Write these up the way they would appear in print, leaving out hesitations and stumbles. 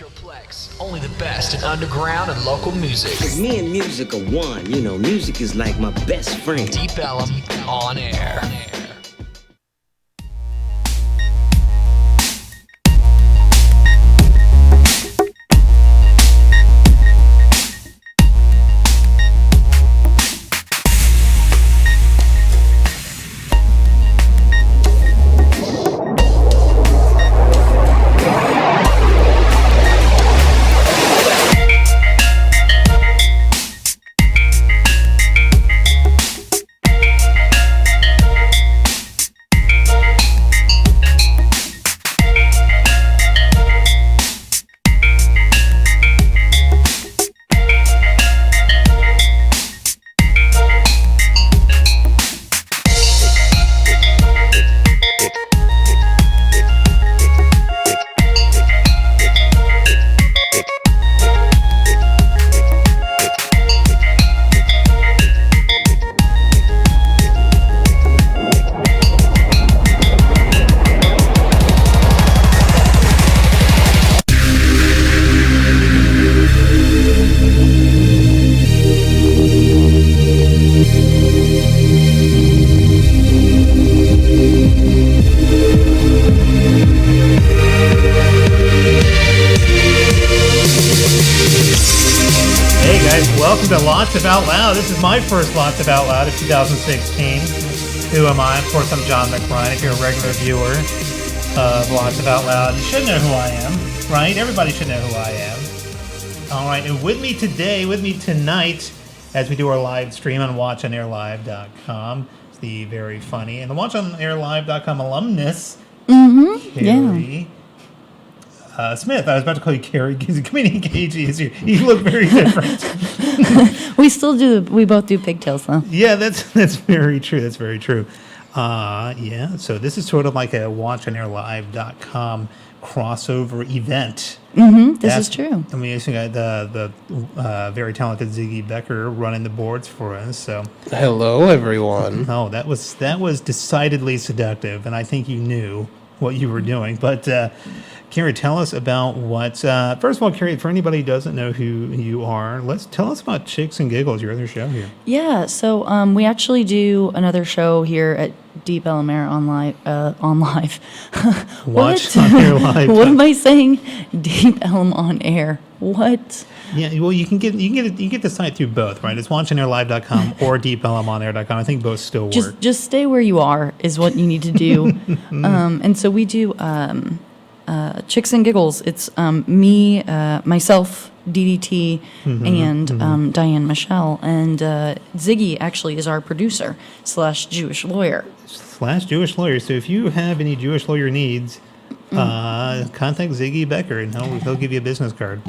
Metroplex, only the best in underground and local music. 'Cause me and music are one, you know, music is like my best friend. DeepEllum on air. Out Loud. This is my first Lots of Out Loud of 2016. Who am I? Of course, I'm John McBride. If you're a regular viewer of Lots of Out Loud, you should know who I am, right? Everybody should know who I am. All right, and with me tonight, as we do our live stream on WatchOnAirLive.com, it's the very funny and the WatchOnAirLive.com alumnus, Carrie Smith. I was about to call you Carrie because comedian KG is here. You look very different. We both do pigtails, though. Yeah, that's very true. That's very true. Yeah, so this is sort of like a WatchOnAirLive.com crossover event. This is true. I mean, you got the very talented Ziggy Becker running the boards for us. So, hello, everyone. Oh, that was decidedly seductive, and I think you knew what you were doing. But Carrie, tell us about what. First of all, Carrie, for anybody who doesn't know who you are, tell us about Chicks and Giggles, your other show here. Yeah, so we actually do another show here at DeepEllumOnAir on live. Watch on Air Live. What am I saying? DeepEllumOnAir. What? Yeah, well, you get the site through both, right? It's WatchOnAirLive.com or DeepEllumOnAir.com. I think both still work. Just stay where you are is what you need to do. And so we do Chicks and Giggles. It's me, myself, DDT, and Diane Michelle. And Ziggy actually is our producer / Jewish lawyer. /Jewish lawyer. So if you have any Jewish lawyer needs, contact Ziggy Becker and he'll give you a business card.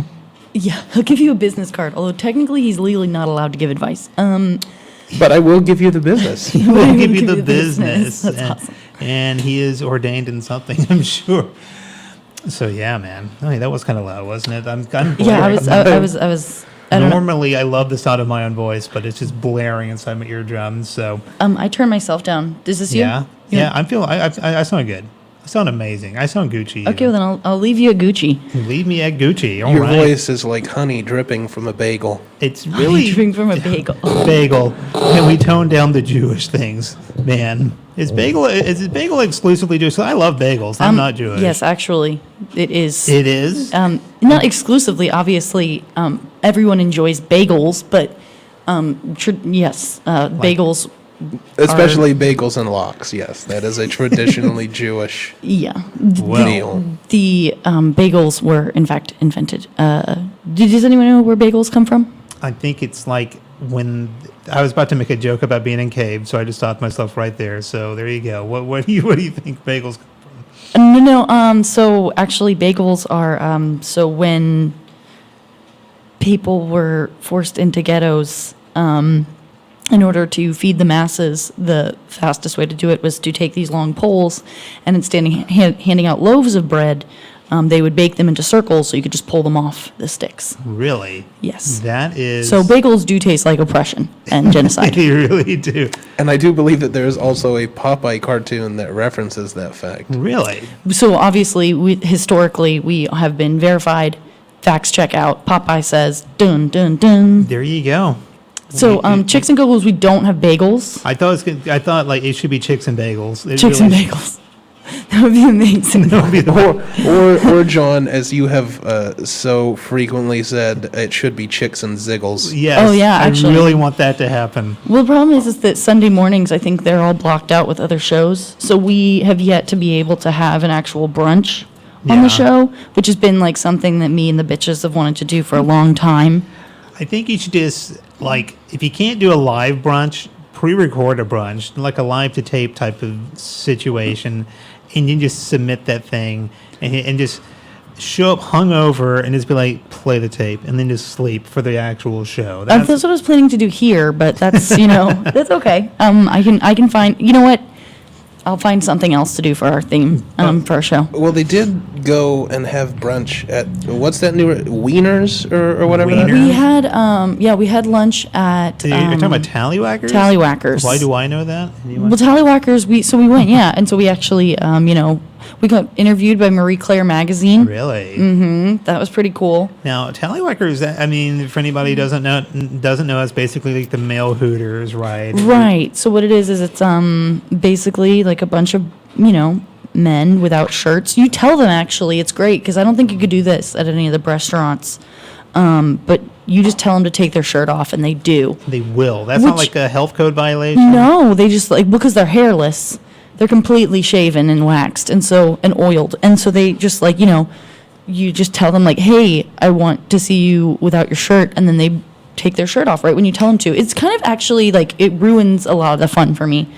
Yeah, he'll give you a business card, although technically he's legally not allowed to give advice. But I will give you the business. He will give you the business. That's awesome. And he is ordained in something, I'm sure. So yeah, man. I mean, that was kind of loud, wasn't it? I'm bored. Yeah, I was. Normally, I love the sound of my own voice, but it's just blaring inside my eardrums. So I turned myself down. Is this you? Yeah. I sound good. I sound amazing. I sound Gucci. Okay, well then I'll leave you at Gucci. Leave me at Gucci. All Your right. voice is like honey dripping from a bagel. It's really dripping from a bagel. Bagel. Can we tone down the Jewish things, man? Is bagel exclusively Jewish? I love bagels. I'm not Jewish. Yes, actually, it is. It is. Not exclusively. Obviously, everyone enjoys bagels, but yes, bagels. Especially bagels and lox. Yes, that is a traditionally Jewish meal. The bagels were in fact invented. Does anyone know where bagels come from? I think it's like when I was about to make a joke about being in caves, so I just stopped myself right there. So there you go. What do you think bagels come from? No. So actually, bagels are so when people were forced into ghettos. In order to feed the masses, the fastest way to do it was to take these long poles, and instead of handing out loaves of bread, they would bake them into circles so you could just pull them off the sticks. Really? Yes. That is... So bagels do taste like oppression and genocide. They really do. And I do believe that there is also a Popeye cartoon that references that fact. Really? So obviously, historically, we have been verified facts check out. Popeye says, dun, dun, dun. There you go. So, Chicks and Giggles, we don't have bagels. I thought like it should be chicks and bagels. Chicks and bagels. That would be amazing. That would be the Or John, as you have so frequently said, it should be chicks and ziggles. Yes. Oh, yeah, actually. I really want that to happen. Well, the problem is that Sunday mornings, I think they're all blocked out with other shows. So we have yet to be able to have an actual brunch on Yeah. the show, which has been like something that me and the bitches have wanted to do for a long time. I think you should just, like, if you can't do a live brunch, pre-record a brunch, like a live to tape type of situation, and you just submit that thing and just show up hungover and just be like, play the tape, and then just sleep for the actual show. That's what I was planning to do here, but that's, that's okay. I can find, you know what? I'll find something else to do for our theme, for our show. Well, they did go and have brunch at, what's that new, Wieners or whatever that Wiener? is? We had lunch at, You're talking about Tallywhackers? Tallywhackers. Why do I know that? Well, Tallywhackers, we went, yeah, and so we actually, we got interviewed by Marie Claire magazine. Really? Mm-hmm. That was pretty cool. Now, Tallywhackers, I mean, for anybody who doesn't know, it's basically like the male Hooters, right? Right. So what it is it's basically like a bunch of, men without shirts. You tell them, actually, it's great, because I don't think you could do this at any of the restaurants. But you just tell them to take their shirt off, and they do. They will. That's not like a health code violation? No, they just, because they're hairless. They're completely shaven and waxed and oiled. And so they just you just tell them hey, I want to see you without your shirt. And then they take their shirt off right when you tell them to. It's kind of actually it ruins a lot of the fun for me.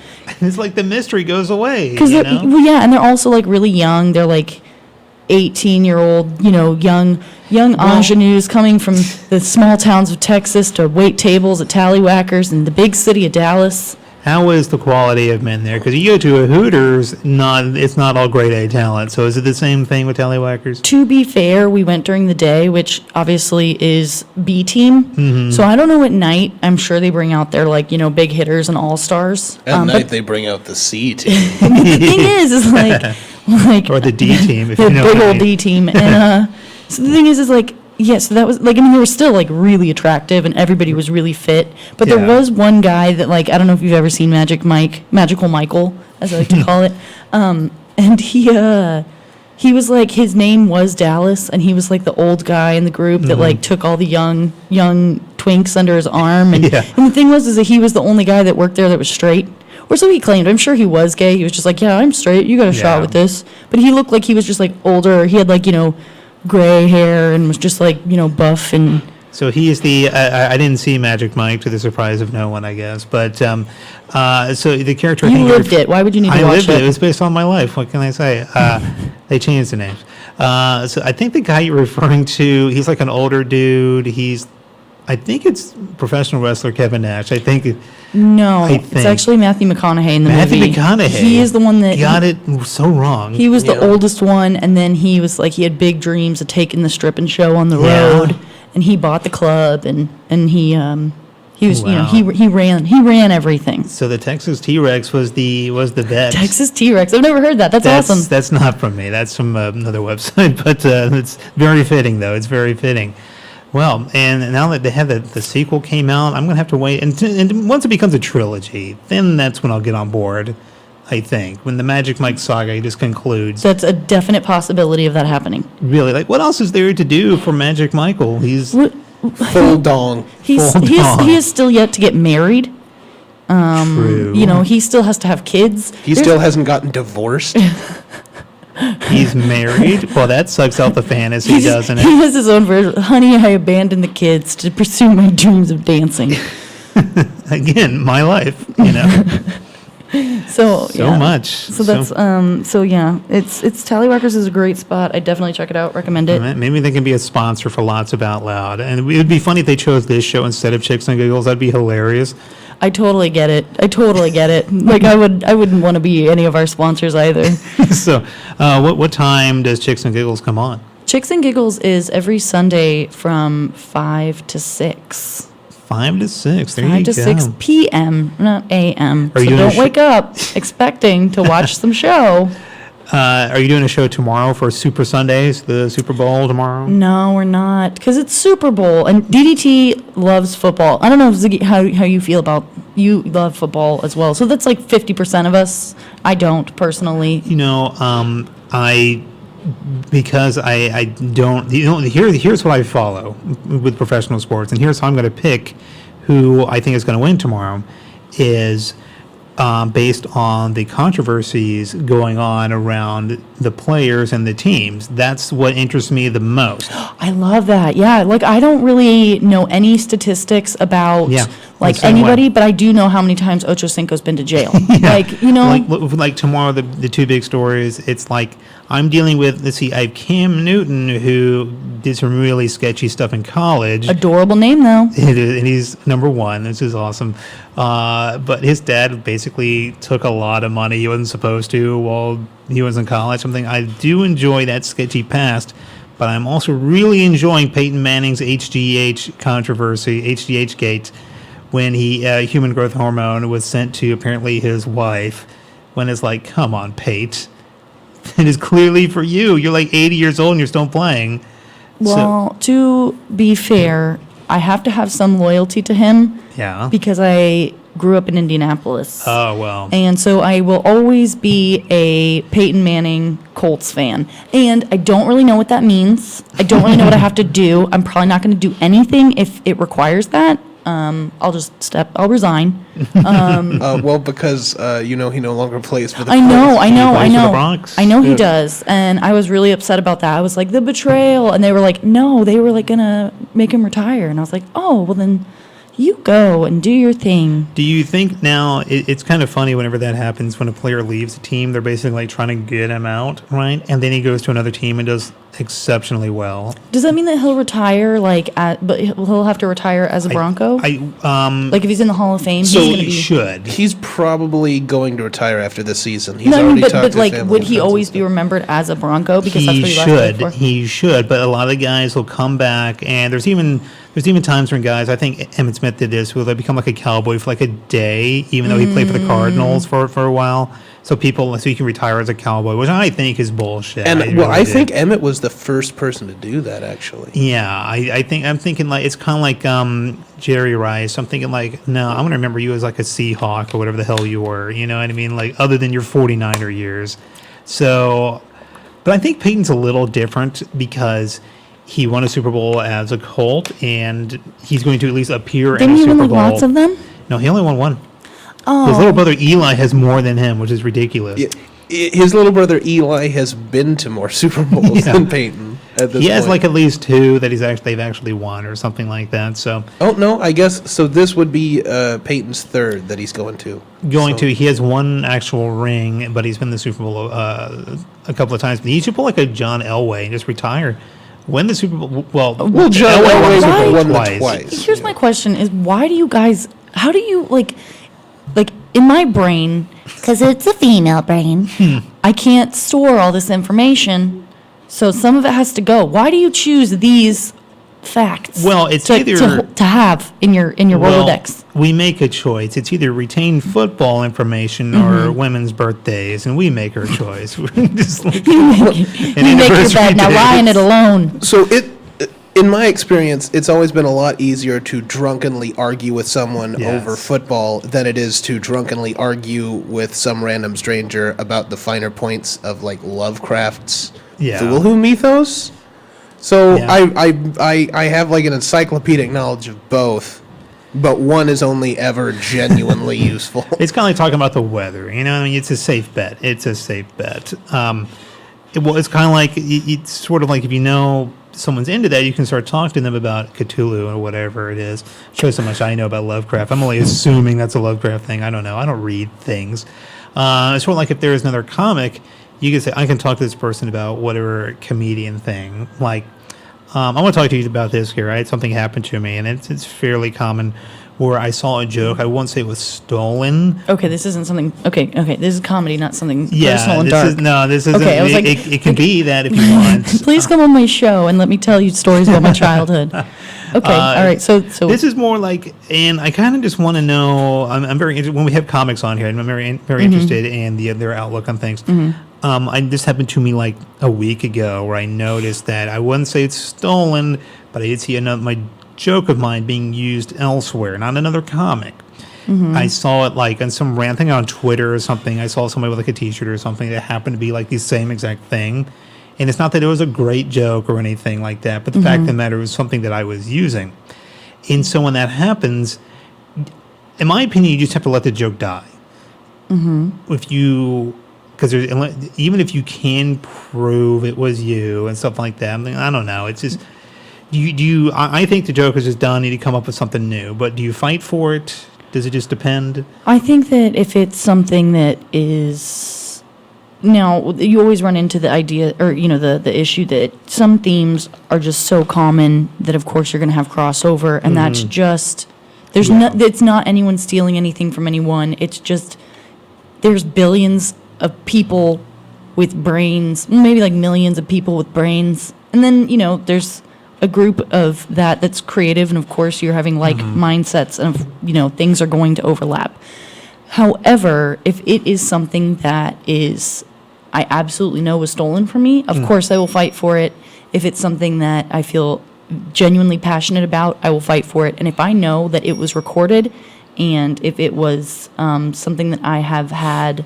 It's like the mystery goes away. Because and they're also really young. They're 18-year-old, young ingenues coming from the small towns of Texas to wait tables at Tallywhackers in the big city of Dallas. How is the quality of men there? Because you go to a Hooters, it's not all grade A talent. So is it the same thing with Tallywhackers? To be fair, we went during the day, which obviously is B team. Mm-hmm. So I don't know at night. I'm sure they bring out their big hitters and all stars. At night, they bring out the C team. The thing is or the D team, if the you know big what I old mean. D team. And so the thing is yeah, so that was they were still really attractive and everybody was really fit. But there Yeah. was one guy that I don't know if you've ever seen Magical Michael, as I like to call it. And he was his name was Dallas, and he was the old guy in the group that took all the young twinks under his arm. And, Yeah. and the thing was that he was the only guy that worked there that was straight. Or so he claimed. I'm sure he was gay. He was just yeah, I'm straight. You got a shot Yeah. with this. But he looked like he was just older. He had gray hair and was just buff and. So he's the I didn't see Magic Mike, to the surprise of no one, I guess. But so the character. You lived it. Why would you need to I watch lived it? it. It was based on my life. What can I say? They changed the names. So I think the guy you're referring to, he's an older dude. I think it's professional wrestler Kevin Nash. No, I it's think. actually Matthew McConaughey in the Matthew movie. McConaughey. He is the one that got it so wrong. He was the oldest one, and then he was he had big dreams of taking the stripping show on the Yeah. road, and he bought the club, and he was Wow. he ran everything. So the Texas T-Rex was the bet. Texas T-Rex. I've never heard that. That's awesome. That's not from me. That's from another website. But it's very fitting, though. It's very fitting. Well, and now that they have the sequel came out, I'm going to have to wait. And once it becomes a trilogy, then that's when I'll get on board, I think. When the Magic Mike saga just concludes. That's a definite possibility of that happening. Really, what else is there to do for Magic Michael? He's Full dong. He is still yet to get married. true. He still has to have kids. He still hasn't gotten divorced. He's married. Well, that sucks out the fantasy, doesn't He it? has his own version. Honey, I abandoned the kids to pursue my dreams of dancing. Again, my life, So yeah. much. So that's it's Tallywhackers is a great spot. I definitely check it out. Recommend it. Maybe they can be a sponsor for Lots of Out Loud. And it would be funny if they chose this show instead of Chicks and Giggles. That'd be hilarious. I totally get it. I wouldn't want to be any of our sponsors either. So, what time does Chicks and Giggles come on? Chicks and Giggles is every Sunday from 5 to 6. 5 to 6. There 5 you to go. 6 p.m., not a.m. Are So you don't gonna wake up expecting to watch some show. Are you doing a show tomorrow for Super Sundays, the Super Bowl tomorrow? No, we're not, because it's Super Bowl, and DDT loves football. I don't know, Ziggy, how you feel about, you love football as well, so that's like 50% of us. I don't, personally. You know, because I don't, here's what I follow with professional sports, and here's how I'm going to pick who I think is going to win tomorrow, is based on the controversies going on around the players and the teams. That's what interests me the most. I love that. Yeah, like I don't really know any statistics about like anybody, but I do know how many times Ocho Cinco's been to jail. Like, you know, like tomorrow, the two big stories. It's like I'm dealing with. Let's see, I have Cam Newton, who did some really sketchy stuff in college. Adorable name though. And he's number one. This is awesome. But his dad basically took a lot of money he wasn't supposed to while he was in college. Something I do enjoy that sketchy past, but I'm also really enjoying Peyton Manning's HGH controversy, HGH gate, when he human growth hormone was sent to apparently his wife. When it's like, come on, Pate, it is clearly for you. You're like 80 years old and you're still playing. Well, to be fair, I have to have some loyalty to him. Yeah. Because I grew up in Indianapolis. Oh, well. And so I will always be a Peyton Manning Colts fan. And I don't really know what that means. I don't really know what I have to do. I'm probably not going to do anything if it requires that. I'll resign. Well, because he no longer plays for the I know. Bronx. I know he does. And I was really upset about that. I was like, the betrayal. And they were like, no, they were like going to make him retire. And I was like, oh, well then you go and do your thing. Do you think now, it's kind of funny whenever that happens, when a player leaves a team, they're basically like trying to get him out, right? And then he goes to another team and does exceptionally well. Does that mean that he'll retire, but he'll have to retire as a Bronco? Like if he's in the Hall of Fame, so he's going to be... should. He's probably going to retire after this season. He's no, I mean, already but talked to like, family would he and friends always and be stuff. remembered as a Bronco? Because that's what he left for. He should, but a lot of guys will come back, and there's even times when guys, I think Emmitt Smith did this, where they become like a Cowboy for like a day, even though he played for the Cardinals for a while. So you can retire as a Cowboy, which I think is bullshit. And I think Emmett was the first person to do that, actually. Yeah, I'm thinking like it's kind of like Jerry Rice. I'm thinking like, no, I'm gonna remember you as like a Seahawk or whatever the hell you were. You know what I mean? Like other than your 49er years. So, but I think Peyton's a little different because he won a Super Bowl as a Colt, and he's going to at least appear in a Super Bowl. Didn't he win like lots of them? No, he only won one. Oh. His little brother Eli has more than him, which is ridiculous. Yeah, his little brother Eli has been to more Super Bowls than Peyton at this He has point. like at least two that they've actually won or something like that. So Oh, no, I guess, so this would be Peyton's third that he's going to. he has one actual ring, but he's been to the Super Bowl a couple of times. But he should pull like a John Elway and just retire. Win the Super Bowl. Well, John Elway won won it twice. Here's my question: is why do you guys? How do you like in my brain? Because it's a female brain. I can't store all this information, so some of it has to go. Why do you choose these facts? Well, it's either to have in your Rolodex. We make a choice. It's either retain football information or women's birthdays, and we make our choice. We're just like You make your bed now. Lie in it alone. So in my experience, it's always been a lot easier to drunkenly argue with someone over football than it is to drunkenly argue with some random stranger about the finer points of like Lovecraft's Cthulhu mythos. So I have like an encyclopedic knowledge of both, but one is only ever genuinely useful. It's kind of like talking about the weather. You know, I mean, it's a safe bet. It's kind of like it's sort of like if you know someone's into that, you can start talking to them about Cthulhu or whatever it is. Shows how much I know about Lovecraft. I'm only assuming that's a Lovecraft thing. I don't know. I don't read things. It's sort of like if there is another comic, you can say, I can talk to this person about whatever comedian thing. Like, I want to talk to you about this here, right? Something happened to me, and it's fairly common where I saw a joke. I won't say it was stolen. Okay, this isn't something. Okay. This is comedy, not something Yeah, personal and dark. This is. Okay, I was like, it can be that if you want. Please come on my show and let me tell you stories about my childhood. Okay, all right. So This is more like, and I kind of just want to know. I'm very interested when we have comics on here. I'm very interested in their outlook on things. This happened to me like a week ago, where I noticed that I wouldn't say it's stolen, but I did see my joke of mine being used elsewhere, not another comic. I saw it like on some random thing on Twitter or something. I saw somebody with like a T-shirt or something that happened to be like the same exact thing. And it's not that it was a great joke or anything like that, but the fact of the matter was something that I was using. And so when that happens, in my opinion, you just have to let the joke die. If you, because even if you can prove it was you and stuff like that, I don't know. It's just, I think the joke is just done. You need to come up with something new. But do you fight for it? Does it just depend? I think that if it's something that is... Now, you always run into the idea, or, the issue that some themes are just so common that, of course, you're going to have crossover, and that's just, it's not anyone stealing anything from anyone. It's just, there's billions of people with brains, maybe like millions of people with brains, and then, there's a group of that's creative, and, of course, you're having like mindsets, and, things are going to overlap. However, if it is something that I absolutely know was stolen from me, of course I will fight for it. If it's something that I feel genuinely passionate about, I will fight for it. And if I know that it was recorded, and if it was something that I have had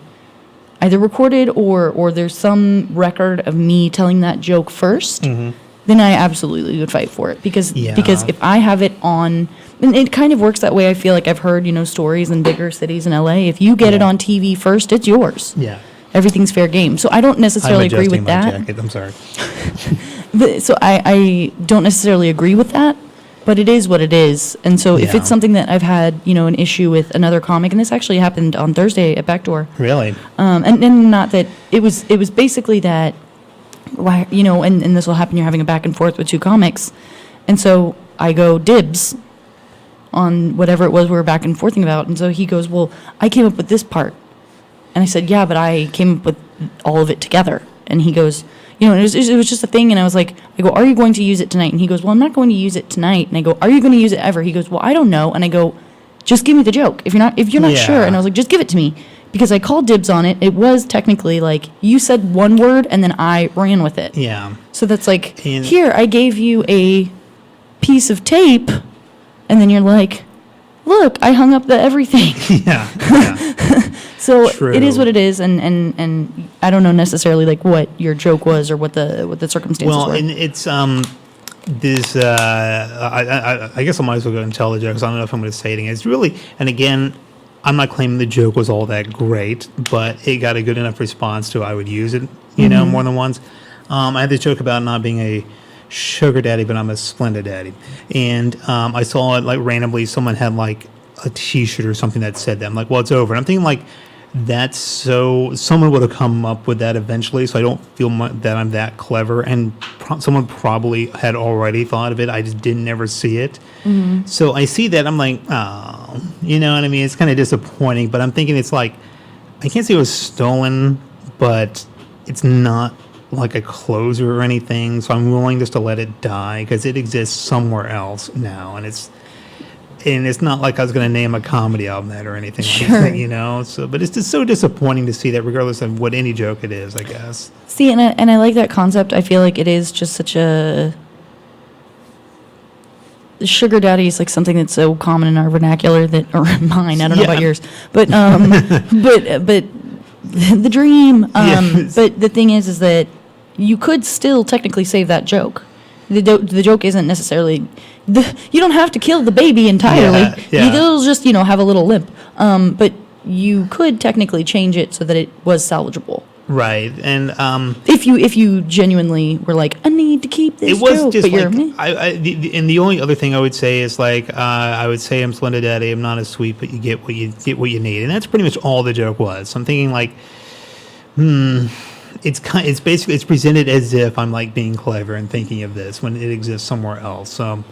either recorded or there's some record of me telling that joke first, then I absolutely would fight for it. Because if I have it on... And it kind of works that way. I feel like I've heard, stories in bigger cities in LA. If you get it on TV first, it's yours. Yeah. Everything's fair game. So I don't necessarily agree with that. Jacket. I'm sorry. So I don't necessarily agree with that, but it is what it is. And so if it's something that I've had, an issue with another comic, and this actually happened on Thursday at Backdoor. Really? And not that it was basically that, and this will happen. You're having a back and forth with two comics, and so I go dibs on whatever it was we were back and forthing about. And so he goes, well, I came up with this part. And I said, yeah, but I came up with all of it together. And he goes, it was just a thing. And I go, are you going to use it tonight? And he goes, well, I'm not going to use it tonight. And I go, are you going to use it ever? He goes, well, I don't know. And I go, just give me the joke. If you're not sure. And I was like, just give it to me. Because I called dibs on it. It was technically like, you said one word and then I ran with it. Yeah. So that's like, here, I gave you a piece of tape. And then you're like, look, I hung up the everything. Yeah. So True. It is what it is, and I don't know necessarily like what your joke was or what the circumstances were. Well, and it's this. I guess I might as well go and tell the joke because I don't know if I'm going to say it again. It's really, and again, I'm not claiming the joke was all that great, but it got a good enough response to I would use it, more than once. I had this joke about not being a sugar daddy, but I'm a splendid daddy. And I saw it like randomly. Someone had like a T-shirt or something that said that. I'm like, well, it's over. And I'm thinking like, that's so someone would have come up with that eventually. So I don't feel that I'm that clever. And someone probably had already thought of it. I just didn't ever see it. So I see that. I'm like, oh, you know what I mean? It's kind of disappointing. But I'm thinking it's like, I can't say it was stolen, but it's not like a closer or anything, so I'm willing just to let it die because it exists somewhere else now, and it's not like I was going to name a comedy album that or anything like that, So, but it's just so disappointing to see that, regardless of what any joke it is, I guess. See, and I like that concept. I feel like it is just such a sugar daddy is like something that's so common in our vernacular that, or mine. I don't know about yours, but but the dream. But the thing is that you could still technically save that joke. The joke isn't necessarily... you don't have to kill the baby entirely. It'll just, have a little limp. But you could technically change it so that it was salvageable. Right, and if you genuinely were like, I need to keep this. It was joke, just but like, and the only other thing I would say is like, I would say I'm splendid daddy. I'm not as sweet, but you get what you need, and that's pretty much all the joke was. So I'm thinking like, it's basically it's presented as if I'm like being clever and thinking of this when it exists somewhere else. So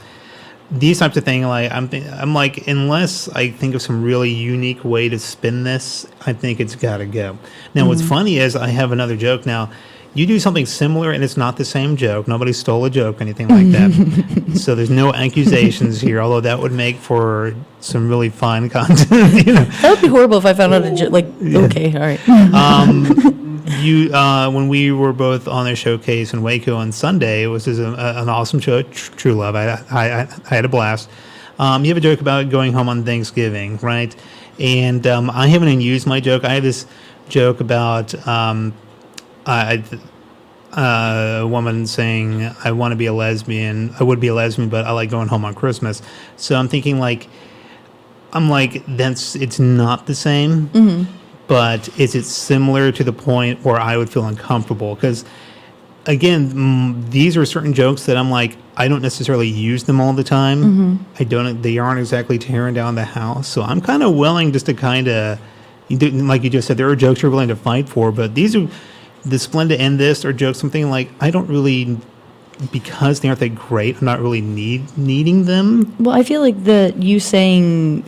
these types of things, like I'm like, unless I think of some really unique way to spin this, I think it's got to go. Now, what's funny is I have another joke now. You do something similar, and it's not the same joke. Nobody stole a joke, anything like that. So there's no accusations here, although that would make for some really fine content. That would be horrible if I found out a joke. Like, okay, all right. When we were both on their showcase in Waco on Sunday, it was an awesome show, True Love. I had a blast. You have a joke about going home on Thanksgiving, right? And I haven't even used my joke. I have this joke about a woman saying, I want to be a lesbian. I would be a lesbian, but I like going home on Christmas. So I'm thinking it's not the same, but is it similar to the point where I would feel uncomfortable? Because again, these are certain jokes that I'm like, I don't necessarily use them all the time. They aren't exactly tearing down the house. So I'm kind of willing just to like you just said, there are jokes you're willing to fight for, but these are the Splenda and this are jokes, something like I don't really, because they aren't that great, I'm not really needing them. Well, I feel like you saying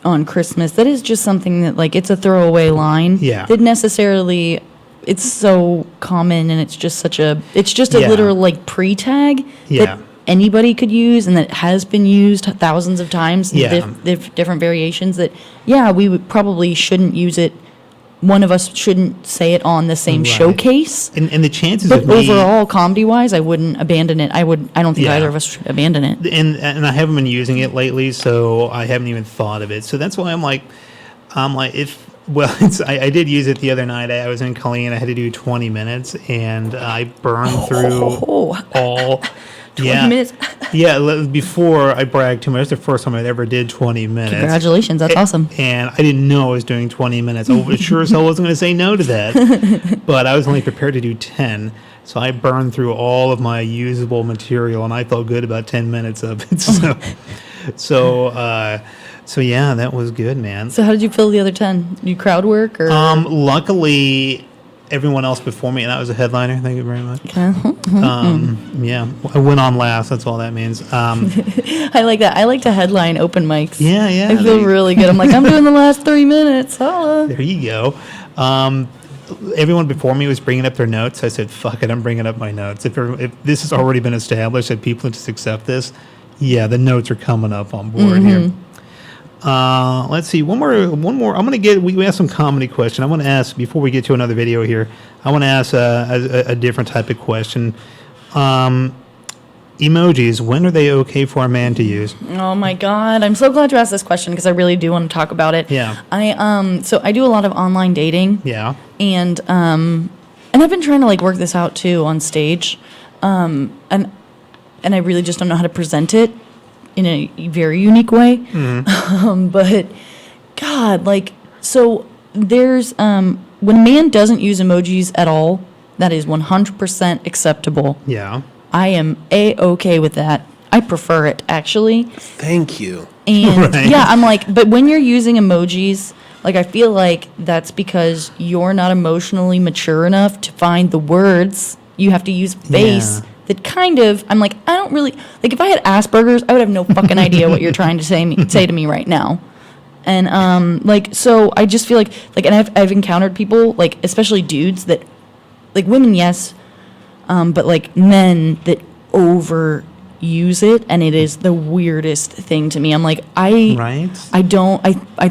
on Christmas, that is just something that, like, it's a throwaway line. Yeah. That necessarily, it's so common, and it's just a literal, like, pre-tag that anybody could use, and that has been used thousands of times in different variations, that, we probably shouldn't use it. One of us shouldn't say it on the same showcase. And the chances but of me... overall, comedy-wise, I wouldn't abandon it. I don't think either of us should abandon it. And I haven't been using it lately, so I haven't even thought of it. So that's why I did use it the other night. I was in Colleen. I had to do 20 minutes, and I burned through all... 20 minutes? Before I bragged too much. That's the first time I ever did 20 minutes. Congratulations, that's awesome. And I didn't know I was doing 20 minutes. I sure as hell wasn't going to say no to that. But I was only prepared to do 10. So I burned through all of my usable material, and I felt good about 10 minutes of it. So that was good, man. So how did you fill the other 10? You crowd work? Or? Luckily... everyone else before me, and that was a headliner. Thank you very much. I went on last. That's all that means. I like that. I like to headline open mics. Yeah. I feel really good. I'm like, I'm doing the last 3 minutes. Holla. There you go. Everyone before me was bringing up their notes. I said, fuck it, I'm bringing up my notes. If this has already been established that people just accept this, the notes are coming up on board here. Let's see. One more. I'm going to get. We have some comedy question. I want to ask before we get to another video here. I want to ask a different type of question. Emojis. When are they okay for a man to use? Oh my God! I'm so glad you asked this question because I really do want to talk about it. Yeah. So I do a lot of online dating. Yeah. And I've been trying to like work this out too on stage, and I really just don't know how to present it in a very unique way. But God, like, so there's when a man doesn't use emojis at all, that is 100% acceptable. Yeah. I am A-okay with that. I prefer it, actually. Thank you. And I'm like, but when you're using emojis, like, I feel like that's because you're not emotionally mature enough to find the words. You have to use face. That kind of, I'm like, I don't really, like, if I had Asperger's, I would have no fucking idea what you're trying to say to me right now. And, like, so I just feel like, and I've encountered people, like, especially dudes that, like, women, yes, but, like, men that overuse it, and it is the weirdest thing to me. I'm like, I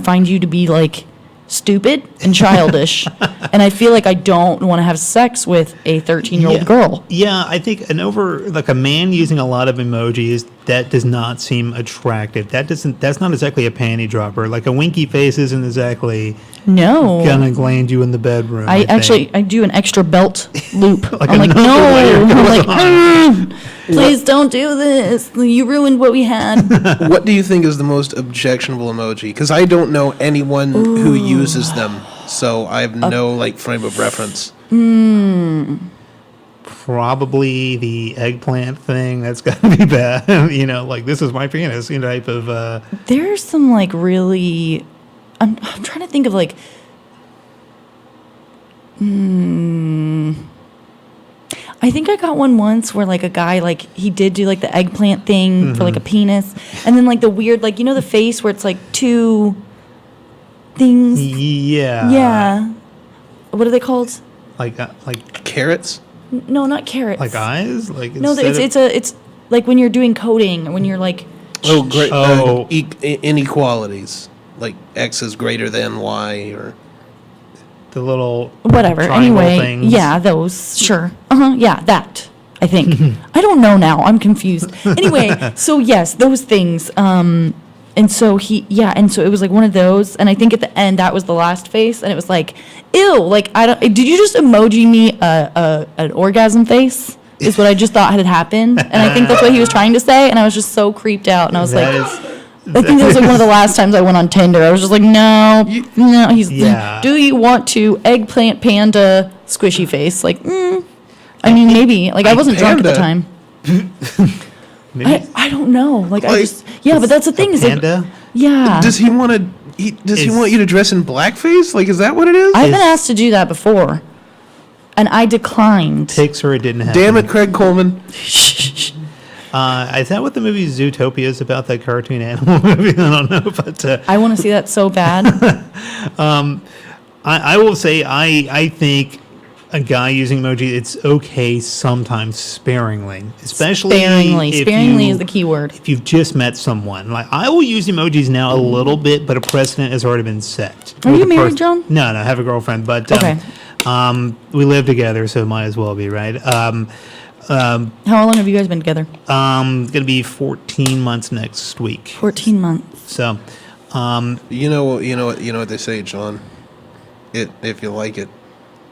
find you to be, like, stupid and childish, and I feel like I don't want to have sex with a 13-year-old girl. Yeah, I think a man using a lot of emojis, that does not seem attractive. That's not exactly a panty dropper. Like a winky face isn't exactly gonna land you in the bedroom. I do an extra belt loop. Like I'm like, no. I'm like, please don't do this. You ruined what we had. What do you think is the most objectionable emoji? Because I don't know anyone who uses them, so I have no like frame of reference. Probably the eggplant thing. That's got to be bad. Like, this is my penis, type of. There's some like really. I'm trying to think of like. I I think I got one once where like a guy like he did do like the eggplant thing for like a penis, and then like the weird like the face where it's like two things. Yeah. Yeah. What are they called? Like Carrots? No, not carrots. like eyes? Like No, instead it's like when you're doing coding, when you're like Oh, great. Oh. Inequalities. Like X is greater than Y or... the little whatever. triangle Anyway, things. yeah, those. Sure. Yeah, that. I think. I don't know now. I'm confused. Anyway, so yes, those things. And so and so it was like one of those, and I think at the end that was the last face, and it was like, ew, like I don't. Did you just emoji me an orgasm face? Is what I just thought had happened, and I think that's what he was trying to say, and I was just so creeped out, and I was That like. is- I think that was like one of the last times I went on Tinder. I was just like, no. He's. Yeah. Do you want to eggplant panda squishy face? Like, I mean, maybe. Like, I wasn't drunk at the time. Maybe I don't know. Like, I Like, just. Yeah, but that's the thing. Is like, panda. yeah. Does he want to... Does he want you to dress in blackface? Like, is that what it is? I've been asked to do that before, and I declined. Takes or it didn't happen. Damn it, Craig Coleman. Is that what the movie Zootopia is about? That cartoon animal movie? I don't know, but I want to see that so bad. I will say I think a guy using emoji, it's okay sometimes sparingly, especially Sparingly. if Sparingly you- is the key word. If you've just met someone, like I will use emojis now a little bit, but a precedent has already been set. Are With you a married, John? No, I have a girlfriend, but Okay. we live together, so it might as well be, right? How long have you guys been together? Gonna be 14 months next week. 14 months. So, You know what they say, John. If you like it,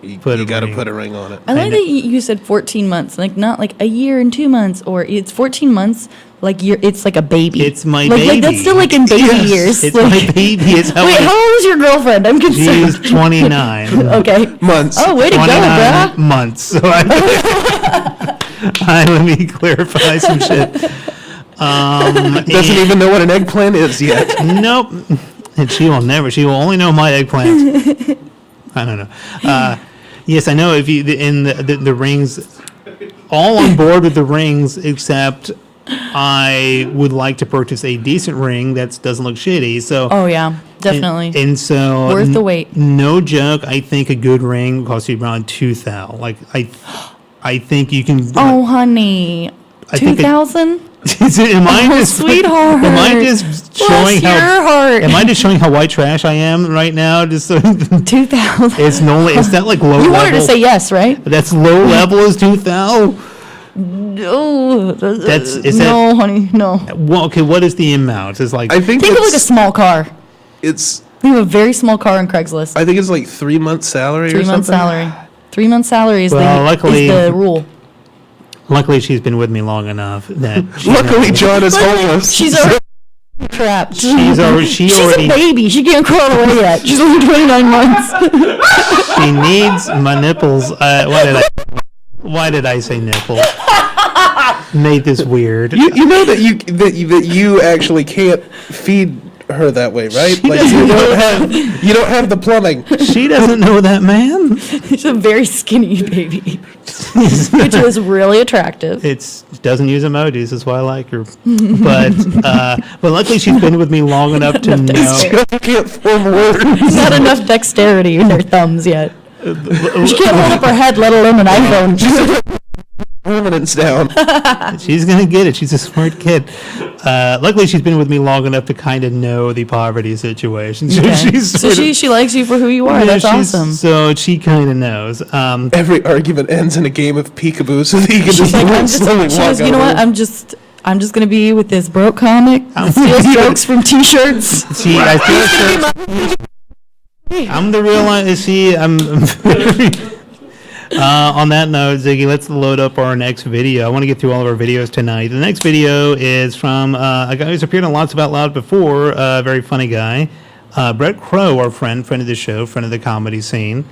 you Put a got to ring. put a ring on it. I like that you said 14 months, like not like a year and 2 months, or it's 14 months, like it's like a baby. It's my like, baby. Like that's still like in baby Yes, years. it's like, my baby. It's how Wait, how old is your girlfriend? I'm concerned. she's 29. Okay. Months. Oh, way to go, 29 bruh. months. So let me clarify some shit. Doesn't even know what an eggplant is yet. Nope. And she will only know my eggplant. I don't know. Yes, I know if you, in the rings, all on board with the rings, except I would like to purchase a decent ring that doesn't look shitty. So, Oh yeah, definitely. and so Worth the wait. No joke. I think a good ring costs you around $2,000. Like I think you can. Oh honey, I think it- 2,000. Am I Oh, just sweetheart. Am I just showing Bless your how? heart. Am I just showing how white trash I am right now? Just so 2,000. it's no. Is that like low You level? wanted to say yes, right? That's low level is 2,000. Oh, Is no, honey, no. Well, okay. What is the amount? It's like I think Think of like a it's, small car. it's Think of a very small car on Craigslist. I think it's like 3 months salary 3 or months something. salary. 3 months salary is, Well, luckily- is the rule. luckily she's been with me long enough that she Luckily, knows. John is homeless. She's already trapped. She's already She's a baby. She can't crawl away yet. She's only 29 months. she needs my nipples. Why did I say nipples? Made this weird. You know that you actually can't feed her that way, right? She Like doesn't you don't have the plumbing. She doesn't know that man. She's a very skinny baby, which is really attractive. It's doesn't use emojis. That's why I like her. But luckily she's been with me long enough to know. She can't form words. Not enough dexterity in her thumbs yet. She can't hold up her head, let alone an iPhone. Permanence down. She's gonna get it. She's a smart kid. Luckily, she's been with me long enough to kind of know the poverty situation. So, Okay. So she likes you for who you are. That's awesome. So she kind of knows. Every argument ends in a game of peekaboo, so that you can She's just like, slowly she walk goes, you know over. what? I'm just gonna be with this broke comic that steals jokes from T-shirts. I feel sure. I'm the real one. On that note, Ziggy, let's load up our next video. I want to get through all of our videos tonight. The next video is from a guy who's appeared on Lots of Out Loud before, a very funny guy. Brett Crow, our friend of the show, friend of the comedy scene.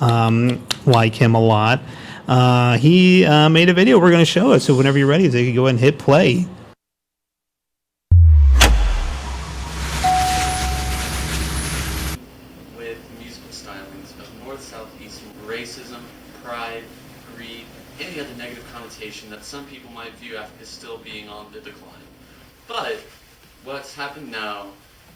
Like him a lot. He made a video we're going to show us, so whenever you're ready, Ziggy, go ahead and hit play. With musical stylings of North-South-East racism, pride, greed, any other negative connotation that some people might view as still being on the decline. But what's happened now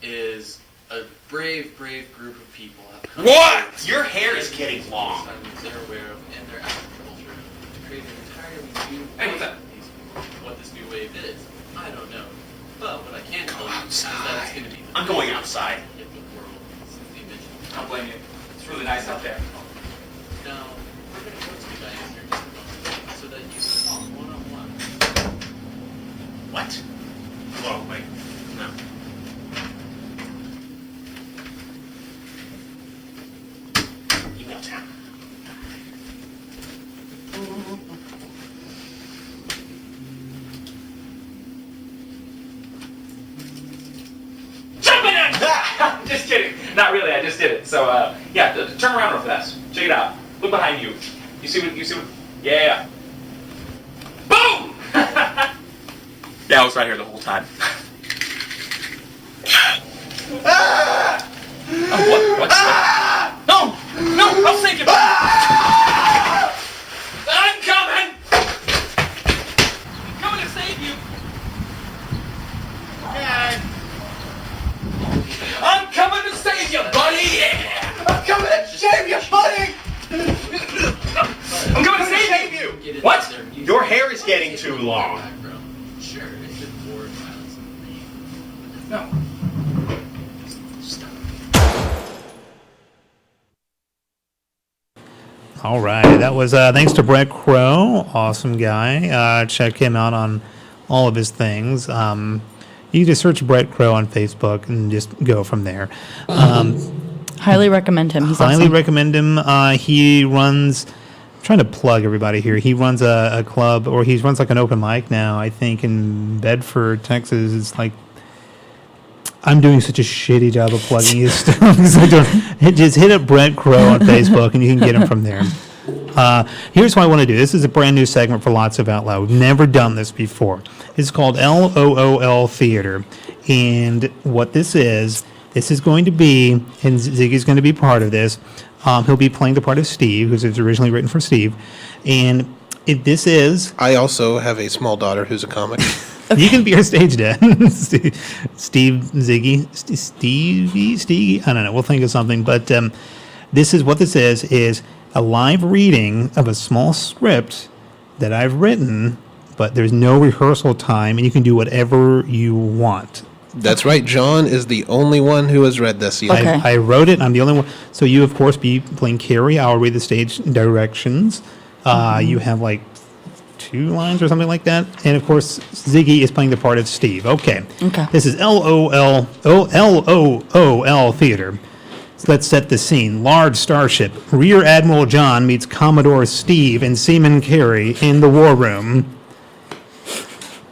is a brave group of people have come. What? Your hair is getting long. They're aware of in their agriculture to create an entirely new Hey, what's that? What this new wave is, I don't know. But what I can tell you is that it's going to be. I'm going outside. In the world since the invention. Don't blame you. It's really nice out there. Now, we're going to go to you guys here in just a moment so that you can talk one-on-one. What? Whoa, wait. No. Email town. Jumping in! Just kidding. Not really, I just did it. So, yeah, turn around real fast. Check it out. Look behind you. You see what, yeah. Boom! Yeah, I was right here the whole time. Ah! Oh, what? Ah! No, I'll save you. Ah! I'm coming! I'm coming to save you. Okay. I'm coming to save you, buddy! Yeah! I'm coming to save you, buddy! I'm coming to save you! What? Your hair is getting too long. Sure, it's just war, violence, and greed. No. All right, that was thanks to Brett Crow, awesome guy. Check him out on all of his things. You just search Brett Crow on Facebook and just go from there. Highly recommend him. He's Highly awesome. recommend him. He runs. I'm trying to plug everybody here. He runs a club, or he runs like an open mic now. I think in Bedford, Texas. It's like I'm doing such a shitty job of plugging his stuff. Just hit up Brett Crow on Facebook, and you can get him from there. Here's what I want to do. This is a brand new segment for Lots of Out Loud. We've never done this before. It's called LOOL Theater, and what this is going to be, and Ziggy's going to be part of this. He'll be playing the part of Steve, because it was originally written for Steve, and this is. I also have a small daughter who's a comic. Okay. You can be our stage dad. Steve, Ziggy, Stevie, I don't know. We'll think of something. But this is what this is a live reading of a small script that I've written, but there's no rehearsal time, and you can do whatever you want. That's right. John is the only one who has read this yet. Okay. I wrote it. I'm the only one. So you, of course, be playing Carrie. I'll read the stage directions. You have like 2 lines or something like that. And, of course, Ziggy is playing the part of Steve. Okay. This is LOOL Theater. So let's set the scene. Large starship. Rear Admiral John meets Commodore Steve and Seaman Carey in the war room.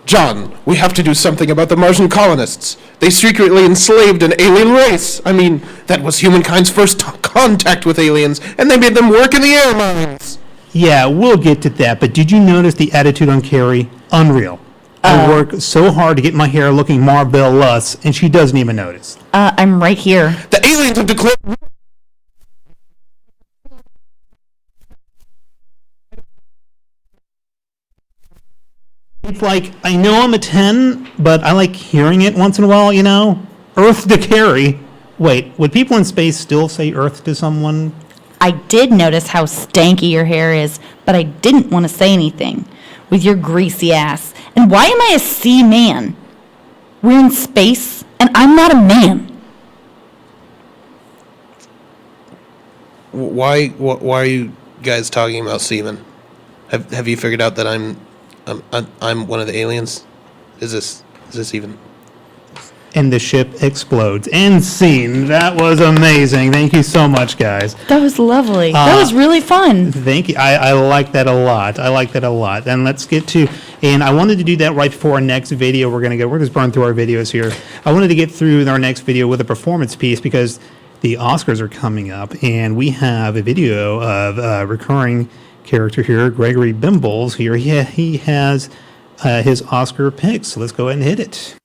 John, we have to do something about the Martian colonists. They secretly enslaved an alien race. I mean, that was humankind's first contact with aliens, and they made them work in the air mines. Yeah, we'll get to that, but did you notice the attitude on Carrie? Unreal. I work so hard to get my hair looking marvelous, and she doesn't even notice. I'm right here. The aliens have declared... It's like, I know I'm a 10, but I like hearing it once in a while, you know? Earth to Carrie. Wait, would people in space still say Earth to someone? I did notice how stanky your hair is, but I didn't want to say anything. With your greasy ass. And why am I a sea man? We're in space, and I'm not a man. Why are you guys talking about semen? Have you figured out that I'm one of the aliens? Is this even? And the ship explodes. End scene. That was amazing. Thank you so much, guys. That was lovely. That was really fun. Thank you. I like that a lot. And let's get to, and I wanted to do that right before our next video. We're just burning through our videos here. I wanted to get through our next video with a performance piece because the Oscars are coming up, and we have a video of a recurring character here, Gregory Bimbles here. He has his Oscar picks. So let's go ahead and hit it.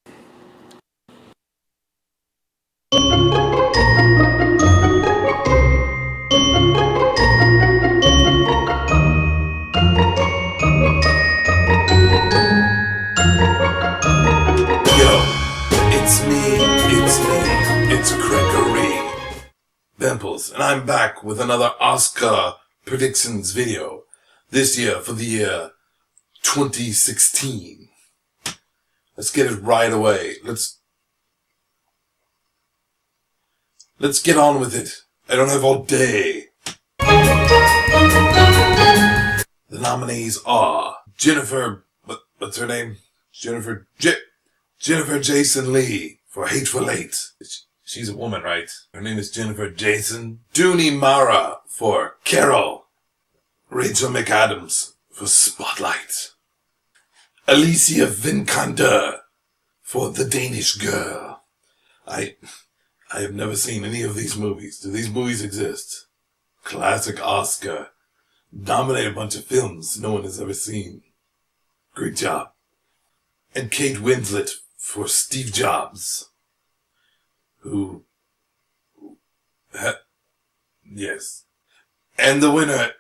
Bimbles, and I'm back with another Oscar predictions video. This year for the year 2016. Let's get it right away. Let's get on with it. I don't have all day. The nominees are Jennifer, what's her name? Jennifer Jason Leigh for Hateful Eight. She's a woman, right? Her name is Jennifer Jason. Dooney Mara for Carol. Rachel McAdams for Spotlight. Alicia Vikander for The Danish Girl. I have never seen any of these movies. Do these movies exist? Classic Oscar. Nominate a bunch of films no one has ever seen. Great job. And Kate Winslet for Steve Jobs. Yes. And the winner,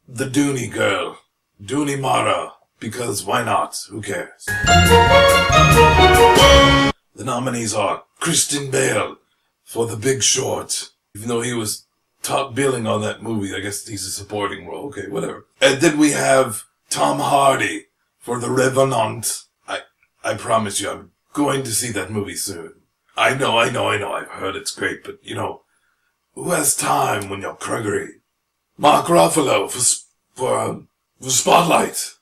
the Dooney girl, Dooney Mara, because why not? Who cares? The nominees are Christian Bale for The Big Short. Even though he was top billing on that movie, I guess he's a supporting role. Okay, whatever. And then we have Tom Hardy for The Revenant. I promise you, I'm going to see that movie soon. I know. I've heard it's great, but who has time when you're Gregory? Mark Ruffalo for Spotlight.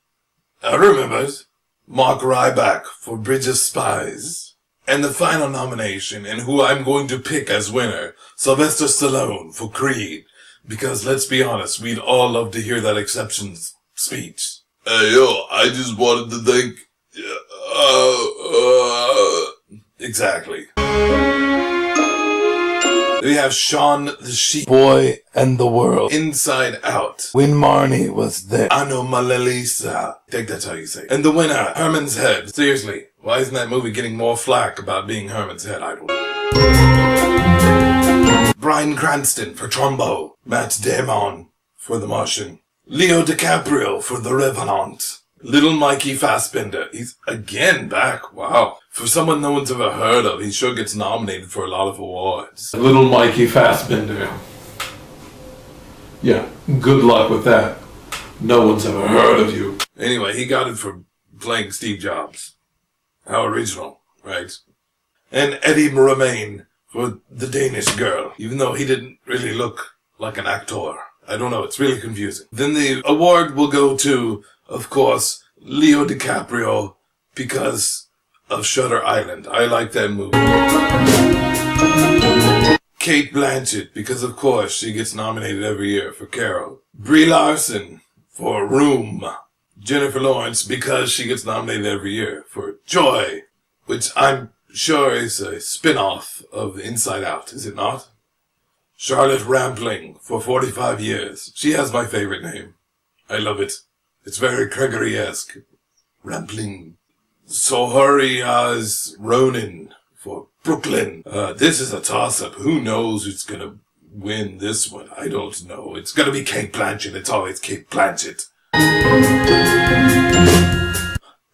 I remembered. Mark Ryback for Bridge of Spies. And the final nomination, and who I'm going to pick as winner, Sylvester Stallone for Creed. Because let's be honest, we'd all love to hear that acceptance speech. I just wanted to thank... Exactly. We have Shaun the Sheep, Boy and the World, Inside Out, When Marnie Was There, Anomalisa, I think that's how you say it. And the winner, Herman's Head. Seriously, why isn't that movie getting more flack about being Herman's Head? I don't know. Bryan Cranston for Trumbo, Matt Damon for The Martian, Leo DiCaprio for The Revenant, Little Mikey Fassbender, he's again back, wow. For someone no one's ever heard of, he sure gets nominated for a lot of awards. Little Mikey Fassbender. Yeah, good luck with that. No one's ever heard of you. Anyway, he got it for playing Steve Jobs. How original, right? And Eddie Redmayne for The Danish Girl, even though he didn't really look like an actor. I don't know, it's really confusing. Then the award will go to, of course, Leo DiCaprio, because of Shutter Island. I like that movie. Kate Blanchett, because of course she gets nominated every year for Carol. Brie Larson for Room. Jennifer Lawrence, because she gets nominated every year for Joy, which I'm sure is a spin-off of Inside Out, is it not? Charlotte Rampling for 45 Years. She has my favorite name. I love it. It's very Gregory-esque. Rampling. Saoirse Ronan for Brooklyn. This is a toss-up. Who knows who's gonna win this one? I don't know. It's gonna be Kate Blanchett. It's always Kate Blanchett.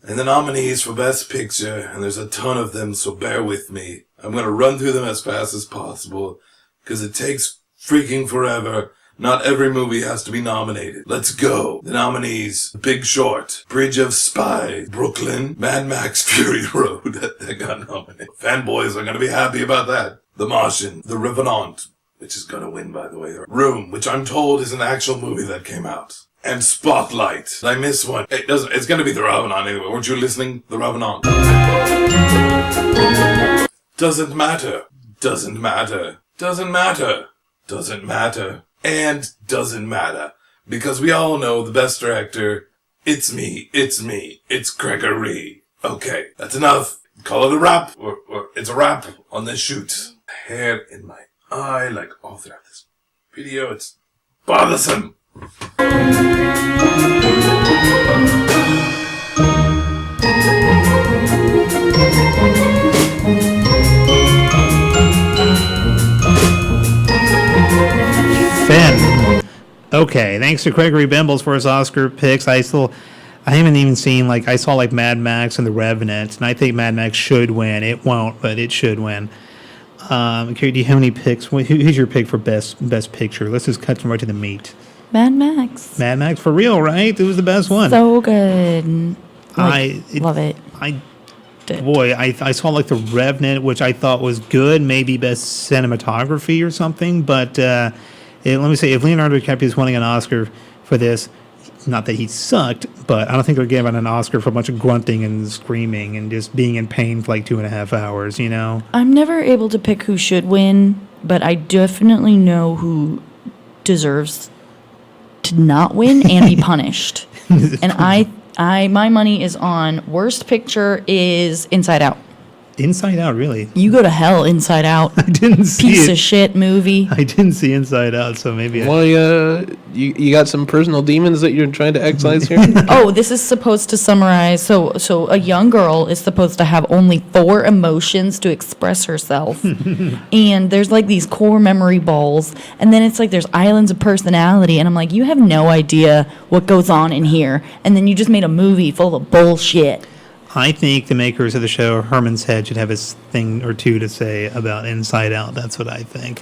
And the nominees for Best Picture, and there's a ton of them, so bear with me. I'm gonna run through them as fast as possible, because it takes freaking forever. Not every movie has to be nominated. Let's go. The nominees: The Big Short, Bridge of Spies, Brooklyn, Mad Max Fury Road. That got nominated. Fanboys are going to be happy about that. The Martian, The Revenant, which is going to win, by the way. Room, which I'm told is an actual movie that came out. And Spotlight. Did I miss one? It's going to be The Revenant anyway. Weren't you listening? The Revenant. Doesn't matter. Doesn't matter. Doesn't matter. Doesn't matter. And doesn't matter, because we all know the best director, it's me, it's Gregory. Okay, that's enough. Call it a wrap, or it's a wrap on this shoot. Hair in my eye, like all throughout this video, it's bothersome. Okay, thanks to Gregory Bimbles for his Oscar picks. I haven't even seen, I saw Mad Max and The Revenant, and I think Mad Max should win. It won't, but it should win. Okay, do you have any picks? Who's your pick for best picture? Let's just cut right to the meat. Mad Max. Mad Max, for real, right? It was the best one. So good. Love it. I saw like The Revenant, which I thought was good, maybe best cinematography or something. But let me say, if Leonardo DiCaprio is winning an Oscar for this, not that he sucked, but I don't think they're giving an Oscar for a bunch of grunting and screaming and just being in pain for like 2.5 hours, you know? I'm never able to pick who should win, but I definitely know who deserves to not win and be punished. And my money is on worst picture is Inside Out. Inside Out, really? You go to hell, Inside Out. I didn't see Piece of shit movie. I didn't see Inside Out, so maybe. Well, you got some personal demons that you're trying to excise here? Oh, this is supposed to summarize. So a young girl is supposed to have only 4 emotions to express herself. And there's like these core memory balls. And then it's like there's islands of personality. And I'm like, you have no idea what goes on in here. And then you just made a movie full of bullshit. I think the makers of the show, Herman's Head, should have a thing or two to say about Inside Out. That's what I think.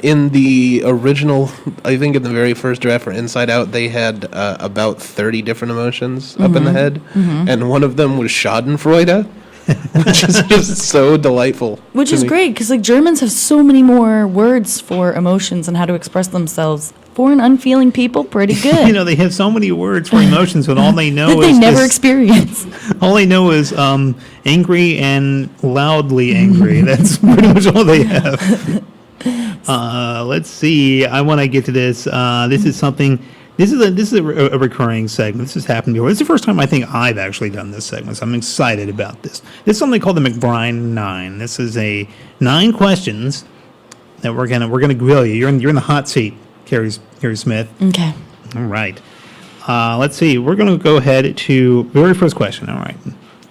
In the original, I think in the very first draft for Inside Out, they had about 30 different emotions up in the head. And one of them was Schadenfreude, which is just so delightful. Which is great, because like Germans have so many more words for emotions and how to express themselves. For an unfeeling people, pretty good. You know, they have so many words for emotions, but all they know that is they never experience. All they know is angry and loudly angry. That's pretty much all they have. Let's see. I want to get to this. This is something. This is a recurring segment. This has happened before. This is the first time I think I've actually done this segment, so I'm excited about this. This is something called the McBride 9. This is a 9 questions that we're gonna grill you. You're in the hot seat, Carrie Smith. Okay. All right. Let's see. We're going to go ahead to very first question. All right.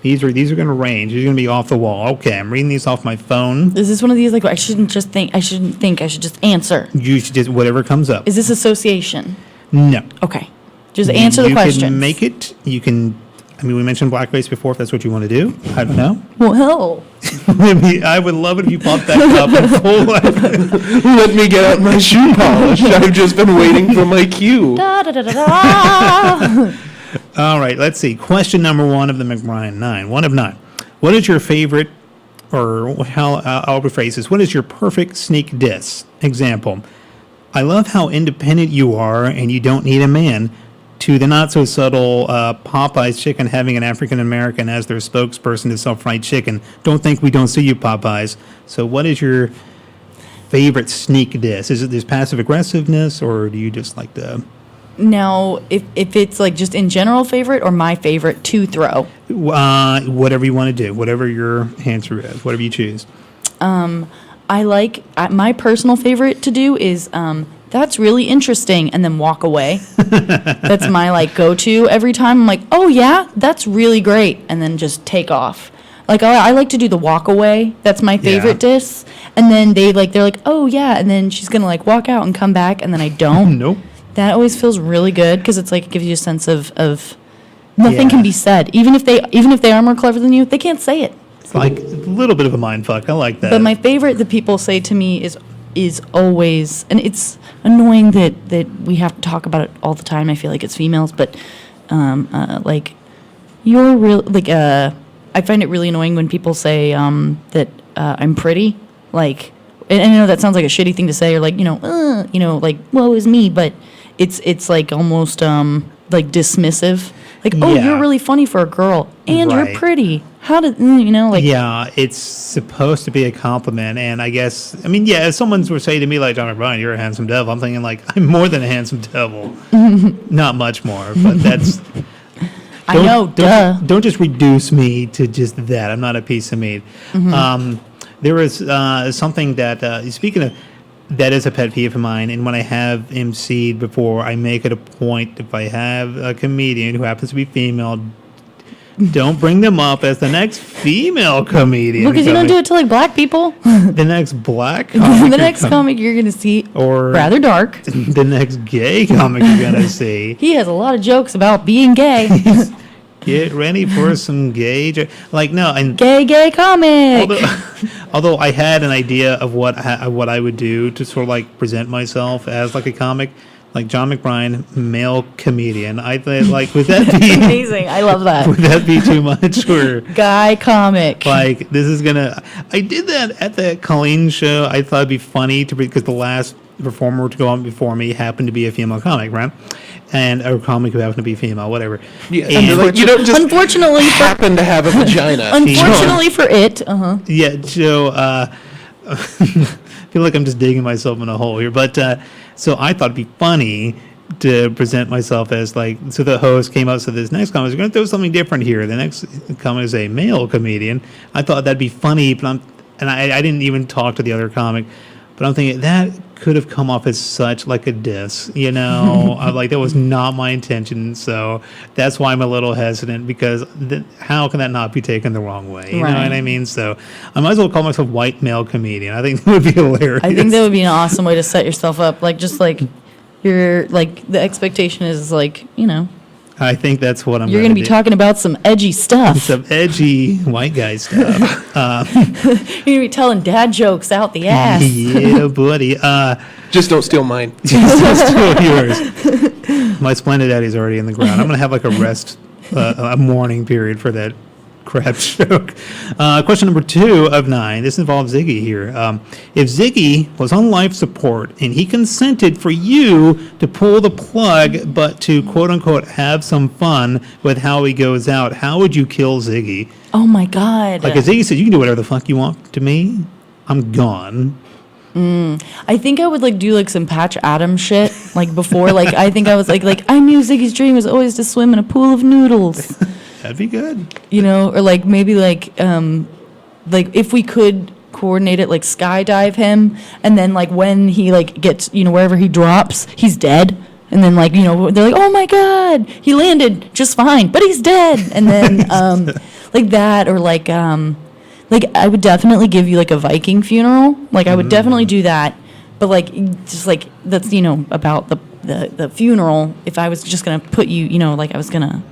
These are going to range. These are going to be off the wall. Okay. I'm reading these off my phone. Is this one of these like I shouldn't think? I should just answer. You should just whatever comes up. Is this association? No. Okay. Just answer the question. You can make it. You can. I mean, we mentioned blackface before. If that's what you want to do, I don't know. Well, I would love it if you popped that up in full. Let me get out my shoe polish. I've just been waiting for my cue. Da, da, da, da, da. All right, let's see. Question number 1 of the McBride 9. 1 of 9. What is your favorite, or how I'll rephrase this, what is your perfect sneak diss? Example, I love how independent you are and you don't need a man. To the not-so-subtle Popeye's chicken having an African-American as their spokesperson to sell fried chicken. Don't think we don't see you, Popeyes. So what is your favorite sneak diss? Is it this passive-aggressiveness, or do you just like the... Now, if it's like just in general favorite or my favorite to throw? Whatever you want to do. Whatever your answer is. Whatever you choose. I like... my personal favorite to do is... that's really interesting, and then walk away. That's my like go-to every time. I'm like, oh yeah, that's really great, and then just take off. Like I like to do the walk away. That's my favorite diss. And then they're like, oh yeah, and then she's gonna like walk out and come back, and then I don't. Nope. That always feels really good because it's like it gives you a sense of nothing can be said. Even if they are more clever than you, they can't say it. It's like a little bit of a mind fuck. I like that. But my favorite that people say to me is always, and it's annoying that we have to talk about it all the time. I feel like it's females, but like you're real. Like I find it really annoying when people say that I'm pretty. Like, and I know that sounds like a shitty thing to say, or like like woe is me, but it's like almost like dismissive. Like, oh, you're really funny for a girl, and you're pretty. How did like? Yeah, it's supposed to be a compliment, and I guess if someone were saying to me like, John McBride, you're a handsome devil, I'm thinking like, I'm more than a handsome devil, not much more, but that's. I know, don't just reduce me to just that. I'm not a piece of meat. There is something that speaking of. That is a pet peeve of mine, and when I have emceed before, I make it a point, if I have a comedian who happens to be female, don't bring them up as the next female comedian. Because you don't do it to like black people. The next black comic. The next comic you're going to see, or rather dark. The next gay comic you're going to see. He has a lot of jokes about being gay. Get ready for some gay. Like no, and Gay comic. although I had an idea of what I would do to sort of like present myself as like a comic, like John McBride, male comedian. I thought like would that be Amazing. I love that. would that be too much? Or Guy comic. like this is gonna? I did that at the Colleen show. I thought it'd be funny because the last performer to go on before me happened to be a female comic, right? And a comic who happened to be female, whatever. Yeah, And- like, you don't just Unfortunately for happen to have a vagina. unfortunately for it, Yeah, so I feel like I'm just digging myself in a hole here. But so I thought it'd be funny to present myself as like, so the host came out, so this next comic is going to throw something different here. The next comic is a male comedian. I thought that'd be funny, but I didn't even talk to the other comic. But I'm thinking that could have come off as such like a diss, you know? I'm like, that was not my intention. So that's why I'm a little hesitant because how can that not be taken the wrong way? You know Right. what I mean? So I might as well call myself white male comedian. I think that would be hilarious. I think that would be an awesome way to set yourself up. Like just like you're like the expectation is like, you know, I think that's what I'm you're going to be do. talking about some edgy stuff. Some edgy white guy stuff. You're going to be telling dad jokes out the ass. Yeah, buddy. Just don't steal mine. That's still yours. My splendid daddy's already in the ground. I'm going to have like a mourning period for that crap joke. Question number 2 of 9. This involves Ziggy here. If Ziggy was on life support and he consented for you to pull the plug, but to quote unquote have some fun with how he goes out, how would you kill Ziggy? Oh my God. Like if Ziggy said, you can do whatever the fuck you want to me, I'm gone. I think I would like do like some Patch Adams shit like before. Like I think I was like I knew Ziggy's dream was always to swim in a pool of noodles. That'd be good. You know, or like maybe like if we could coordinate it, like skydive him, and then like when he like gets, you know, wherever he drops, he's dead, and then like, you know, they're like, oh my God, he landed just fine, but he's dead, and then like that, or like I would definitely give you like a Viking funeral, like I would definitely do that, but like just like that's, you know, about the funeral. If I was just gonna put you, you know, like I was gonna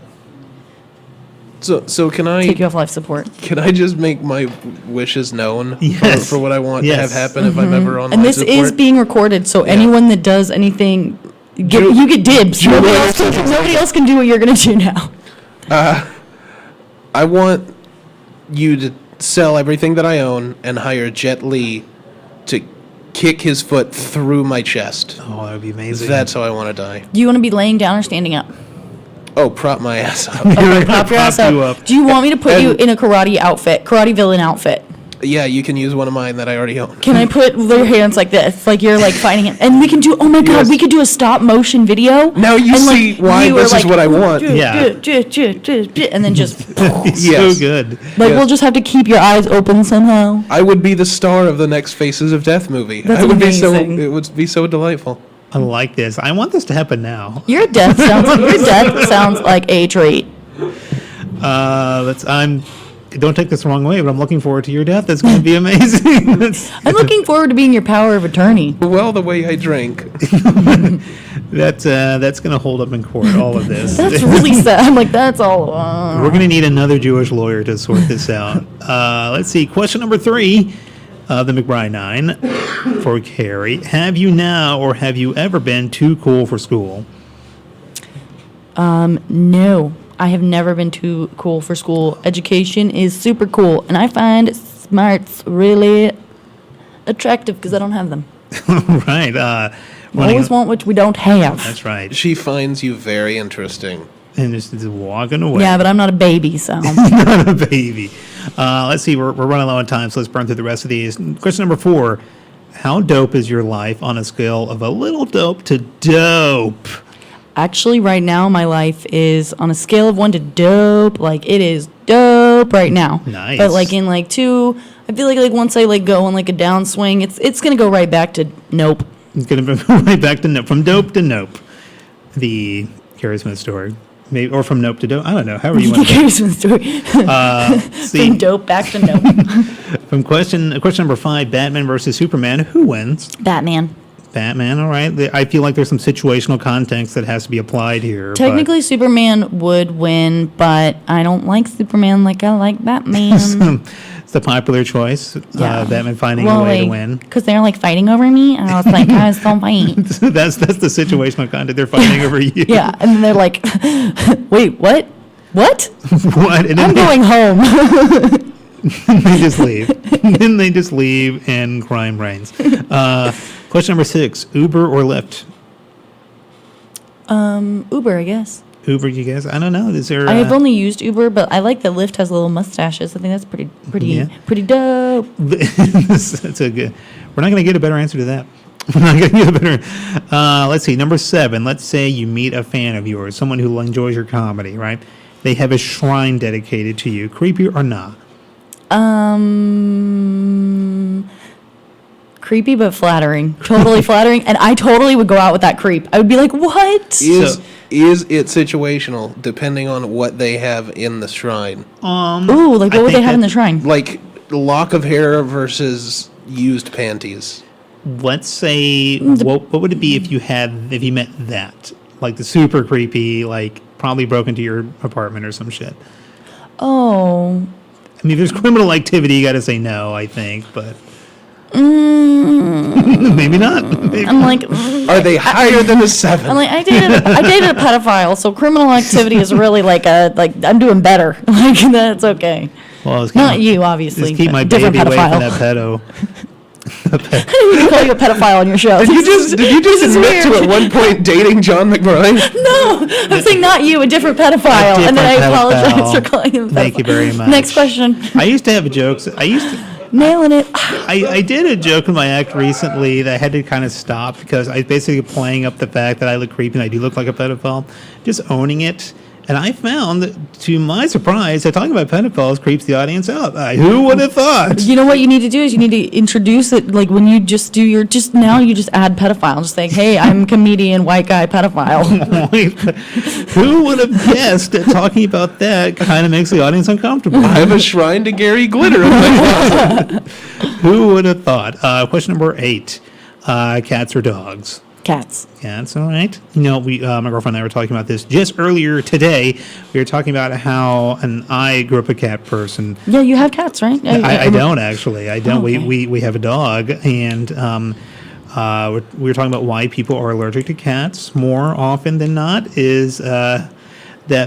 So can take you I off life support. can I just make my wishes known Yes. for what I want Yes. to have happen if I'm ever on And life this support? is being recorded, so anyone that does anything, you get dibs. Nobody else can do what you're going to do now. I want you to sell everything that I own and hire Jet Li to kick his foot through my chest. Oh, that would be amazing. That's how I want to die. Do you want to be laying down or standing up? Oh, prop my ass up. Prop your ass you up. up. Do you want me to put you And- in a karate villain outfit? Yeah, you can use one of mine that I already own. Can I put your hands like this, like you're like fighting it, and we can do? Oh my God, Yes. we could do a stop motion video. Now you and, see why you are this is what I want. Yeah. And then just It's Yes. so good. like Yes. we'll just have to keep your eyes open somehow. I would be the star of the next Faces of Death movie. That's I would amazing. be so. It would be so delightful. I like this. I want this to happen now. Your death sounds like a treat. Don't take this the wrong way, but I'm looking forward to your death. That's going to be amazing. I'm looking forward to being your power of attorney. Well, the way I drink. That's going to hold up in court. All of this. That's really sad. I'm like, that's all. We're going to need another Jewish lawyer to sort this out. Let's see. Question number 3 of the McBride 9 for Carrie. Have you now or have you ever been too cool for school? No, I have never been too cool for school. Education is super cool, and I find smarts really attractive because I don't have them. Right. We always want what we don't have. That's right. She finds you very interesting. And just walking away. Yeah, but I'm not a baby, so. Not a baby. Let's see. We're running low on time, so let's burn through the rest of these. Question number 4. How dope is your life on a scale of a little dope to dope? Actually, right now, my life is on a scale of 1 to dope. Like, it is dope right now. Nice. But, like, in, like, 2, I feel like once I, like, go on, like, a downswing, it's going to go right back to nope. It's going to go right back to nope. From dope to nope. The Carrie Smith story. Maybe, or from nope to dope. I don't know. However you want to do it. Carrie story. See, From dope back to nope. from question number 5, Batman versus Superman. Who wins? Batman. Batman, all right. I feel like there's some situational context that has to be applied here. Technically, Superman would win, but I don't like Superman like I like Batman. It's the popular choice. Yeah. Batman finding a way to win. Because they're like fighting over me, and I was like, guys, don't fight. That's the situational context. They're fighting over you. Yeah, and then they're like, wait, what? What? What? And I'm going home. they just leave. Then they just leave, and crime reigns. Question number 6: Uber or Lyft? Uber, I guess. Uber, you guys? I don't know. Is there? I have only used Uber, but I like that Lyft has little mustaches. I think that's pretty dope. That's a good. We're not going to get a better answer to that. We're not going to get a better. Let's see. Number 7. Let's say you meet a fan of yours, someone who enjoys your comedy, right? They have a shrine dedicated to you. Creepy or not? Creepy but flattering. Totally flattering. And I totally would go out with that creep. I would be like, what? Is it situational depending on what they have in the shrine? Ooh, like what would they have in the shrine? Like lock of hair versus used panties. Let's say what would it be if you met that? Like the super creepy, like probably broke into your apartment or some shit. Oh. I mean, if there's criminal activity, you got to say no, I think, but maybe not. I'm like, are they higher than a 7? I'm like, I dated a pedophile, so criminal activity is really like I'm doing better. Like that's okay. Well, not you, obviously. Just keep my different baby away pedophile. from that pedo. I didn't even call you a pedophile on your show. Did you just admit to at one point dating John McBride? No, I'm saying not you, a different pedophile, and then I apologize for calling him a pedophile. Thank you very much. Next question. I used to have jokes. Nailing it. I did a joke in my act recently that I had to kind of stop because I was basically playing up the fact that I look creepy and I do look like a pedophile, just owning it. And I found, that, to my surprise, that talking about pedophiles creeps the audience out. Who would have thought? You know what you need to do is you need to introduce it, like when you just do your, now you just add pedophile. Just like, hey, I'm comedian, white guy, pedophile. Who would have guessed that talking about that kind of makes the audience uncomfortable? I have a shrine to Gary Glitter in my closet. Who would have thought? Question number 8. Cats or dogs? Cats. Cats, all right. You know, my girlfriend and I were talking about this just earlier today. We were talking about how, and I grew up a cat person. Yeah, you have cats, right? I don't actually. I don't. Oh, okay. We have a dog, and we were talking about why people are allergic to cats more often than not. Is that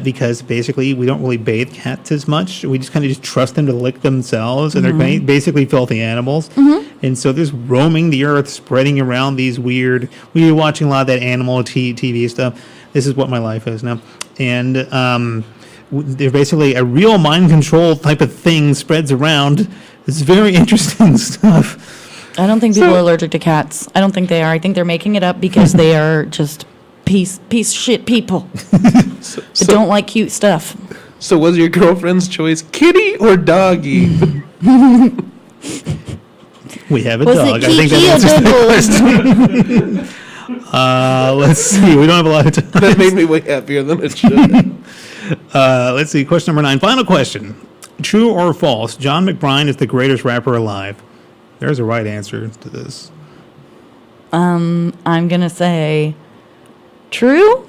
because basically we don't really bathe cats as much. We just kind of just trust them to lick themselves, and they're basically filthy animals. And so there's roaming the earth, spreading around these weird. We were watching a lot of that animal TV stuff. This is what my life is now, and they're basically a real mind control type of thing spreads around. It's very interesting stuff. I don't think people are allergic to cats. I don't think they are. I think they're making it up because they are just piece shit people that don't like cute stuff. So was your girlfriend's choice kitty or doggy? We have a Was dog. it I think that answers the question. Let's see. We don't have a lot of time. That made me way happier than it should. Let's see. Question number 9. Final question. True or false? John McBride is the greatest rapper alive. There's a right answer to this. I'm gonna say true.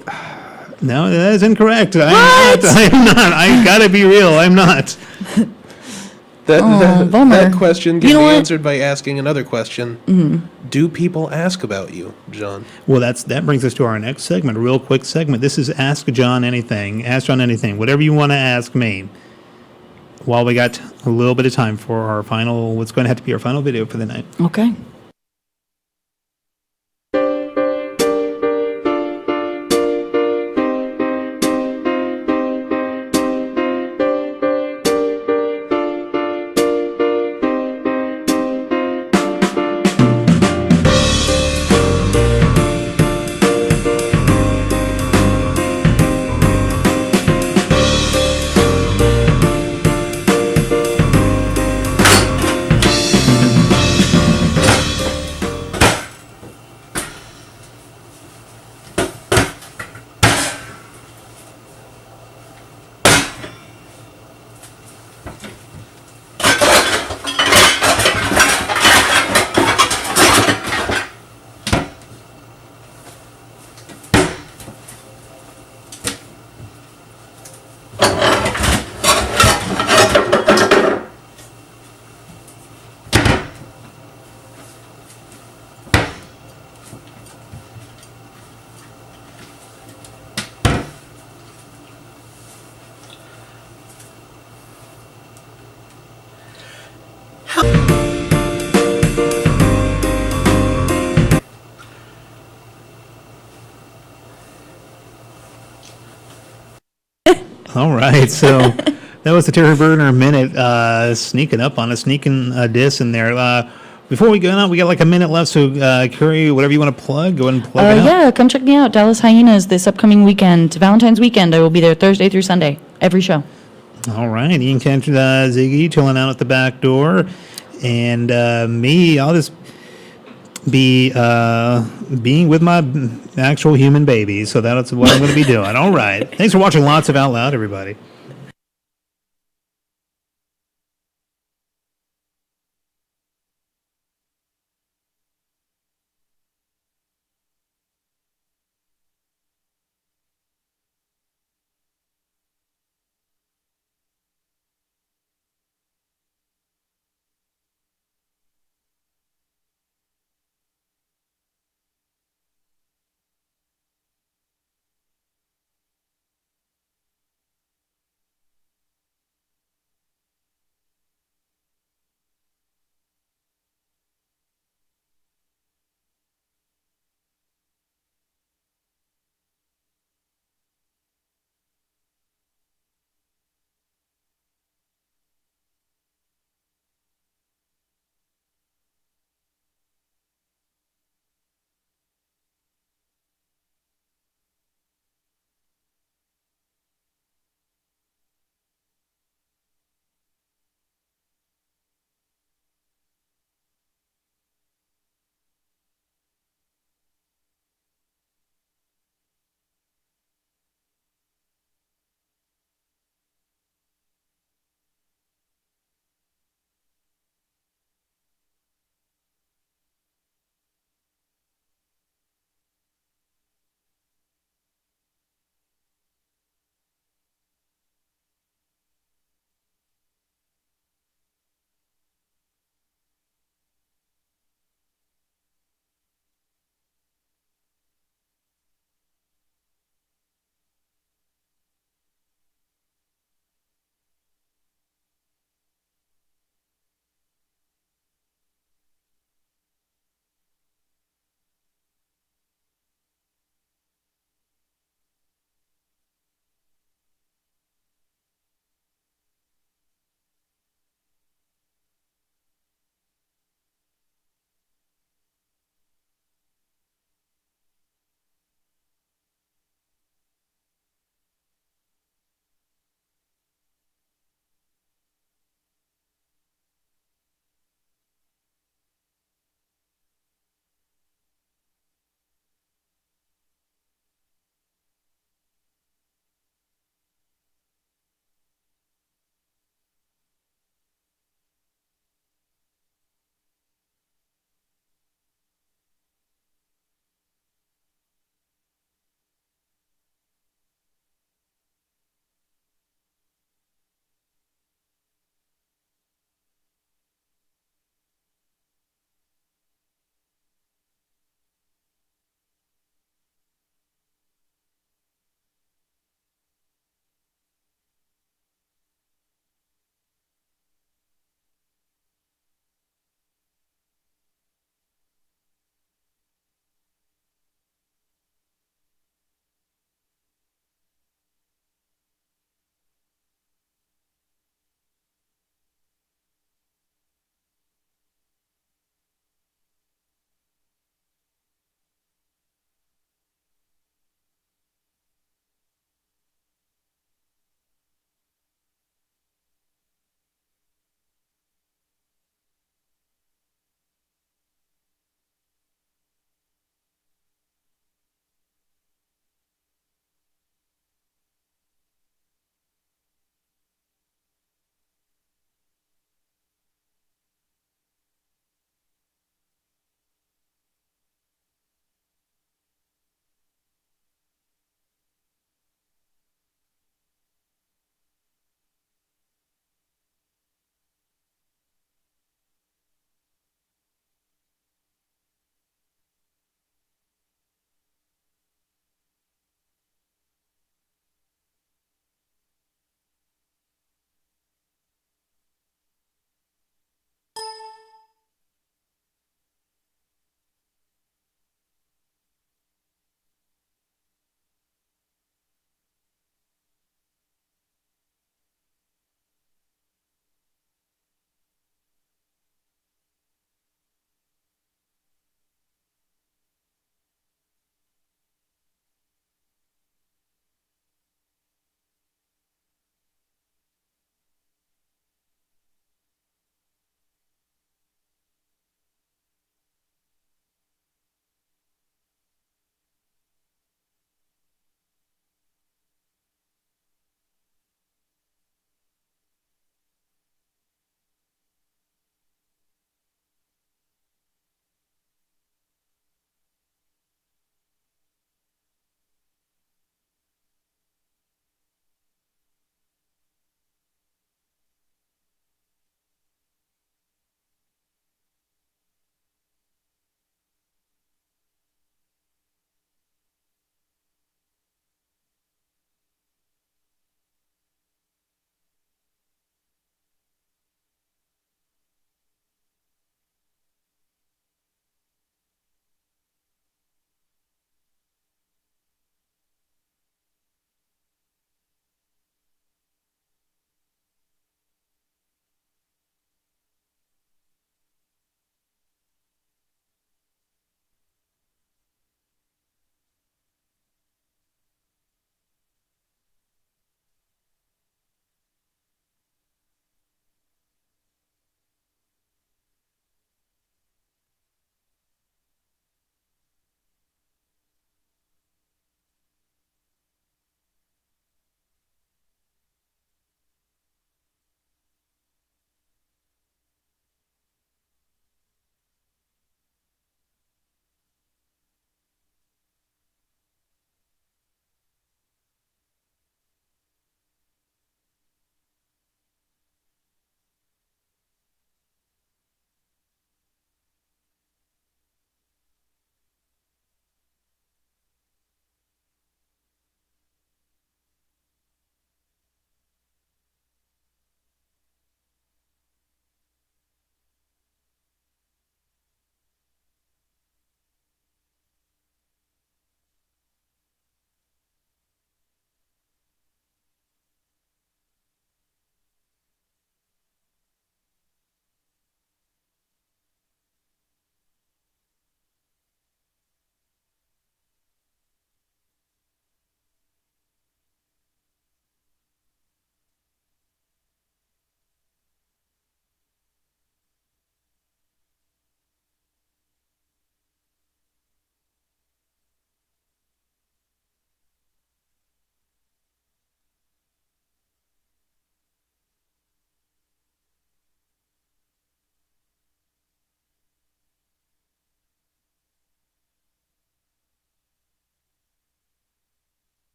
No, that is incorrect. What? I'm not. I gotta be real. I'm not. That question can You know be what? answered by asking another question. Do people ask about you, John? Well, that brings us to our next segment, a real quick segment. This is Ask John Anything. Ask John anything. Whatever you want to ask me. While we got a little bit of time for our final, what's going to have to be our final video for the night. Okay. All right, so that was the Terry Burner Minute, sneaking up on us, sneaking a diss in there. Before we go out, we got like a minute left, so Curry, whatever you want to plug, go ahead and plug it out. Yeah, come check me out. Dallas Hyenas this upcoming weekend, Valentine's weekend. I will be there Thursday through Sunday, every show. All right, you can catch Ziggy chilling out at the back door, and me, I'll just be being with my actual human baby, so that's what I'm going to be doing. All right, thanks for watching Lots of Out Loud, everybody.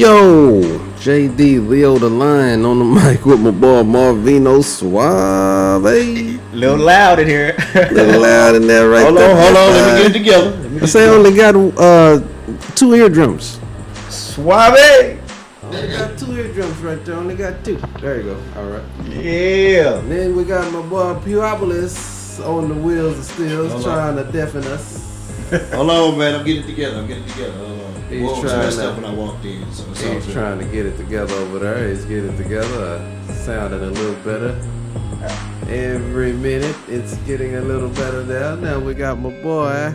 Yo, JD Leo the Lion on the mic with my boy Marvino Suave. Little loud in here. Little loud in there right there. Hold on, let me get it together. I say I only got 2 eardrums. Suave. They got 2 eardrums right there. Only got 2. There you go. All right. Yeah. And then we got my boy Puopolis on the wheels of steel trying to deafen us. Hold on, man. I'm getting it together. Hold on. He's trying to, when I walked in. So he's trying to get it together over there. He's getting it together. Sounding a little better. Every minute it's getting a little better there. Now we got my boy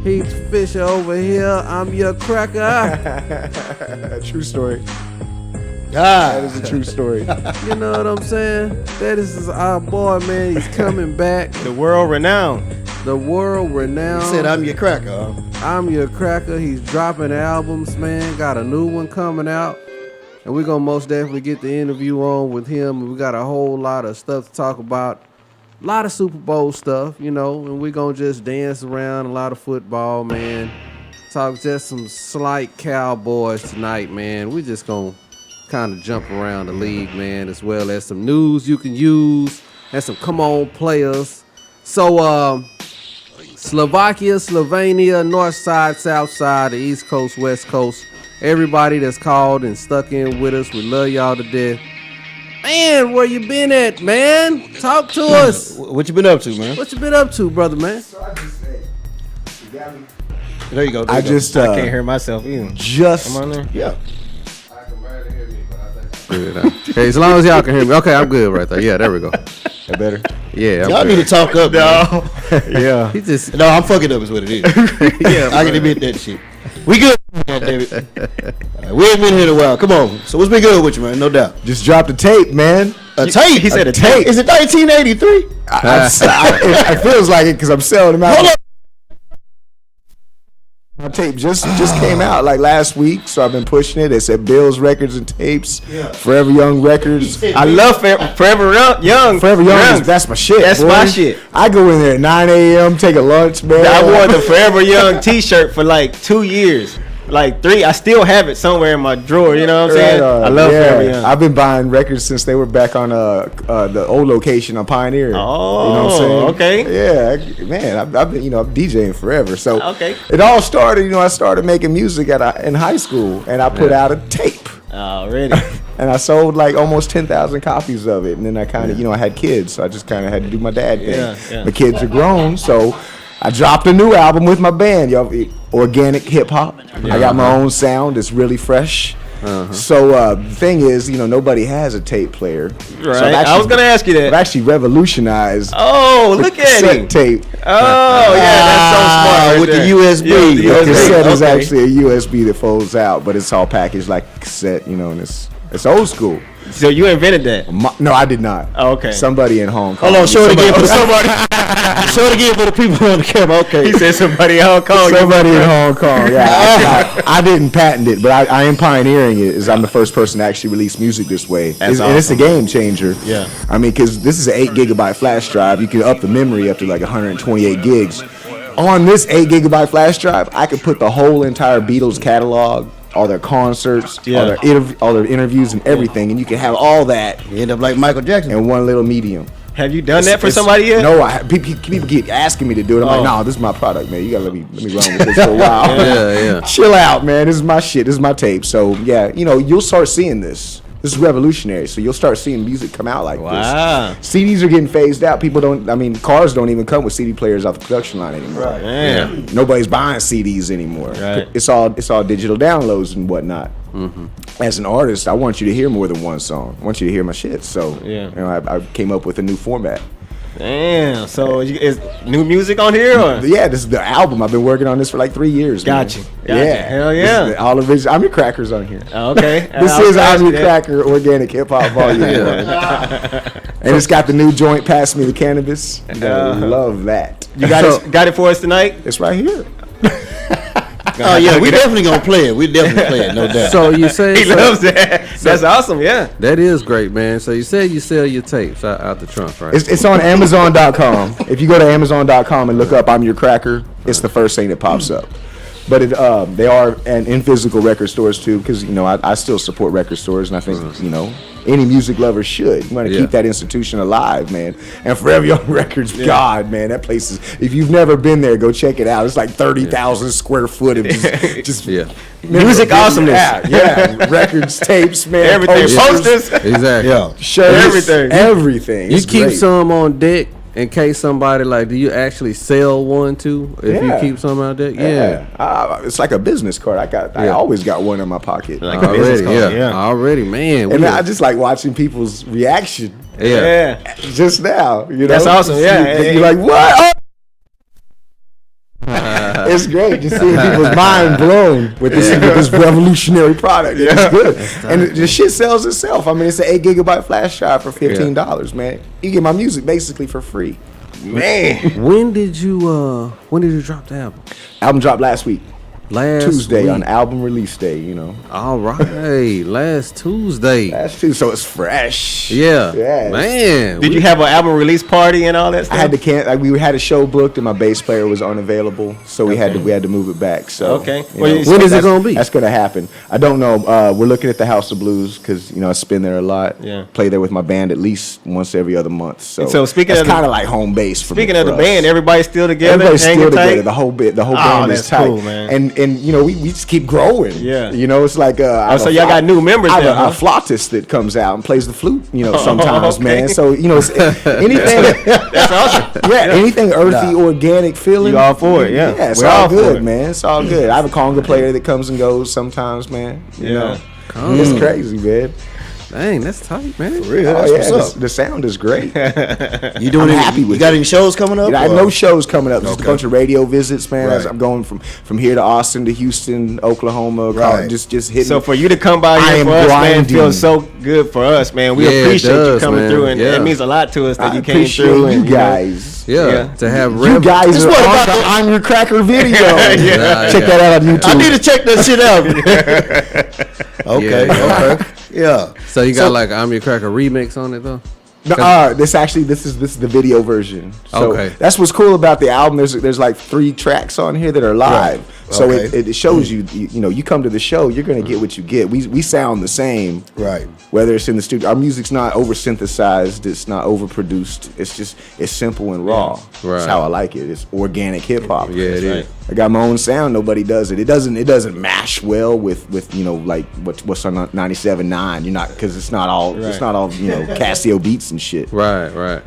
Heath Fisher over here. I'm your cracker. True story. That is a true story. You know what I'm saying? That is our boy, man. He's coming back. The world renowned. The world renowned. He said, I'm your cracker. I'm your cracker. He's dropping albums, man. Got a new one coming out. And we're going to most definitely get the interview on with him. We got a whole lot of stuff to talk about. A lot of Super Bowl stuff, you know. And we're going to just dance around a lot of football, man. Talk just some slight Cowboys tonight, man. We're just going to kind of jump around the league, man, as well as some news you can use and some come on players. So, Slovakia, Slovenia, North Side, South Side, the East Coast, West Coast. Everybody that's called and stuck in with us, we love y'all to death. Man, where you been at, man? Talk to us. What you been up to, man? What you been up to, brother, man? There you go. I can't hear myself either. Just Come on there. yeah. Okay, as long as y'all can hear me. Okay, I'm good right there. Yeah, there we go. That better. Yeah, Y'all need to talk up, no. Yeah. He just No, I'm fucking up is what it is. yeah. I can admit that shit. We good, David. We ain't been here in a while. Come on. So what's been good with you, man? No doubt. Just dropped a tape, man. A tape? He said a tape. Is it 1983? It feels like it because I'm selling them out. Hold on. My tape just came out like last week, so I've been pushing it. It's at Bill's Records and Tapes, Forever Young Records. I love Forever Young. Forever Young, that's my shit. That's boy. my shit. I go in there at 9 a.m., take a lunch, man. I wore the Forever Young T-shirt for like 2 years. Like 3. I still have it somewhere in my drawer. You know what I'm saying? I love Forever Young. I've been buying records since they were back on the old location on Pioneer. Oh, you know what I'm saying? okay. Yeah, man, I've been I'm DJing forever. So Okay. it all started. I started making music in high school, and I put out a tape. Already. And I sold like almost 10,000 copies of it. And then I kind of, I had kids, so I just kind of had to do my dad thing. Yeah. My kids are grown, so I dropped a new album with my band, y'all. Organic hip hop. I got my own sound. It's really fresh. So the thing is, nobody has a tape player. Right. So I was gonna ask you that. I've actually revolutionized. Oh, look at cassette him. tape. Oh, yeah, that's so smart. Right with there. the USB. Yeah, The cassette is okay. actually a USB that folds out, but it's all packaged like a cassette, and it's old school. So you invented that? No, I did not. Oh, okay. Somebody in Hong Kong. Hold on, show it again for somebody. Show it again for the people on the camera. Okay. He said somebody in Hong Kong. Somebody in Hong Kong. Yeah, I didn't patent it, but I am pioneering it. As I'm the first person to actually release music this way, and it's a game changer. Yeah. I mean, because this is an 8 gigabyte flash drive. You can up the memory up to like 128 gigs. On this 8 gigabyte flash drive, I could put the whole entire Beatles catalog, all their concerts, all their interviews and everything, and you can have all that. You end up like Michael Jackson in one little medium. Have you done that for somebody yet? No, people keep asking me to do it. I'm like, no, this is my product, man. You gotta let me run with this for a while. Yeah. Chill out, man. This is my shit. This is my tape. So yeah, you'll start seeing this. This is revolutionary. So you'll start seeing music come out like Wow. this. CDs are getting phased out. Cars don't even come with CD players off the production line anymore. Right. Yeah. Nobody's buying CDs anymore. Right. It's all digital downloads and whatnot. As an artist, I want you to hear more than one song. I want you to hear my shit. So I came up with a new format. Damn. So is new music on here? Or? Yeah, this is the album. I've been working on this for like 3 years. Gotcha. Yeah. Hell yeah. All original. I'm Your Cracker's on here. Okay. This is I'm Your Cracker Organic Hip Hop Volume 1. And it's got the new joint, Pass Me the Cannabis. Love that. You got it for us tonight? It's right here. Oh yeah, we definitely gonna play it. We definitely play it, no doubt. So you say he loves that. That's awesome. Yeah, that is great, man. So you said you sell your tapes out the trunk, right? It's on Amazon.com. If you go to Amazon.com and look up I'm Your Cracker, it's the first thing that pops up. But they are in physical record stores too, because I still support record stores, and I think any music lover should. You want to keep that institution alive, man. And Forever Young Records, God, man, that place is. If you've never been there, go check it out. It's like 30,000 square foot of just music awesomeness. Yeah, records, tapes, man, everything, posters, exactly, shirts, everything. You keep some on deck. In case somebody do you actually sell one too? If you keep some out there, it's like a business card. I always got one in my pocket. Like a business card, already, man. And I just like watching people's reaction. Yeah. Just now, That's awesome. Yeah, you're like, what? It's great just seeing people's mind blown with this revolutionary product. It's good, and the shit sells itself. I mean, it's an 8 gigabyte flash drive for $15, man. You get my music basically for free. Man, when did you drop the album? Album dropped last week. Last Tuesday week. on album release day, All right, last Tuesday. So it's fresh. Yeah, yes. Man. Did you have an album release party and all that stuff? I had to we had a show booked and my bass player was unavailable, so we had to move it back. So okay, when is it gonna be? That's gonna happen. I don't know. We're looking at the House of Blues because I spin there a lot. Yeah, play there with my band at least once every other month. So speaking of kind of like home base for speaking me, of the us. band, everybody's still together. Everybody's still tight? together. The whole band is tight, cool, man. And we just keep growing. Yeah, it's like so y'all got new members I there, have a flautist that comes out and plays the flute. Sometimes, man. So it's anything. That's awesome. Yeah, anything earthy, organic feeling. You all for it? Yeah, it's we're all good, man. It's all good. I have a conga player that comes and goes sometimes, man. It's crazy, man. Dang, that's tight, man. For real, that's what's up. The sound is great. You doing I'm happy with you got any shows coming up? I have no shows coming up. Just a bunch of radio visits, man. Right. I'm going from here to Austin to Houston, Oklahoma. Right. Just hitting. So for you to come by here for us, man, feels so good for us, man. We appreciate you coming through, and it means a lot to us that you came through. You guys. To have you guys are on the I'm Your Cracker video. Check that out on YouTube. I need to check that shit out. Okay. Yeah. So you got like I'm Your Cracker remix on it though? No, this is the video version. So that's what's cool about the album. There's like 3 tracks on here that are live. Right. So it shows you come to the show, you're gonna get what you get. We sound the same. Right. Whether it's in the studio, our music's not over synthesized, it's not overproduced. it's simple and raw. Right. That's how I like it. It's organic hip hop. Yeah, it is. I got my own sound. Nobody does it. It doesn't mash well with like what's on 97.9. You're not, because it's not all Casio beats and shit. Right.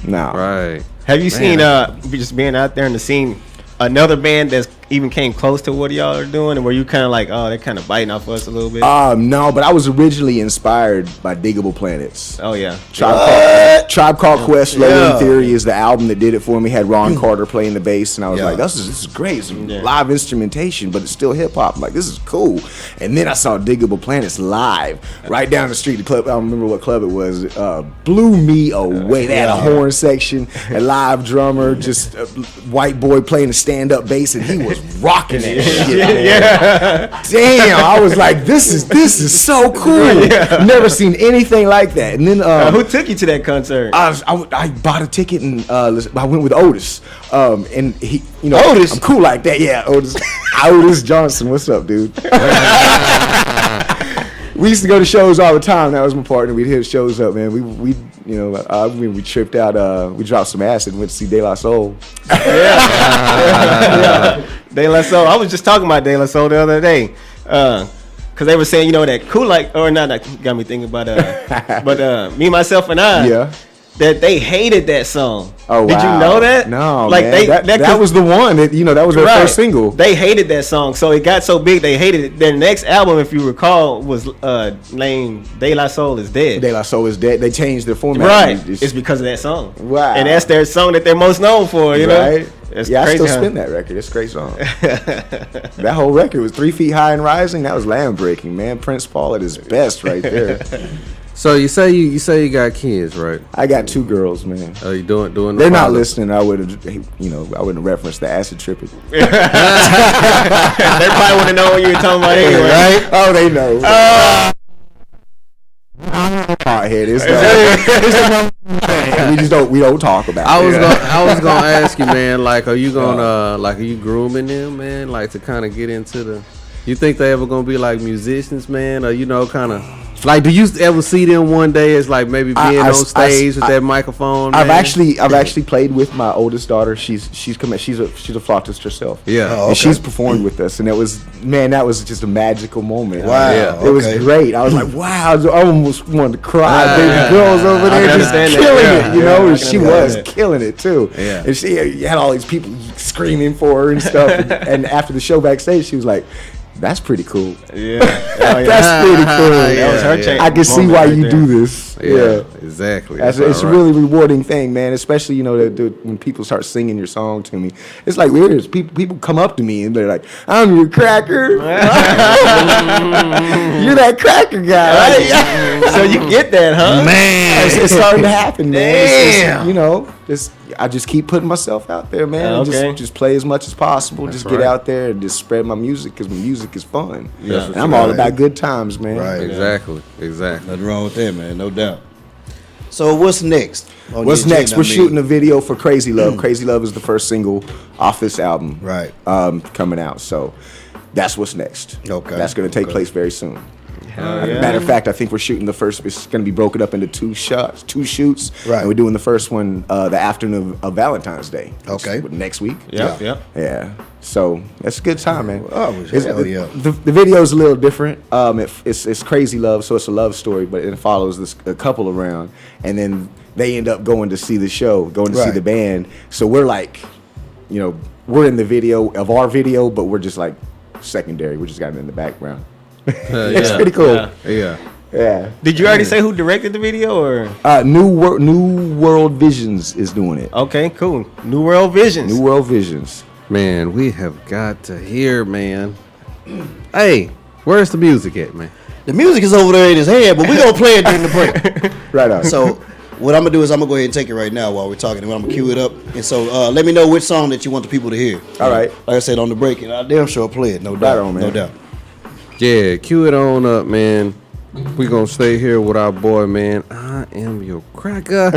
No. Right. Have you seen just being out there in the scene, another band that's even came close to what y'all are doing, and were you kind of like, oh, they're kind of biting off us a little bit? No, but I was originally inspired by Diggable Planets. Oh yeah. Tribe Called Quest, Low End Theory is the album that did it for me. Had Ron Carter playing the bass, and I was like, this is great. It's live instrumentation, but it's still hip hop. I'm like, this is cool. And then I saw Diggable Planets live right down the street. The club, I don't remember what club it was. Blew me away. They had a horn section, a live drummer, just a white boy playing a stand-up bass, and he was rocking that shit, man. Damn, I was like, this is so cool. Never seen anything like that. And then who took you to that concert? I bought a ticket and I went with Otis. And he, Otis, I'm cool like that. Yeah, Otis Johnson. What's up, dude? We used to go to shows all the time. That was my partner. We'd hit shows up, man. We tripped out. We dropped some acid and went to see De La Soul. De La Soul. I was just talking about De La Soul the other day, because they were saying, that cool, like, or not, that got me thinking about but Me, Myself, and I. That they hated that song. Oh, wow. Did you know that? No, like man. That was the one that that was their first single. They hated that song, so it got so big they hated it. Their next album, if you recall, was named "De La Soul Is Dead." De La Soul Is Dead. They changed their format. Right, it's because of that song. Wow, and that's their song that they're most known for. You know, it's crazy. I still spin that record. It's a great song. That whole record was 3 Feet High and Rising. That was land breaking, man. Prince Paul at his best, right there. So you say you got kids, right? I got 2 girls, man. Are you doing? They're not listening. I would have, I wouldn't reference the acid tripping. They probably want to know what you were talking about anyway, right? Oh, they know. Hardhead. It's we don't talk about I it. was gonna ask you, man. Like, are you are you grooming them, man? Like to kind of get into the. You think they ever gonna be like musicians, man? Or kind of. Like, do you ever see them one day as like maybe being on stage with that microphone? I've actually played with my oldest daughter. She's a flautist herself. Yeah, and she's performed with us, and that was just a magical moment. Wow, it was great. I was like, wow, I almost wanted to cry. Baby girls over there just killing it, you know. And she was killing it too. Yeah, and she had all these people screaming for her and stuff. and after the show backstage, she was like, that's pretty cool. Yeah. That's pretty cool. That was her change. I can see why you do this. Yeah, exactly. It's a really rewarding thing, man. Especially, when people start singing your song to me. It's like weird. People come up to me and they're like, I'm your cracker. You're that cracker guy. Right? So you get that, huh? Man. It's starting to happen, man. Damn. I just keep putting myself out there, man. Okay. Just play as much as possible. That's just get out there and just spread my music because my music is fun. Yeah. And I'm all about good times, man. Right. Exactly. Nothing wrong with that, man. No doubt. So what's next? What's next? We're shooting a video for Crazy Love. Crazy Love is the first single off this album. Right. Coming out. So that's what's next. Okay. That's going to take place very soon. Yeah. Matter of fact, I think we're shooting the first. It's going to be broken up into two shoots. Right. And we're doing the first one the afternoon of Valentine's Day. Okay. Next week. Yeah. So that's a good time, man. Oh, hell yeah. The video is a little different. It's Crazy Love, so it's a love story, but it follows a couple around, and then they end up going to see the show, going to see the band. So we're like, we're in the video of our video, but we're just like secondary. We just got them in the background. It's pretty cool. Yeah. Did you already say who directed the video, or New World Visions is doing it? Okay, cool. New World Visions. New World Visions. Man, we have got to hear, man. Hey, where's the music at, man? The music is over there in his head, but we're going to play it during the break. Right on. So what I'm going to do is I'm going to go ahead and take it right now while we're talking, and I'm going to cue it up. And so let me know which song that you want the people to hear. All right. Like I said, on the break, and I damn sure play it, no doubt. Right on, man. No doubt. Yeah, cue it on up, man. We gonna stay here with our boy, man. I am your cracker.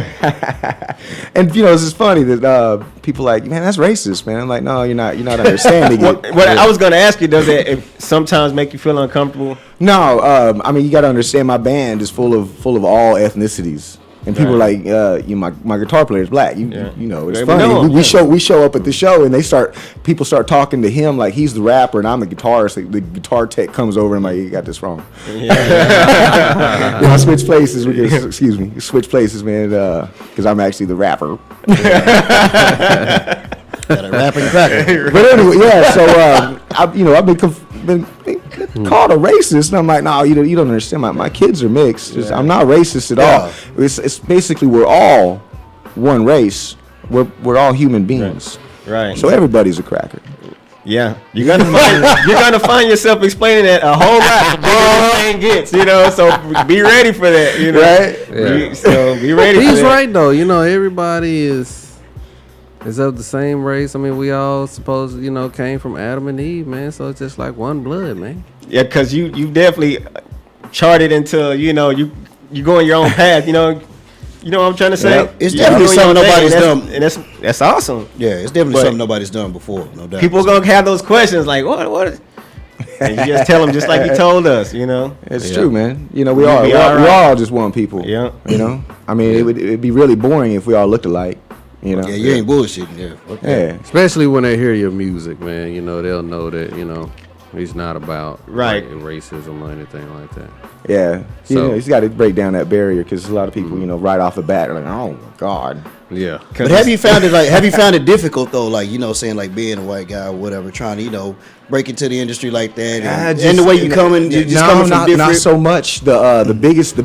And it's just funny that people like, man, that's racist, man. I'm like, no, you're not understanding it. I was gonna ask you, does it sometimes make you feel uncomfortable? No, I mean, you got to understand, my band is full of all ethnicities. And people are like, my guitar player is black. It's funny. We show up at the show, and people start talking to him like he's the rapper and I'm the guitarist. Like, the guitar tech comes over and I'm like, you got this wrong. I switch places. Switch places, man, because I'm actually the rapper. Got a rapping cracker. But anyway, yeah. So I've been called a racist, and I'm like, no, you don't understand. My kids are mixed. I'm not racist at all. It's basically we're all one race. We're all human beings. Right. So everybody's a cracker. Yeah, you're gonna find yourself explaining that a whole lot. The bigger this thing gets, So be ready for that, Right? Yeah. So be ready. He's right though. Everybody is of the same race. I mean, we all supposed came from Adam and Eve, man. So it's just like one blood, man. Yeah, because you definitely charted into you going your own path. You know what I'm trying to say? Yeah. It's definitely something nobody's done. And that's awesome. Yeah, it's definitely something nobody's done before, no doubt. People are going to have those questions like, what? And you just tell them just like you told us, It's true, man. We all just one people. Yeah. I mean, it'd be really boring if we all looked alike. Yeah, you ain't bullshitting. Yeah. Okay. Yeah. Especially when they hear your music, man. They'll know that, it's not about racism or anything like that. Yeah. So you got to break down that barrier because a lot of people, right off the bat, are like, oh my God. Yeah. But have you found it difficult though, like, saying like being a white guy or whatever, trying to, break into the industry like that, and the way you coming, coming from different. Not so much. The biggest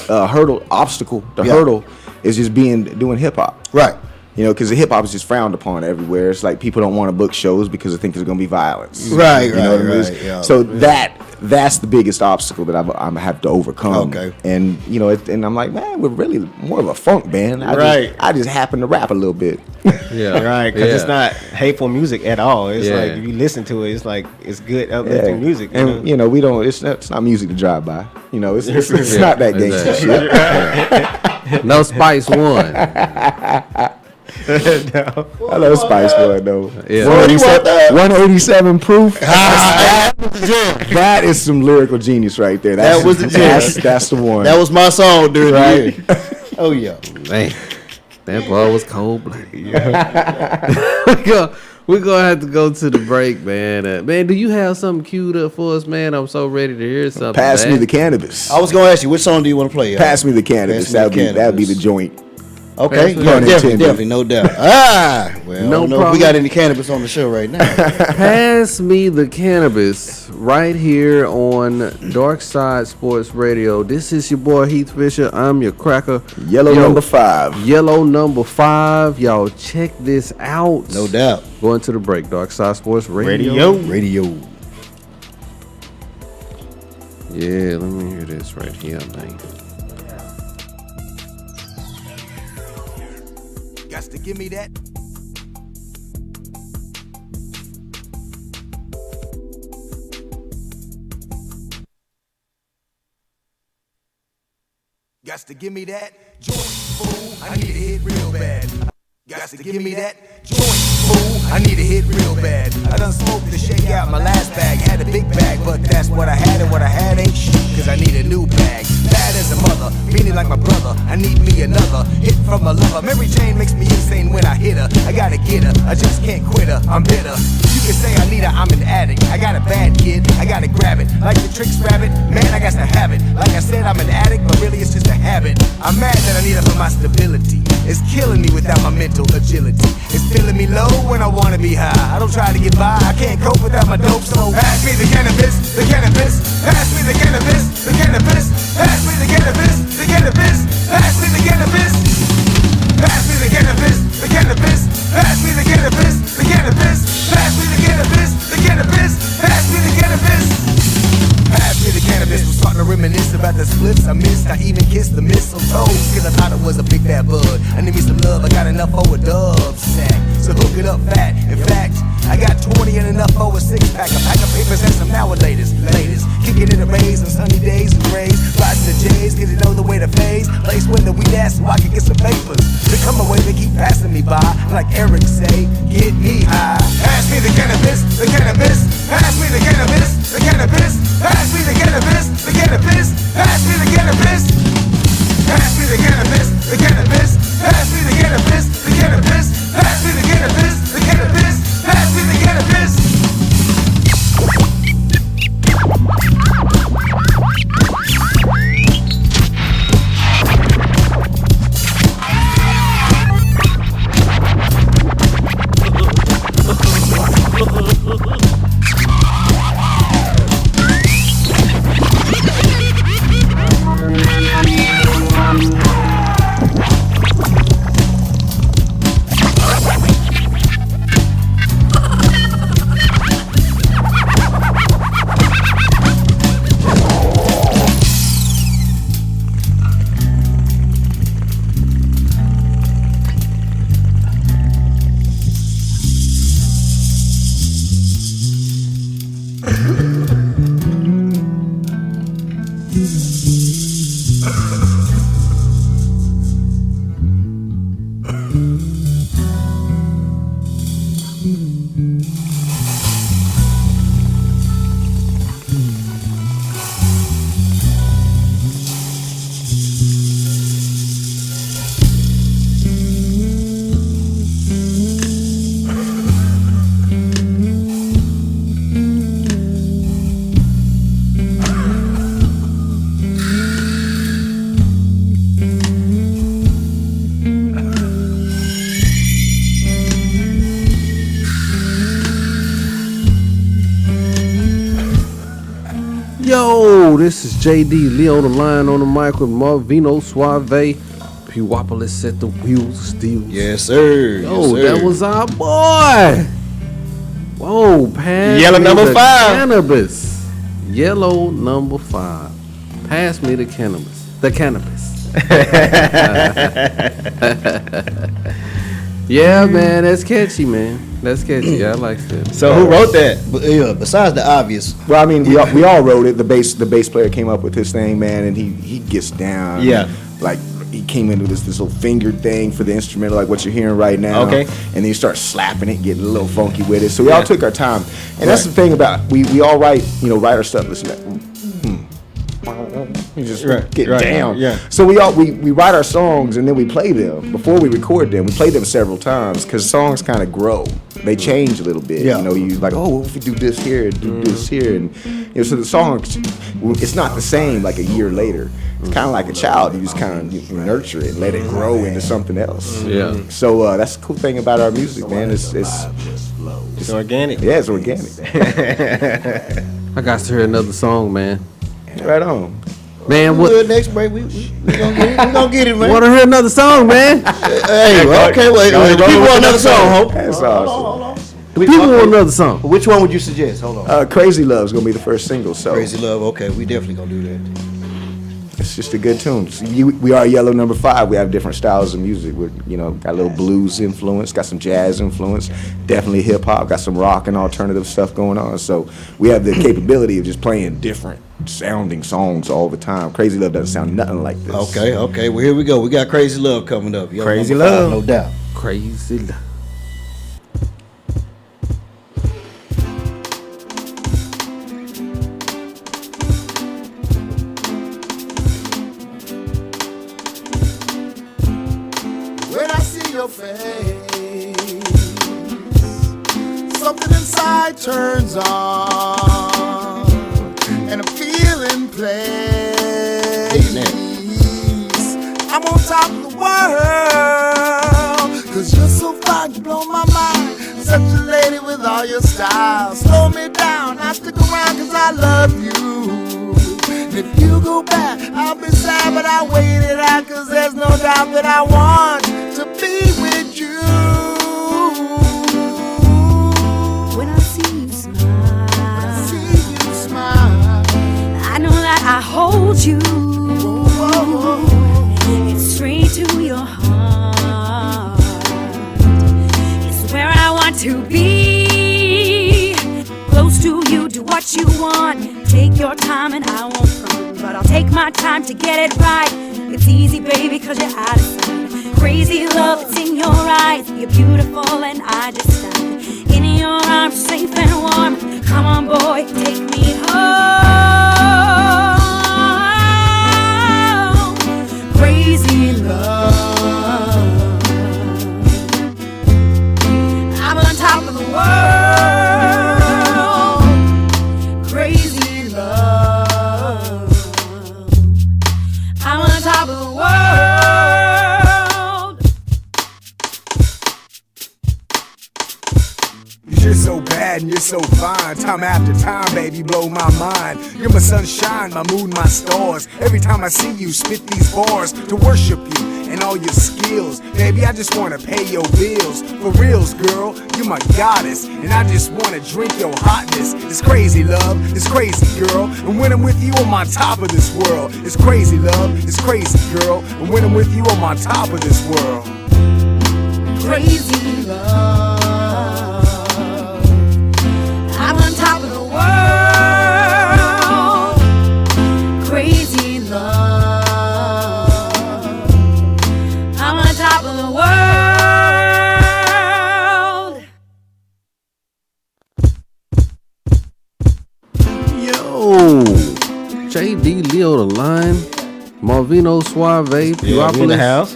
hurdle is just doing hip hop. Right. Because the hip hop is just frowned upon everywhere. It's like people don't want to book shows because they think there's going to be violence. Right, you know what I mean? Yeah. So that that's the biggest obstacle that I have to overcome. Okay. And you know, and I'm like, man, we're really more of a funk band. I just happen to rap a little bit. Yeah, right. Because it's not hateful music at all. It's like if you listen to it, it's like it's good uplifting music. And you know, we don't. It's not music to drive by. You know, it's not that gangster shit. No Spice One. No. I love Spice One though. Yeah. 187 proof. That is some lyrical genius right there. That's the one. That was my song during the year. Oh yeah, man, that boy was cold blooded. We're gonna have to go to the break, man. Man, do you have something queued up for us, man? I'm so ready to hear something. Pass me the cannabis. I was gonna ask you, which song do you want to play? Pass me the cannabis. That'd be the joint. Okay, definitely, no doubt. Well, no problem. If we got any cannabis on the show right now. Pass me the cannabis right here on Dark Side Sports Radio. This is your boy Heath Fisher. I'm your cracker. Yellow number 5. Yellow number 5. Y'all check this out. No doubt. Going to the break. Dark Side Sports Radio. Yeah, let me hear this right here, man. Got to give me that. Got to give me that joint, fool. I need to hit real bad. Got to give me that joint, fool. I need to hit real bad. I done smoked to shake out my last bag. Had a big bag, but that's what I had, and what I had ain't shit. Cause I need a new bag. Bad as a mother, meaning like my brother. I need me another hit from a lover. Mary Jane makes me insane when I hit her. I gotta get her, I just can't quit her. I'm bitter. You can say I need her, I'm an addict. I got a bad kid, I gotta grab it. Like the tricks rabbit, man, I got to have it. Like I said, I'm an addict, but really it's just a habit. I'm mad that I need her for my stability. It's killing me without my mental agility. It's feeling me low when I wanna be high. I don't try to get by, I can't cope without my dope. So pass me the cannabis, the cannabis. Pass me the cannabis, the cannabis. Pass me the cannabis, the cannabis. Pass me the cannabis. Pass me the cannabis, the cannabis. Pass me the cannabis, the cannabis. Pass me the cannabis, the cannabis. Pass me the cannabis. Pass me the cannabis. Was starting to reminisce about the spliffs I missed. I even kissed the mistletoe. Cause I thought it was a big bad bud. I need me some love, I got enough for a dub sack. So hook it up fat. In fact, I got 20 and enough for a 6-pack. A pack of papers and some nowadays. Latest, kicking in the rays on sunny days and grays. Riding the J's, cause you know the way to phase. Place where the weed ass so I can get some papers. They come away, they keep passing me by. Like Eric say, get me high. Pass me the cannabis, the cannabis. Pass me the cannabis, the cannabis. Pass me the cannabis, the cannabis. Pass me the cannabis. Pass me the cannabis, the cannabis. Pass me the cannabis, the cannabis. Pass me the cannabis, the cannabis. Pass me the cannabis. Yo, this is JD Leo, the line on the mic with Marvino Suave. Puopolis at the wheels of steel. Yes, sir. Yo, that was our boy. Whoa, pass Yellow me number the 5. Cannabis. Yellow number 5. Pass me the cannabis. The cannabis. Yeah, man, that's catchy, man. That's catchy. I like that. So who wrote that? Besides the obvious. Well, I mean, we all wrote it. The bass player came up with his thing, man, and he gets down. Yeah. Like he came into this little finger thing for the instrumental, like what you're hearing right now. Okay. And then you start slapping it, getting a little funky with it. So we all took our time, and that's the thing about we all write our stuff. Listen to that. You just get down. Yeah. So we write our songs and then we play them before we record them. We play them several times because songs kind of grow. They change a little bit. Yeah. You know, you like, oh, what if we do this here, do this here, and so the song, it's not the same like a year later. It's kind of like a child. You just kind of nurture it, and let it grow into something else. Yeah. So that's the cool thing about our music, man. It's organic. Yeah, it's organic. I got to hear another song, man. Right on. Man, what? Good, next break, we gonna get it, man. Want to hear another song, man? Hey, okay, wait. The people want another song, Hope. That's awesome. The people want another song. Which one would you suggest? Hold on. Crazy Love's gonna be the first single. So Crazy Love. Okay, we definitely gonna do that. it's just a good tune. So we are Yellow number 5. We have different styles of music. We're got a little blues influence, got some jazz influence, definitely hip hop, got some rock and alternative stuff going on. So we have the capability of just playing different sounding songs all the time. Crazy Love doesn't sound nothing like this. Okay. Well, here we go. We got Crazy Love coming up. Yellow Crazy number 5, Love. no doubt. Crazy Love. When I see your face, something inside turns on, and I'm feeling place. I'm on top of the world, 'cause you're so fine, you blow my mind. Such a lady with all your style. Slow me down, I stick around 'cause I love you. And if you go back, I'll be sad, but I'll wait it out, 'cause there's no doubt that I want to be with you. When I see you smile, I know that I hold you. It's straight to your heart. It's where I want to be. Close to you, do what you want. Take your time and I won't front, but I'll take my time to get it right. It's easy, baby, 'cause you're out of sight. Crazy love, it's in your eyes. You're beautiful and I just died. In your arms, safe and warm. Come on, boy, take me home. Crazy love. I'm on top of the world. Crazy love. I'm on top of the world. you're so bad and you're so fine. Time after time, baby, blow my mind. You're my sunshine, my moon, my stars. Every time I see you, spit these bars to worship you and all your skills. Baby, I just wanna pay your bills. For reals, girl, you're my goddess. And I just wanna drink your hotness. It's crazy, love, it's crazy, girl. And when I'm with you, I'm on top of this world. It's crazy, love, it's crazy, girl. And when I'm with you, I'm on top of this world. Crazy love. I'm on top of the world. Crazy love. I'm on top of the world. Yo, JD Leo the Line, Marvino Suave, Yeah, we in the house.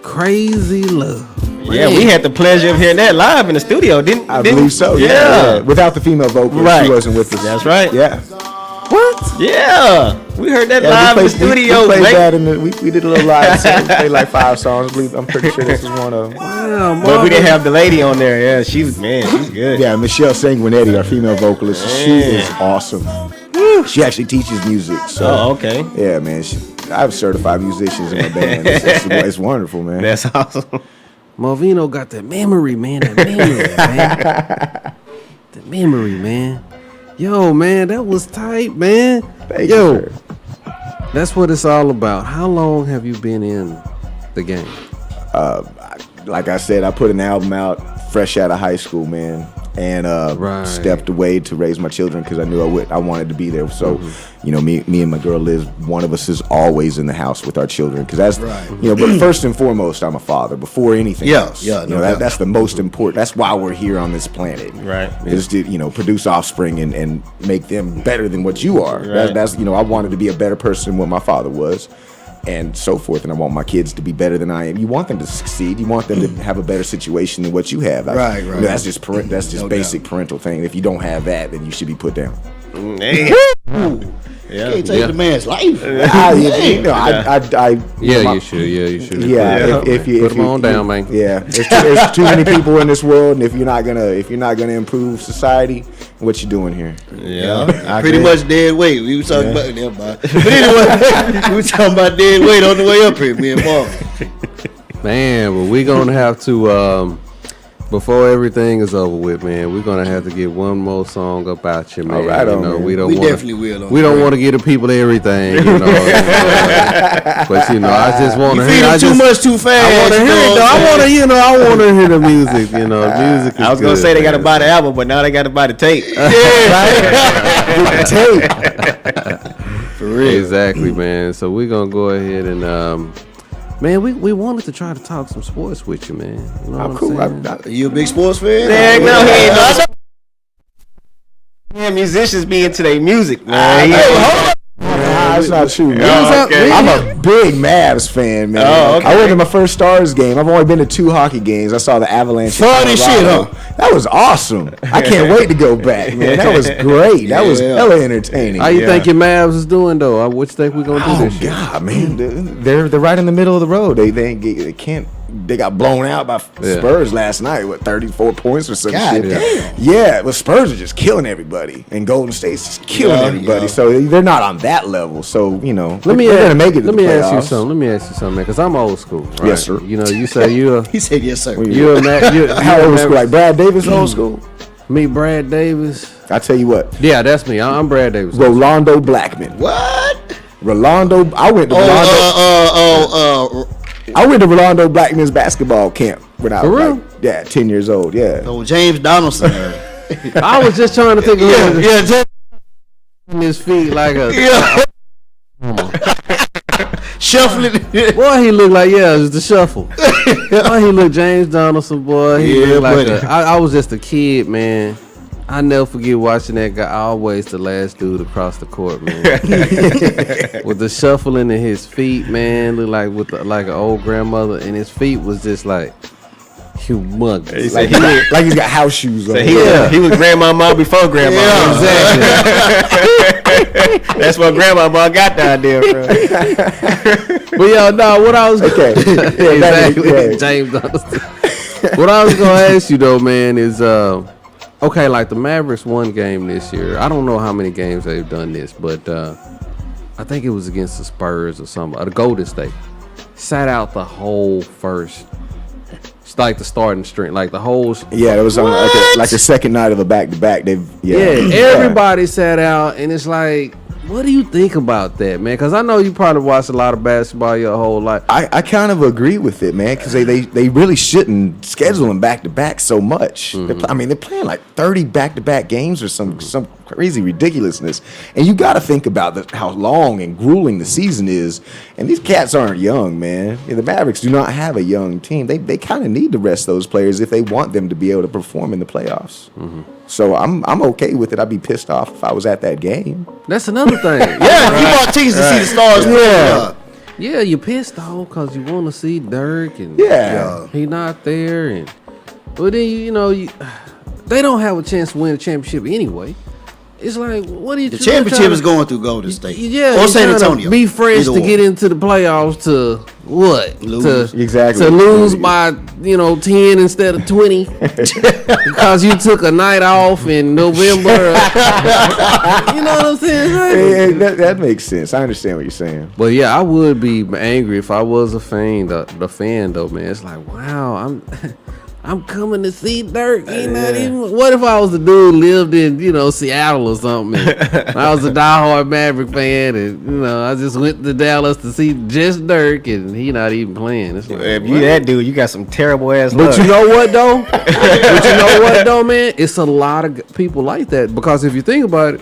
Crazy love. Yeah, we had the pleasure of hearing that live in the studio, didn't I believe so. Yeah. Without the female vocalist, Right. she wasn't with us. That's right. Yeah. What? Yeah, we heard that live in the studio. We played Blake. that in the, we did a little live set. We played like 5 songs. I believe, I'm pretty sure this is one of them. Wow, But we didn't have the lady on there. Yeah, she's good. Yeah, Michelle Sanguinetti, our female vocalist, she is awesome. She actually teaches music. So, Oh, okay. Yeah, man. I have certified musicians in my band. It's wonderful, man. That's awesome. Marvino got that memory, man. That memory, man. The memory, man. Yo, man, that was tight, man. Thank Yo, you, sir. That's what it's all about. How long have you been in the game? Like I said, I put an album out fresh out of high school, man, and stepped away to raise my children because I knew I wanted to be there. So, you know, me and my girl Liz, one of us is always in the house with our children because that's, you know. But first and foremost, I'm a father before anything else. Yeah, you know, that's the most important. That's why we're here on this planet, right? Is to, you know, produce offspring and make them better than what you are. Right. That's you know, I wanted to be a better person than what my father was. And so forth, and I want my kids to be better than I am. You want them to succeed. You want them to have a better situation than what you have. Right. You know, that's just basic parental thing. If you don't have that, then you should be put down. Hey. Yeah. Can't take the man's life. You should. Yeah, if you put them on down, man. Yeah, there's too many people in this world, and if you're not gonna improve society, what you doing here? Yeah, pretty much dead weight. We were talking about that, but anyway, we were talking about dead weight on the way up here, me and Paul. Man, well, we're gonna have to before everything is over with, man, we're gonna have to get one more song about you, man. All right, you know, man. we definitely will. We don't want to give the people everything, you know. But you know, I just want to hear. You feed them too much too fast. I want to hear it. I want to hear the music. You know, the music. Is I was gonna good, say they man. got to buy the album, but now they got to buy the tape. For real. Exactly, man. So we're gonna go ahead and. Man, we wanted to try to talk some sports with you, man. You know I'm what cool. I'm saying? Are you a big sports fan? Man, no, he ain't no. Man, musicians be into their music, man. That's not true, man. okay. I'm a big Mavs fan, man. Oh, okay. I went to my first Stars game. I've only been to 2 hockey games. I saw the Avalanche. Funny shit, huh? That was awesome. I can't wait to go back, man. That was great. That was hella entertaining. How you think your Mavs is doing though? What you think we're gonna do this year? God, man, they're right in the middle of the road. They can't. They got blown out by Spurs last night. What, 34 points or some God shit? damn. Yeah, but Spurs are just killing everybody, and Golden State's just killing everybody. So they're not on that level. So you know, they're gonna make it. Let me ask you something, man, because I'm old school. Right? Yes, sir. You know, you say you're. He said yes, sir. How old school? Like Brad Davis, old school. Me, Brad Davis. I tell you what. Yeah, that's me. I'm Brad Davis. Rolando Blackman. What? Rolando. I went to I went to Rolando Blackman's basketball camp when I was like, 10 years old. Yeah. Oh, James Donaldson. I was just trying to think of James in his feet like a shuffling. Boy, he looked like it was the shuffle. Boy, he looked James Donaldson. Boy, he looked like I was just a kid, man. I never forget watching that guy. Always the last dude across the court, man. With the shuffling in his feet, man, looked like like an old grandmother, and his feet was just like humongous. Like he's got house shoes on. He was grandmama before grandma. Yeah, exactly. That's what grandma got down there, bro. But yeah, no, what I was exactly. James Donaldson. What I was gonna ask you though, man, is okay, like the Mavericks won game this year. I don't know how many games they've done this, but I think it was against the Spurs or something. The Golden State sat out the whole first. It's like the starting string, like the whole. Yeah, it was on like a second night of a back-to-back. Everybody sat out, and it's like, what do you think about that, man? Because I know you probably watched a lot of basketball your whole life. I kind of agree with it, man, because they really shouldn't schedule them back-to-back so much. Mm-hmm. They're playing like 30 back-to-back games or some crazy ridiculousness. And you got to think about how long and grueling the season is. And these cats aren't young, man. The Mavericks do not have a young team. They kind of need to rest those players if they want them to be able to perform in the playoffs. Mm-hmm. So I'm okay with it. I'd be pissed off if I was at that game. That's another thing. You bought tickets to see the Stars. Yeah, you're pissed off because you want to see Dirk and he not there, but then they don't have a chance to win a championship anyway. It's like, what are you? The championship is going through Golden State, or San Antonio. Be fresh to get into the playoffs to what? Lose. Exactly. To lose by 10 instead of 20 because you took a night off in November. You know what I'm saying? That makes sense. I understand what you're saying. But yeah, I would be angry if I was a fan. The fan though, man. It's like, wow, I'm coming to see Dirk. What if I was a dude lived in, Seattle or something? And I was a diehard Maverick fan, and I just went to Dallas to see just Dirk, and he not even playing. It's like, if you that dude, you got some terrible ass luck. But you know what though, man? It's a lot of people like that, because if you think about it,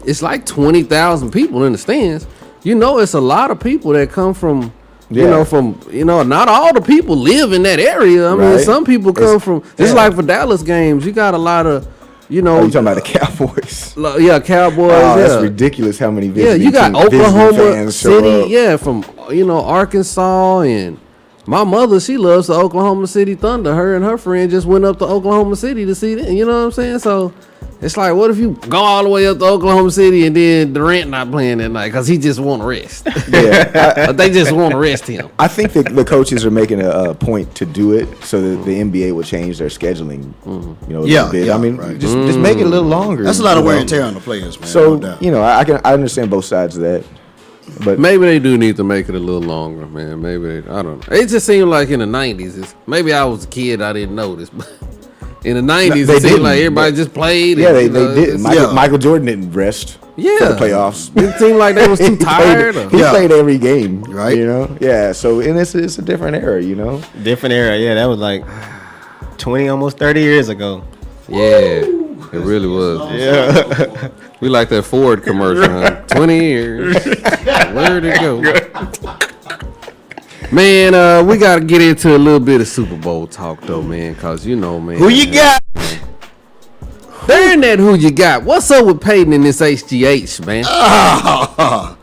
it's like 20,000 people in the stands. It's a lot of people that come from. Not all the people live in that area. I mean, some people come from. Just like for Dallas games, you got a lot of, you talking about the Cowboys? Yeah, Cowboys. Oh, that's ridiculous. How many? You got Oklahoma City. From Arkansas, and my mother, she loves the Oklahoma City Thunder. Her and her friend just went up to Oklahoma City to see them. You know what I'm saying? So. It's like, what if you go all the way up to Oklahoma City and then Durant not playing that night because he just want to rest? Yeah, they just want to rest him. I think that the coaches are making a point to do it so that the NBA will change their scheduling. A little bit. I mean, just make it a little longer. That's a lot of wear and tear on the players, man. So I understand both sides of that. But maybe they do need to make it a little longer, man. Maybe I don't know. It just seemed like in the 90s. Maybe I was a kid, I didn't notice, but. In the 90s, it seemed like everybody just played. Yeah, they did. Michael Jordan didn't rest for the playoffs. It seemed like they was too tired. He played every game, right? Yeah. So, and it's a different era, Different era, yeah. That was like 20, almost 30 years ago. Yeah, it really was. Yeah. We like that Ford commercial, huh? 20 years. Where'd it go? Man, we got to get into a little bit of Super Bowl talk, though, man, because, man. Who you got? They're in that who you got. What's up with Peyton and this HGH, man? I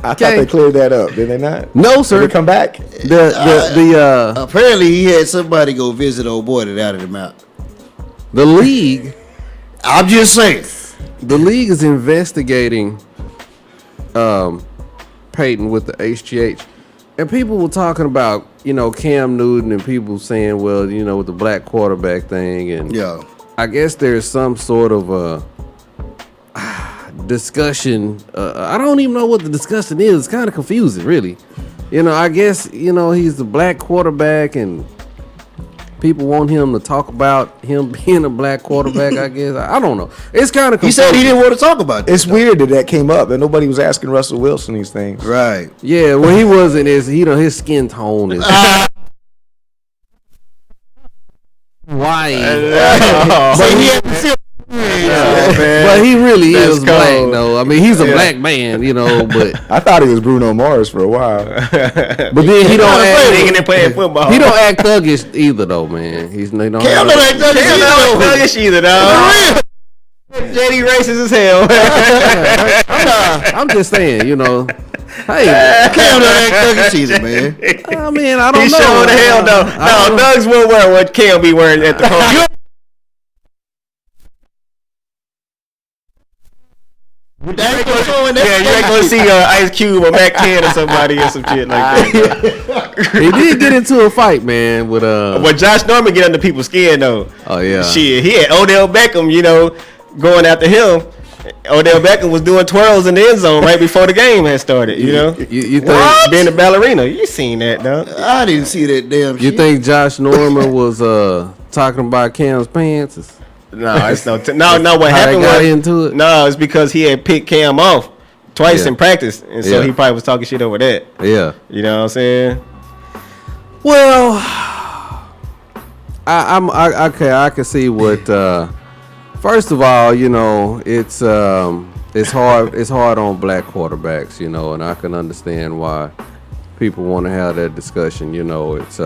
thought they cleared that up. Did they not? No, sir. Did they come back? Apparently, he had somebody go visit old boy that added him out. The league. I'm just saying. The league is investigating Peyton with the HGH. And people were talking about, Cam Newton, and people saying, well, with the black quarterback thing. And I guess there's some sort of discussion. I don't even know what the discussion is. It's kind of confusing, really. I guess, he's the black quarterback, and people want him to talk about him being a black quarterback, I guess. I don't know. It's kind of confusing. He said he didn't want to talk about it. It's weird that que up, and nobody was asking Russell Wilson these things. Right. Yeah, well, he wasn't. His skin tone is white. But he really is black, though. I mean, he's a black man, but I thought he was Bruno Mars for a while. But then he don't act playing football. He don't act thuggish either, though, man. He don't act thuggish either, dog. JD racist as hell. I'm just saying, Hey, Cam don't act thuggish either, man. I mean, I don't know. He's showing the hell, though. No, thugs will wear what Cam be wearing at the party. You ain't gonna see Ice Cube or Mac 10 or somebody or some shit like that. He did get into a fight, man, with But Josh Norman get under people's skin though. Oh yeah. Shit, he had Odell Beckham, going after him. Odell Beckham was doing twirls in the end zone right before the game had started. You think being a ballerina? You seen that, though? I didn't see that damn shit. You think Josh Norman was talking about Cam's pants? No, it's no. What happened was into it? No, it's because he had picked Cam off twice in practice, and so he probably was talking shit over that. Yeah, you know what I'm saying? Well, I can see what. First of all, it's hard on black quarterbacks, and I can understand why people want to have that discussion. It's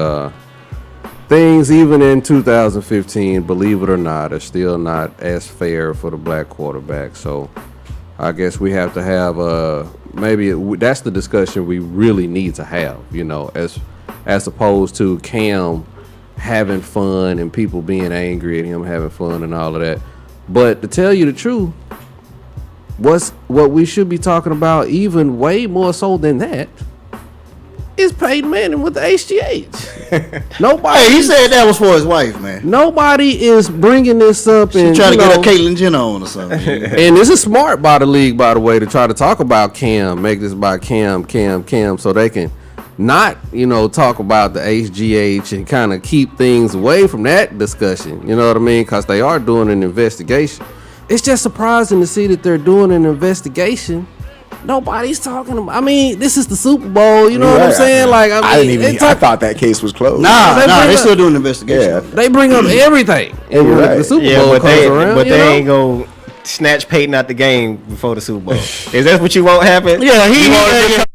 things even in 2015, believe it or not, are still not as fair for the black quarterback. So I guess we have to have maybe that's the discussion we really need to have, as opposed to Cam having fun and people being angry at him having fun and all of that. But to tell you the truth, what we should be talking about, even way more so than that, is Peyton Manning with the HGH. Nobody. Hey, he said that was for his wife, man. Nobody is bringing this up. And trying to get a Caitlyn Jenner on or something. And this is smart by the league, by the way, to try to talk about Cam, make this about Cam, so they can not, talk about the HGH and kind of keep things away from that discussion. You know what I mean? Because they are doing an investigation. It's just surprising to see that they're doing an investigation. Nobody's talking about. I mean, this is the Super Bowl. You know what I'm saying? Like, I didn't even. I thought that case was closed. They're still doing an investigation. Yeah. They bring up everything. And when the Super Bowl comes around, but they ain't gonna snatch Peyton out the game before the Super Bowl. Is that what you want happen? Yeah, it's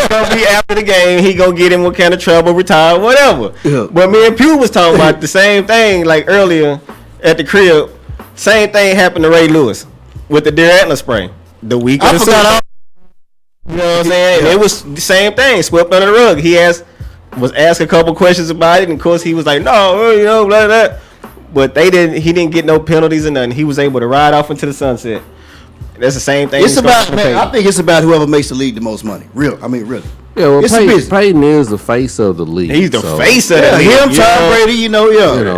gonna be after the game. He gonna get in what kind of trouble, retire, whatever. Yeah. But me and Pew was talking about the same thing like earlier at the crib. Same thing happened to Ray Lewis with the deer antler spray. The week of the Super Bowl. You know what I'm saying? And it was the same thing, swept under the rug. He was asked a couple questions about it, and of course he was like, no, blah blah. But he didn't get no penalties or nothing. He was able to ride off into the sunset. That's the same thing. It's about, man, I think it's about whoever makes the league the most money. Really. Yeah, well, Peyton is the face of the league. He's the face of the league. Him, Tom Brady,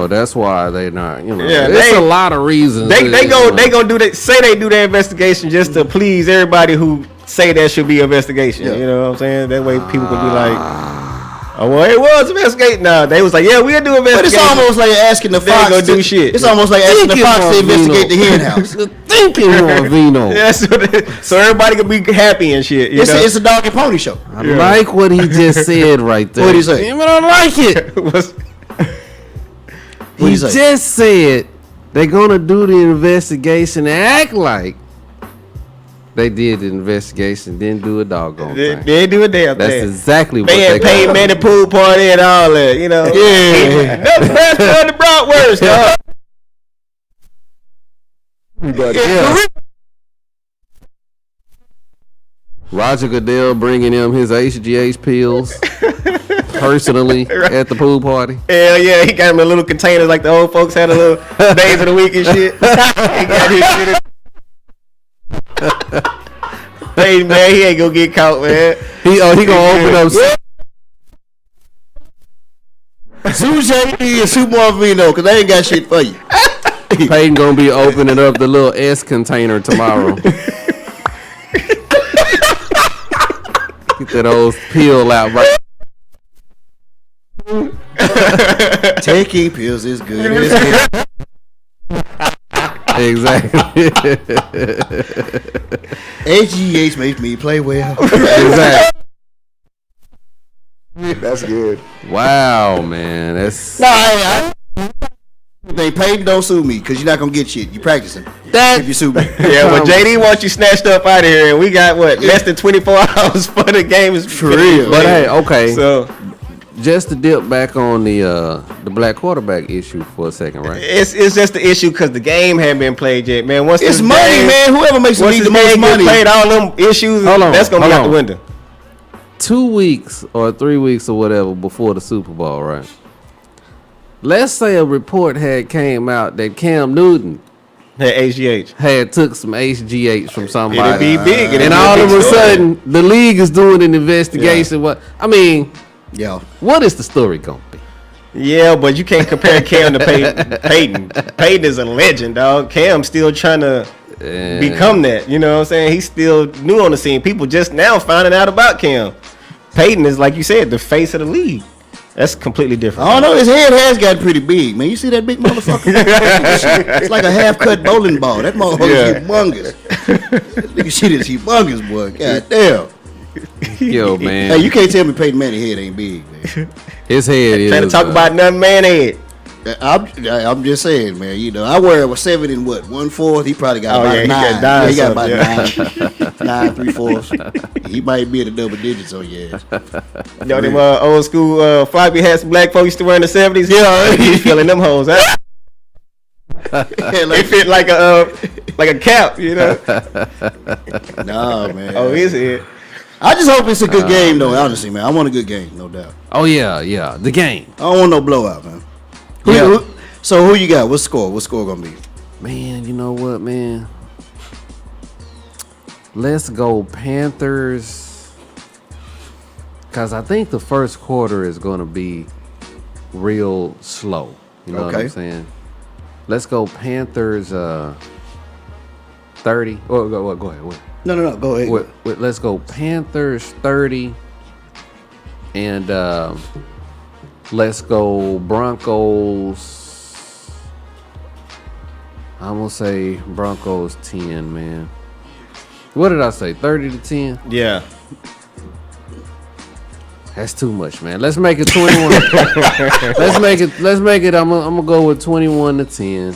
that's why they're not, there's a lot of reasons. They gonna do that. Say they do their investigation just to please everybody who say that should be an investigation. Yeah. You know what I'm saying? That way people can be like, oh, well, it was investigating. No, they was like, yeah, we'll do investigation. But it's almost like asking the Fox to do shit. It's almost like asking the Fox to investigate the hen house. Thinking on Vino. So everybody can be happy and shit. It's a dog and pony show. I like what he just said right there. What did he say? Damn it, I don't like it. He just said they're gonna do the investigation and act like they did the investigation, didn't do a doggone thing. They didn't do a damn thing. That's exactly what they had paid man the pool party and all that, Yeah. That's the bratwurst, dog. But Roger Goodell bringing him his HGH pills personally at the pool party. Hell yeah, he got him in little containers like the old folks had a little days of the week and shit. He got his shit Hey man, he ain't gonna get caught, man. He gonna open up. Sushi and Super Vino, because they ain't got shit for you. Peyton gonna be opening up the little S container tomorrow. Get that old pill out right. Taking pills is good. Exactly. HGH makes me play well. Exactly. That's good. Wow, man. That's. Peyton, don't sue me because you're not gonna get shit. You practicing if you sue me. Yeah, well, JD wants you snatched up out of here, and we got less than 24 hours for the game is for real. But hey, okay. So just to dip back on the black quarterback issue for a second, right? It's just the issue because the game hadn't been played yet, man. Once it's money, game, man. Whoever makes the league the most money played all them issues. That's gonna be out the window. 2 weeks or 3 weeks or whatever before the Super Bowl, right? Let's say a report had came out that Cam Newton had took some HGH from somebody. It'd be big. And all of a sudden, the league is doing an investigation. Yeah. What is the story going to be? Yeah, but you can't compare Cam to Peyton. Peyton is a legend, dog. Cam's still trying to become that. You know what I'm saying? He's still new on the scene. People just now finding out about Cam. Peyton is, like you said, the face of the league. That's completely different. I don't know. His head has gotten pretty big, man. You see that big motherfucker? It's like a half-cut bowling ball. That motherfucker is humongous. Look at this humongous, boy. God damn. Yo, man. Hey, you can't tell me Peyton Manning's head ain't big, man. His head is. Trying to talk about nothing man head. I'm just saying, man. You know, I wear a 7 and 1/4. He probably got about 9. He got about 9 3/4. He might be in the double digits on your ass. You know them old school floppy hats black folks used to wear in the 70s. Yeah, he's feeling them hoes. Huh? It fit like a cap, you know. Nah, man. Oh, his head. I just hope it's a good game, though. Honestly, man, I want a good game, no doubt. Oh yeah, the game. I don't want no blowout, man. So who you got? What score? What score gonna be? Man, you know what, man? Let's go Panthers. Because I think the first quarter is going to be real slow. You know what I'm saying? Let's go Panthers 30. Oh, go ahead. No. Go ahead. Let's go Panthers 30, and let's go Broncos. I'm gonna say Broncos 10, man. What did I say? 30-10? Yeah. That's too much, man. Let's make it 21. Let's make it. I'm gonna go with 21-10.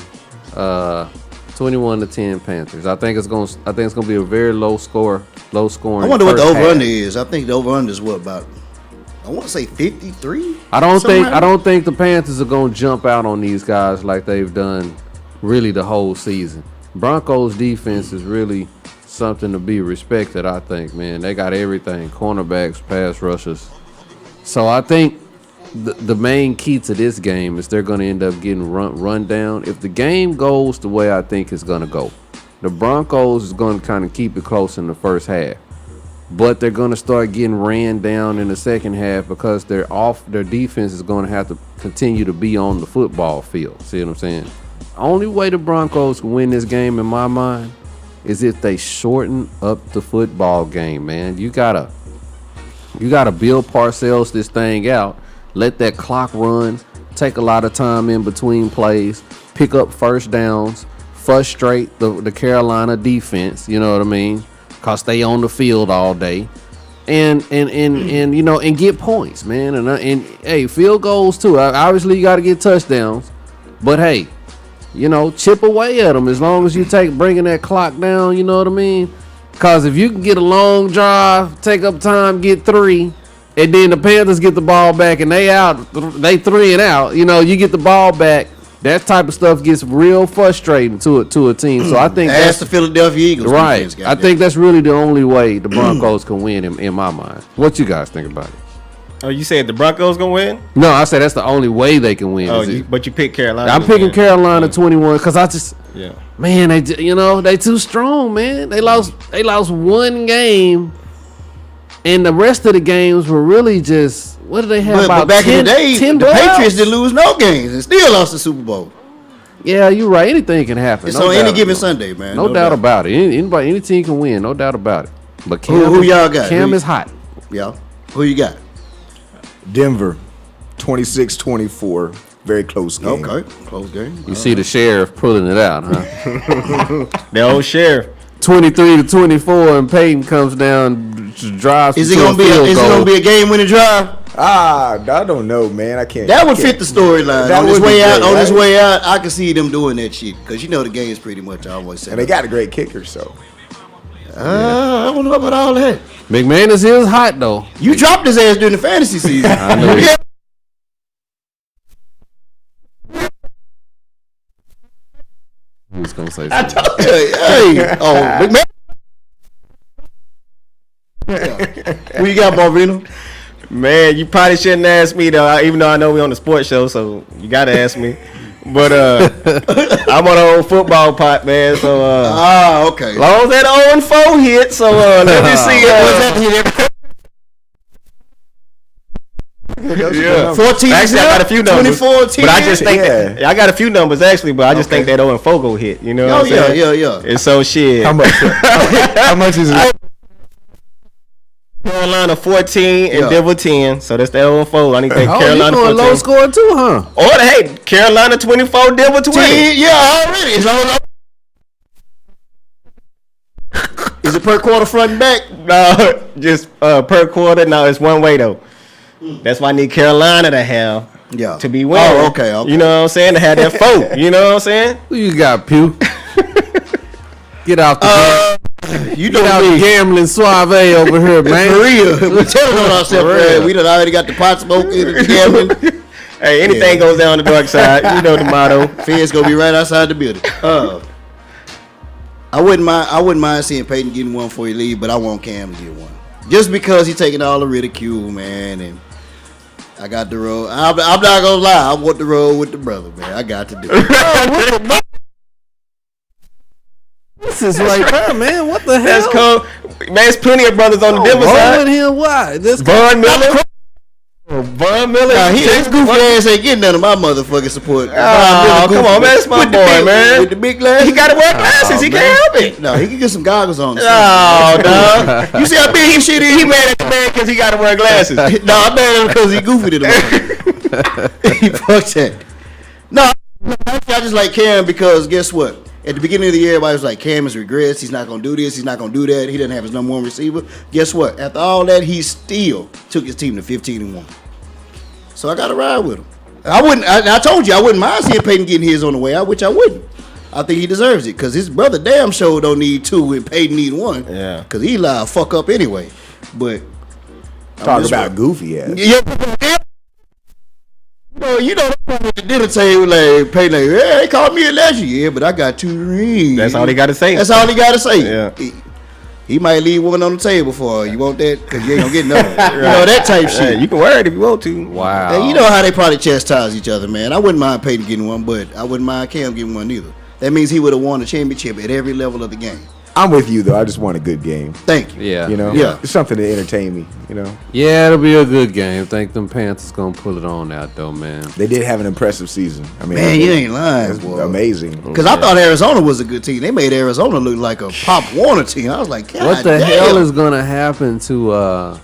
21-10 Panthers. I think it's gonna be a very low scoring. I wonder what the over-under is. I think the over-under is what, about, I want to say 53. I don't think the Panthers are gonna jump out on these guys like they've done really the whole season. Broncos defense is really something to be respected. I think, man, they got everything: cornerbacks, pass rushers. So I think the main key to this game is they're going to end up getting run down. If the game goes the way I think it's going to go, the Broncos is going to kind of keep it close in the first half, but they're going to start getting ran down in the second half because their defense is going to have to continue to be on the football field. See what I'm saying? Only way the Broncos can win this game in my mind is if they shorten up the football game, man. You gotta Bill Parcells this thing out. Let that clock run. Take a lot of time in between plays. Pick up first downs. Frustrate the Carolina defense. You know what I mean? Cause they on the field all day, and you know, and get points, man. And hey, field goals too. Obviously, you got to get touchdowns, but hey, you know, chip away at them as long as you bringing that clock down. You know what I mean? Cause if you can get a long drive, take up time, get 3. And then the Panthers get the ball back and they 3 and out. You know, you get the ball back. That type of stuff gets real frustrating to a team. So I think that's the Philadelphia Eagles. Right. I think that's really the only way the Broncos can win in my mind. What you guys think about it? Oh, you said the Broncos gonna win? No, I said that's the only way they can win. Oh, but you picked Carolina. I'm picking Carolina 21 because I just, yeah, man, they too strong, man. They lost one game. And the rest of the games were really just, what did they have? But back in the day, the Patriots didn't lose no games and still lost the Super Bowl. Yeah, you're right. Anything can happen. It's on any given Sunday, man. No doubt about it. Any team can win. No doubt about it. But who y'all got? Cam is hot. Yeah. Who you got? Denver, 26-24. Very close game. Okay, close game. You see the sheriff pulling it out, huh? The old sheriff. 23-24, and Peyton comes down, drives. Is it gonna be a game-winning drive? I don't know, man. I can't. That would fit the storyline. On his way out, I can see them doing that shit because you know the game's pretty much always set. And they got a great kicker, so. I don't know about all that. McManus is hot though. You dropped his ass during the fantasy season. I know. Who's gonna say something? I told you. Hey, McMahon. What you got, Marvino? Man, you probably shouldn't ask me though, even though I know we on the sports show, so you gotta ask me. But I'm on the old football pot, man. So okay. As long as that 0-4 hit, so let me see. Yeah. 14. Actually, I got a few numbers. 24, but I just think I got a few numbers actually, but I just think that 0-4 go hit. You know? What I'm saying? Yeah. And so shit. How much? How much is it? Carolina 14 and Denver 10, so that's the 0-4. I need to think Carolina 14. Low score too, huh? Or hey, Carolina 24, Denver 20. Yeah, already. Is it per quarter front and back? No, just per quarter. No, it's one way though. That's why I need Carolina to have to be winning. Oh, okay. You know what I'm saying? To have that 4. You know what I'm saying? Who you got, Pew? Get out the you get out the gambling suave over here, man. For real. We telling on ourselves, man. We done already got the pot smoking and the gambling. Hey, anything goes down the dark side. You know the motto. Feds gonna be right outside the building. I wouldn't mind seeing Peyton getting one before he leave, but I want Cam to get one. Just because he's taking all the ridicule, man, and I got the road. I'm not gonna lie. I want the road with the brother, man. I got to do it. This is right there, man. What the hell? That's cool. Man, there's plenty of brothers on the Denver side. With him, why? This Von Miller. Von Miller. Nah, his goofy ass ain't getting none of my motherfucking support. Oh, come on, man. That's my boy, man. With the big glasses. He got to wear glasses. He can't help it. No, he can get some goggles on. Oh, dog. You see how big his shit is? He mad at the man because he got to wear glasses. No, I'm mad at him because he goofy to the man. He fucked that. No, I just like Cam because guess what? At the beginning of the year, everybody was like, Cam has regrets. He's not going to do this. He's not going to do that. He doesn't have his number one receiver. Guess what? After all that, he still took his team to 15-1. So I got to ride with him. I told you, I wouldn't mind seeing Peyton getting his on the way out, which I wouldn't. I think he deserves it because his brother damn sure don't need 2 and Peyton need 1. Yeah. Because Eli fuck up anyway. But talk about goofy ass. Yeah. You know, at the dinner table, like, Peyton, like, yeah, they called me a legend. Yeah, but I got 2 rings. That's all he got to say. That's all he got to say. Yeah. He might leave one on the table for her. You want that? Because you ain't going to get none. You know, that type shit. Yeah, you can wear it if you want to. Wow. And you know how they probably chastise each other, man. I wouldn't mind Peyton getting one, but I wouldn't mind Cam getting one either. That means he would have won the championship at every level of the game. I'm with you, though. I just want a good game. Thank you. Yeah. You know? Yeah. It's something to entertain me, you know? Yeah, it'll be a good game. I think them Panthers going to pull it on out, though, man. They did have an impressive season. I mean, Man, you ain't lying, boy. Amazing. Because I thought Arizona was a good team. They made Arizona look like a Pop Warner team. I was like, God What the damn. hell is going to happen to,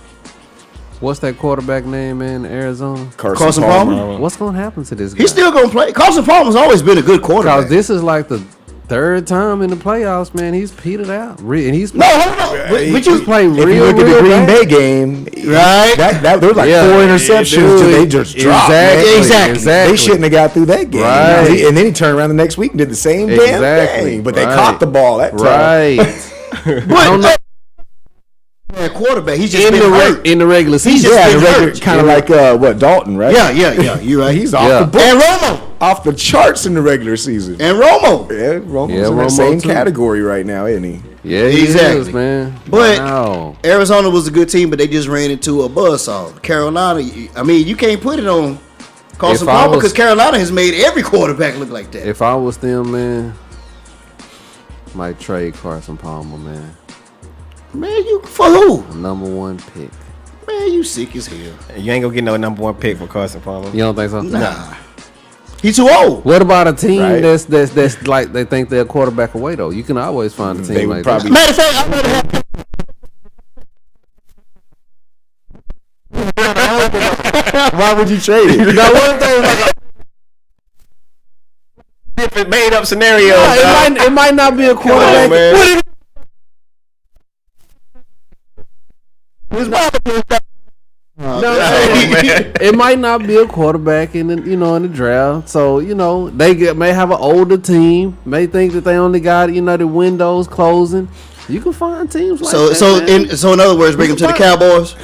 what's that quarterback name in Arizona? Carson Palmer? What's going to happen to this guy? He's still going to play. Carson Palmer's always been a good quarterback. Because this is like the third time in the playoffs, man. He's petered out. And he's No, hold on. But you playing If you real, look at the real Green bad. Bay game, Right. There was like Yeah. 4 interceptions that they just dropped. man. Exactly. They shouldn't have got through that game. Right. And then he turned around the next week and did the same damn Exactly. thing. But they Right. caught the ball that time. Right. But quarterback, he's just been hurt. in the regular season. just been hurt. Kind of like Dalton, right? Yeah. You're right. He's off the book. And Romo. Off the charts in the regular season. And Romo. Yeah, Romo's Yeah, in that Romo same too. category right now, isn't he? Yeah, he Exactly. is, man. But Wow. Arizona was a good team, but they just ran into a buzzsaw. Carolina, I mean, you can't put it on Carson If I Palmer was- because Carolina has made every quarterback look like that. If I was them, man, might trade Carson Palmer, man. Man, you for who? Number 1 pick. Man, you sick as hell. You ain't gonna get no number 1 pick for Carson Palmer. You don't think so? Nah. He's too old. What about a team Right. that's like they think they're a quarterback away though? You can always find a team They would like probably- Matter of fact, I'm gonna have Why would you trade it? Now, one thing like different made up scenarios. that. It might not be a quarterback. man. It might not be a quarterback in the in the draft. So they may have an older team. May think that they only got the windows closing. You can find teams like that. So in other words, bring him to the Cowboys.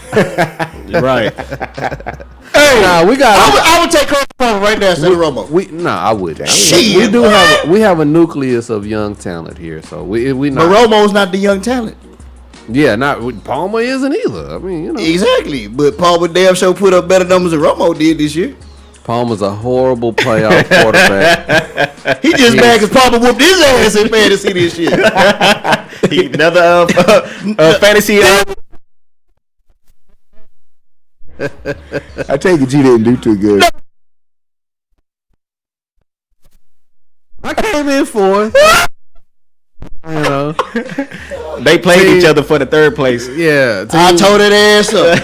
Right. Hey, Nah, we got. I would take Carson Palmer right now instead of Romo. I wouldn't. Shit, We have a nucleus of young talent here, so we But not. Romo's not the young talent. Yeah, not Palmer isn't either. I mean, Exactly. But Palmer damn sure put up better numbers than Romo did this year. Palmer's a horrible playoff quarterback. He just mad because Palmer whooped his ass in fantasy this year. Another fantasy. I take it you didn't do too good. I came in fourth. They played each other for the 3rd place. Yeah, I told that ass up.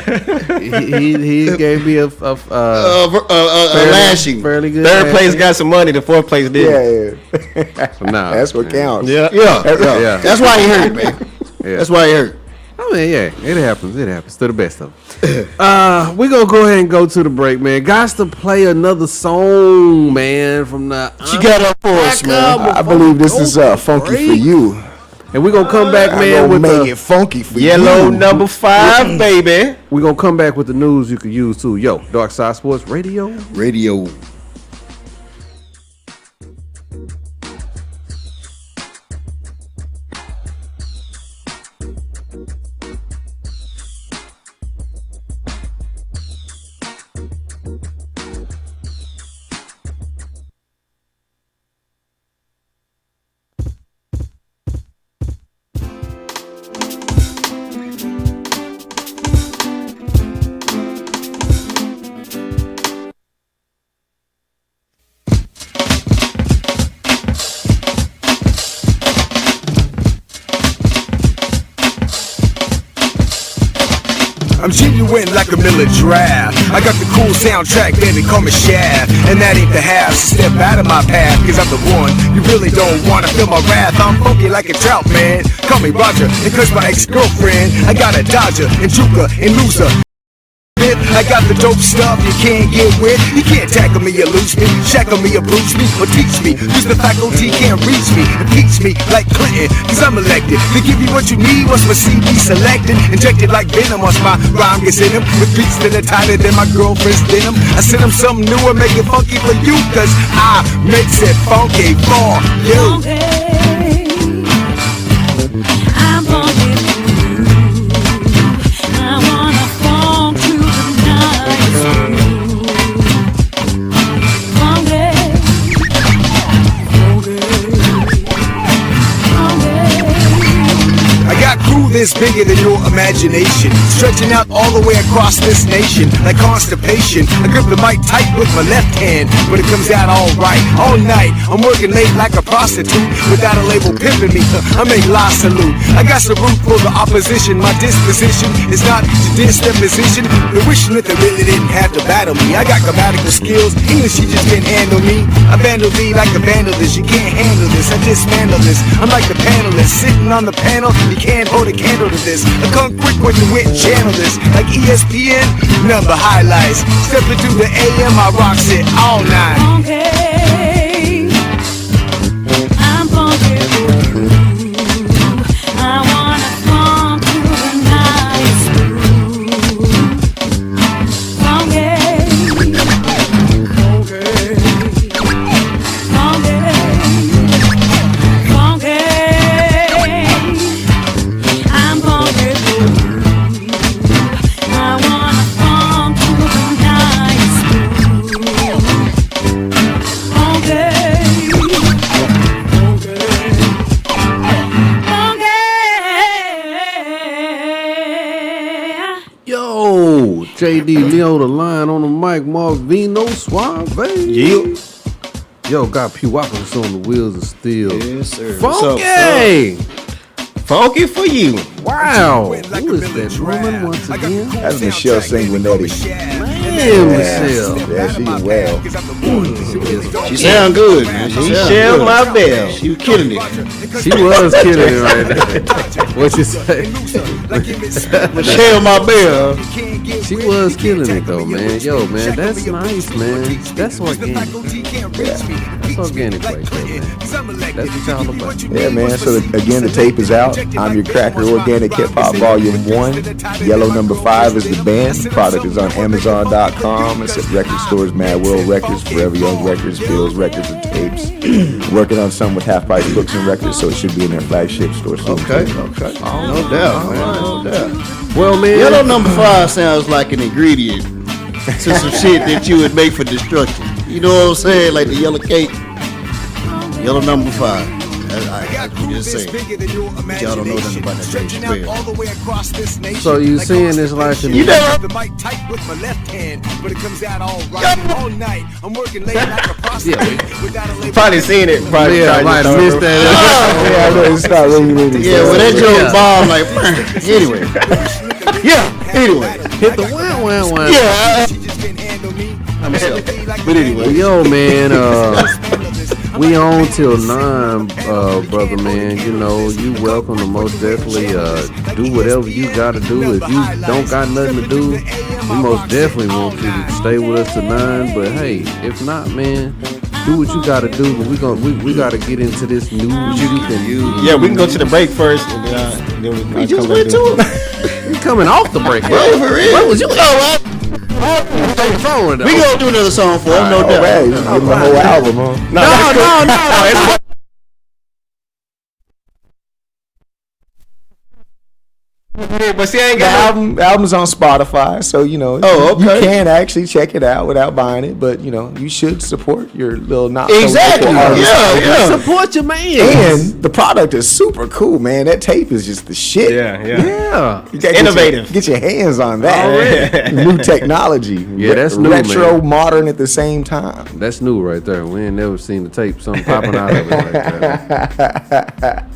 he gave me a lashing. fairly good. 3rd place got some money. The 4th place didn't. Yeah. Nah, That's what counts. Yeah. Yeah. That's why he hurt, man. Yeah. That's why he hurt. I mean, yeah, it happens. It happens to the best of them. We're going to go ahead and go to the break, man. Got to play another song, man, from the... She got up for us, man. I believe this is funky for you. And we're going to come back, man, with make it funky for Yellow you. number 5, baby. We're going to come back with the news you can use, too. Yo, Dark Side Sports Radio. Radio. went like a Miller draft. I got the cool soundtrack, then they call me Shaft. And that ain't the half, so step out of my path, cause I'm the one you really don't wanna feel my wrath. I'm funky like a trout, man. Call me Roger, and cause my ex-girlfriend, I got a Dodger, and Juker, and Loser. I got the dope stuff you can't get with. You can't tackle me or lose me, shackle me or bruise me, or teach me. Use the faculty can't reach me, impeach me like Clinton, cause I'm elected to give you what you need once my CD selected. Injected like venom once my rhyme gets in them, with beats that are tighter than my girlfriend's denim. I send them something new and make it funky for you, cause I makes it funky for you. I'm funky for you. I wanna funk to the night. Funky, I got crew this bigger than your imagination, stretching out all the way across this nation like constipation. I grip the mic tight with my left hand, but it comes out all right. All night, I'm working late like a prostitute, without a label pimping me. I make la salute. I got some root for the opposition. My disposition is not to diss their position. They're wishing that they really didn't have to battle me. I got grammatical skills, English you just can't handle me. I vandal thee like a vandalist. You can't handle this, I dismantle this. I'm like the panelist sitting on the panel. You can't hold a candle to this. I come quick when you went channel this. Like ESPN, number highlights. Step into the AM, I rocks it all night. funky. I'm funky for you. I wanna funk to the night through. Funky, funky, funky. I'm funky for you. I wanna funk to the night through. Funky, Yo, JD Leo the line on the mic, Marvino Suave. Yeah. Yo, got P. Wappers on the wheels of steel. Yes, sir. Funky! Funky for you. Wow. Who is that woman once again? That's Michelle Sanguinetti. Man, Michelle. Yeah, she is well. She sound good, man. She sound Shell good. my bell. She was killing it. She was killing it right there. What you say? Michelle, my bell. She was killing it though, man. Yo, man, that's nice, man. That's organic. That's organic right there, man. That's what y'all about. Yeah, man. So again, the tape is out. I'm Your Cracker Organic Hip Hop Volume 1. Yellow number 5 is the band. Product is on Amazon.com. It's at record stores, Mad World Records, Forever Young Records, Bill's Records, and tapes. Working on some with Half Price Books and Records, so it should be in their flagship store soon. Okay. No doubt, man. No doubt. Well, man. Yellow number 5 sounds like an ingredient to some shit that you would make for destruction. You know what I'm saying? Like the yellow cake. Yellow number 5. I just saying. Y'all don't know nothing about that Dave Chappelle. So you saying it's like an... You know the mic tight with my left hand, but it comes out all right. All night, I'm working late like a prostitute without a label. Probably seen it. Probably Yeah, I might have missed that. Yeah, I know it's not really. Yeah, well that joke bomb like anyway. Anyway. Hit the wah. Yeah. But anyway. Yo, man, we on till 9, brother, man. You know, you welcome to most definitely do whatever you gotta do. If you don't got nothing to do, we most definitely want you to stay with us till 9. But hey, if not, man, do what you gotta do. But we gotta get into this news. Yeah, we can go to the break first, and then we just went to it. You coming off the break, bro? Yeah, for real. Where was you? We gonna do another song for him, no doubt. Right, give him the whole album, huh? No. But see, I ain't The got album's on Spotify, so you know you can actually check it out without buying it. But you know you should support your little not Exactly. Yeah. Support your man. And the product is super cool, man. That tape is just the shit. Yeah. You gotta Innovative. Get your hands on that. New technology. Yeah, that's new, retro, man. modern at the same time. That's new right there. We ain't never seen the tape, something popping out of it like that.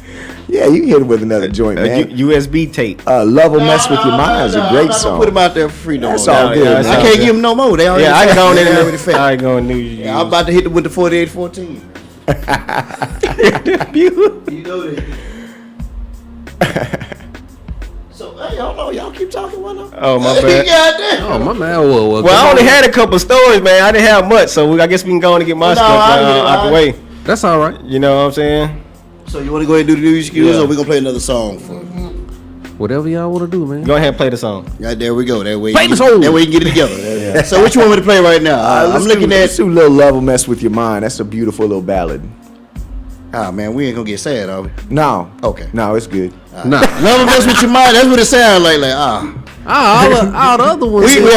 Yeah, you can hit him with another joint, man. USB tape. Love Will Mess With Your Mind is a great song. Put him out there for free. That's all good. I can't give him no more. They already I go in there. I go in New I'm about to hit them with the 48-14. You know that. So, hey, hold on. Y'all keep talking one of them. Oh, my bad. Goddamn. Oh, my man. Well, I only had a couple stories, man. I didn't have much, so I guess we can go on and get my stuff out the way. That's all right. You know what I'm saying? So you want to go ahead and do the news cues, or we gonna play another song for? Whatever y'all want to do, man. Go ahead and play the song. Yeah, there we go. That way, play the song. That way you can get it together. Yeah. So what you want me to play right now? I'm looking at Little Love Will Mess With Your Mind. That's a beautiful little ballad. Ah, man, we ain't gonna get sad, are we? No. Okay. No, it's good. Nah. Love Will Mess With Your Mind. That's what it sounds like. All the other ones. You know,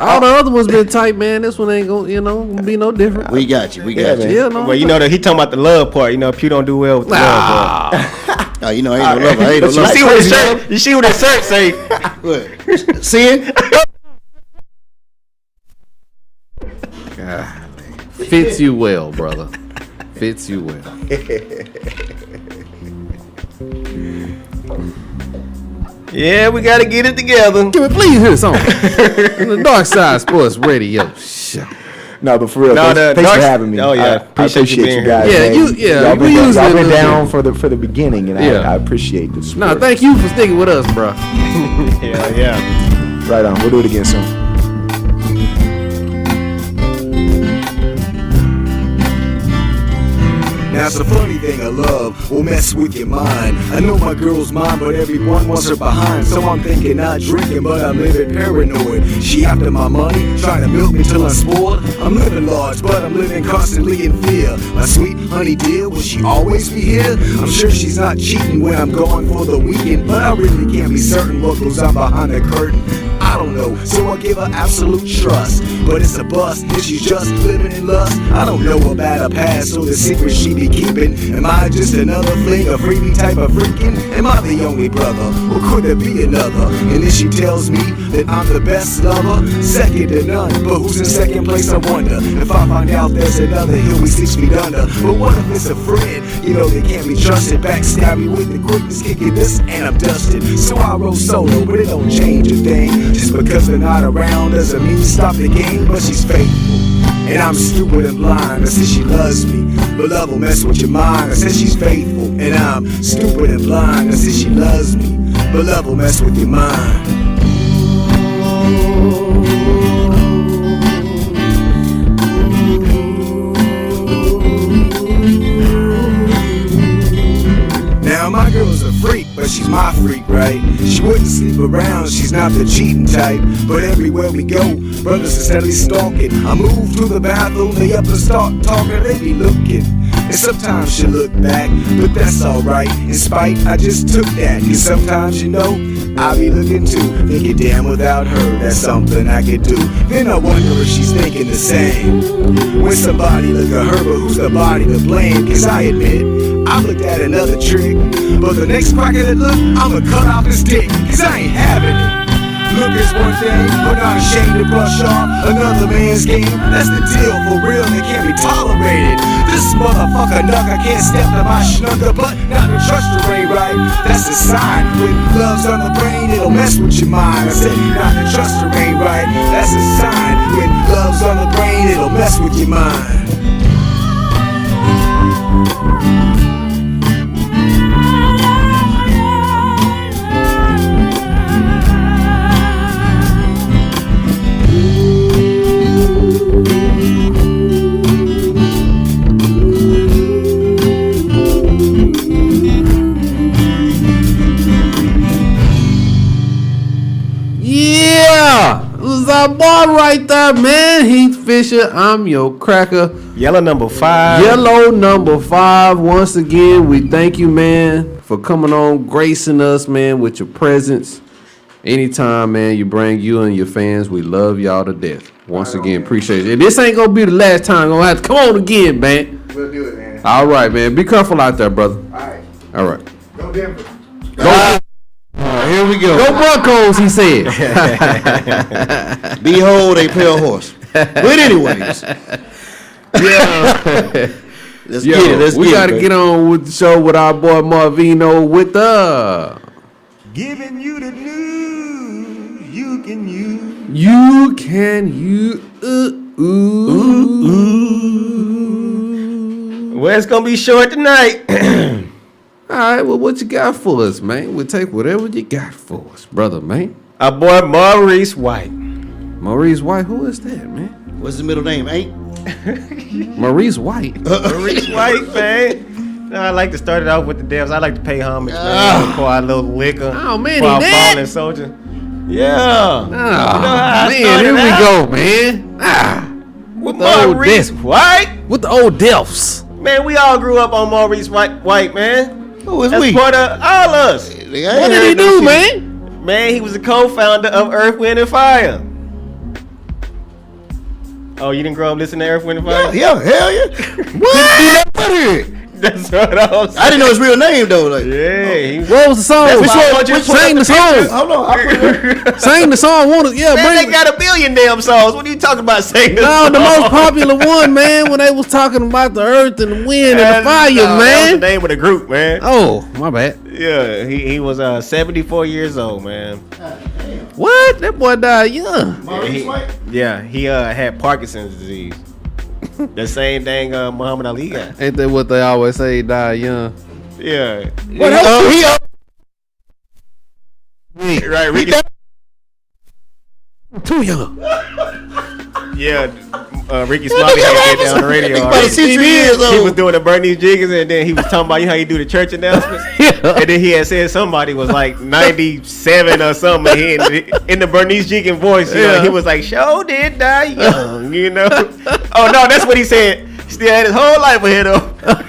all the other ones been tight, man. This one ain't gonna be no different. We got you. Yeah, no. Well, you know that he talking about the love part. You know, Pew don't do well with the love part. Oh, you know, ain't no love. Ain't no love. You see what his shirt say? What? See it? Fits you well, brother. Fits you well. Yeah, we gotta get it together. Can we please hear the song? The Dark Side Sports Radio Show. No, but for real, thanks for having me. Oh yeah, I appreciate you guys. Yeah, y'all been down for the beginning, and I appreciate this. No, thank you for sticking with us, bro. Yeah. Right on. We'll do it again soon. That's the funny thing, I love will mess with your mind. I know my girl's mine, but everyone wants her behind. So I'm thinking not drinking, but I'm living paranoid. She after my money, trying to milk me till I'm spoiled. I'm living large, but I'm living constantly in fear. My sweet honey dear, will she always be here? I'm sure she's not cheating when I'm gone for the weekend, but I really can't be certain what goes on behind the curtain. I don't know, so I give her absolute trust. But it's a bust if she's just living in lust. I don't know about her past or the secrets she be keeping. Am I just another fling, a freebie type of freaking? Am I the only brother, or could there be another? And then she tells me that I'm the best lover, second to none. But who's in second place, I wonder. If I find out there's another, he'll be 6 feet under. But what if it's a friend? You know they can't be trusted. Backstab me with the quickness, kicking this and I'm dusted. So I roll solo, but it don't change a thing. Just because they're not around doesn't mean stop the game. But she's faithful, and I'm stupid and blind. I said she loves me, but love will mess with your mind. I said she's faithful, and I'm stupid and blind. I said she loves me, but love will mess with your mind. Now my girl's a freak, but she's my freak, right? She wouldn't sleep around, she's not the cheating type. But everywhere we go, brothers are steadily stalking. I move to the bathroom, they up and start talking, they be looking. And sometimes she look back, but that's alright. In spite, I just took that. Cause sometimes, you know, I be looking too, thinking damn without her, that's something I could do. Then I wonder if she's thinking the same. When somebody look at her, but who's the body to blame? Cause I admit, I looked at another trick, but the next crack of that look, I'ma cut off his dick, cause I ain't having it. Look is one thing, but not ashamed to brush off another man's game. That's the deal, for real, it can't be tolerated. This motherfucker knucker can't step to my schnucker, but not to trust her ain't right. That's a sign. When love's on the brain, it'll mess with your mind. I said not to trust her ain't right. That's a sign. When love's on the brain, it'll mess with your mind. Our boy right there, man. Heath Fisher, I'm your cracker. Yellow number 5. Yellow number 5. Once again, we thank you, man, for coming on, gracing us, man, with your presence. Anytime, man, you bring you and your fans, we love y'all to death. Once again, appreciate it. And this ain't gonna be the last time. Gonna have to come on again, man. We'll do it, man. All right, man. Be careful out there, brother. All right. Go Denver. Go. Here we go. Go Broncos, he said. Behold a pale horse. But anyways. Let's get it. Let's we get gotta it, get on with the show with our boy Marvino with the Giving you the news you can use. You Can You Well, it's gonna be short tonight. All right, well, what you got for us, man? We'll take whatever you got for us, brother, man. Our boy Maurice White. Maurice White, who is that, man? What's his middle name? Ain't Maurice White. Maurice White, man. No, I like to start it off with the devs. I like to pay homage, man. Pour our little liquor. Oh, man, for he our dead? fallen soldier. Yeah. Oh, man, here we go, man. With the old Maurice death. White. With the old deaths. Man, we all grew up on Maurice White, man. Who is That's we? part of all us. What did he do, man? Man, he was the co-founder of Earth, Wind, and Fire. Oh, you didn't grow up listening to Earth, Wind, and Fire? Yeah, hell yeah. What? That's what I was saying. I didn't know his real name though. Like, Yeah. What was the song? That's Which why I one? want you to put Sing up the the pictures. song. hold on. I'll put it Sing the song. Man, Bring they got a billion damn songs. What are you talking about singing? No, the most popular one, man, when they was talking about the earth and the wind and the fire, That was man. the name of the group, man. Oh, my bad. Yeah, he was 74 years old, man. What? That boy died young. Yeah, he had Parkinson's disease. The same thing Muhammad Ali got. Ain't that what they always say? He died young. Yeah. What Right, Ricky. Too young. Yeah, Ricky Smiley had that on the radio. About 60 years He old. was doing the Bernice Jenkins, and then he was talking about how you do the church announcements. And then he had said somebody was like 97 or something. He in the Bernice Jenkins voice, you know, he was like, "Show did die young," you know. Oh no, that's what he said. He still had his whole life ahead of him.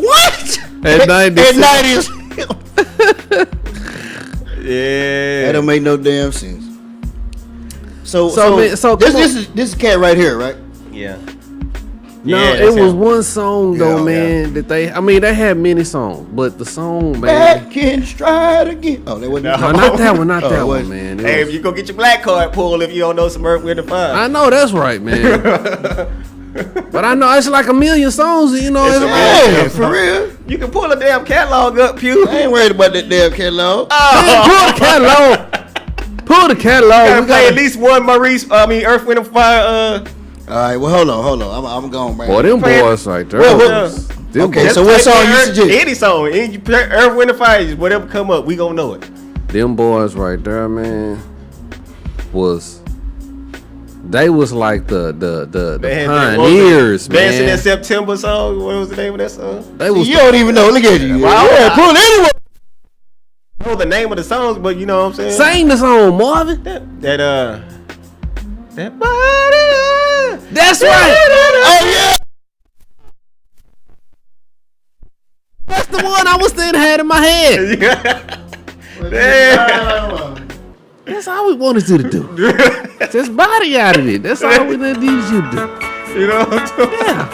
What? At 90. At 90s. Yeah. That don't make no damn sense. So come this is cat right here, right? Yeah. No, Yeah, it that's was him. one song though, Yeah. man. That they had many songs, but the song, man. Back in stride again. Oh, that wasn't. No, not that one, not Oh, that it one, wasn't. man. It Hey, was- if you go get your black card pulled if you don't know some Earth, Wind, and Fire. I know that's right, man. But I know it's like a million songs, you know. It's Yeah, for real. You can pull a damn catalog up, Pew. I ain't worried about that damn catalog. Pull the catalog. Pull the catalog. Gotta We play got at least one Earth, Wind, and Fire. All right, well, hold on. I'm going, man. Boy, them Play it. boys right there. Well, Them okay, boys, so what Type song in you Earth- suggest? Any song. Any Earth, Wind, and Fire, whatever come up, we gonna know it. them boys right there, man, they was like the They had pioneers, man. Dancing in September song. What was the name of that song? They was You don't even know. Look at you. Well, Yeah, pull it anyway. I don't know the name of the songs, but you know what I'm saying? sing the song, Marvin. That body. That's right. Oh yeah. That's the one I was still had in my head. That's all we wanted you to do. Just body out of it. That's all we needed you to do. You know what I'm talking Yeah.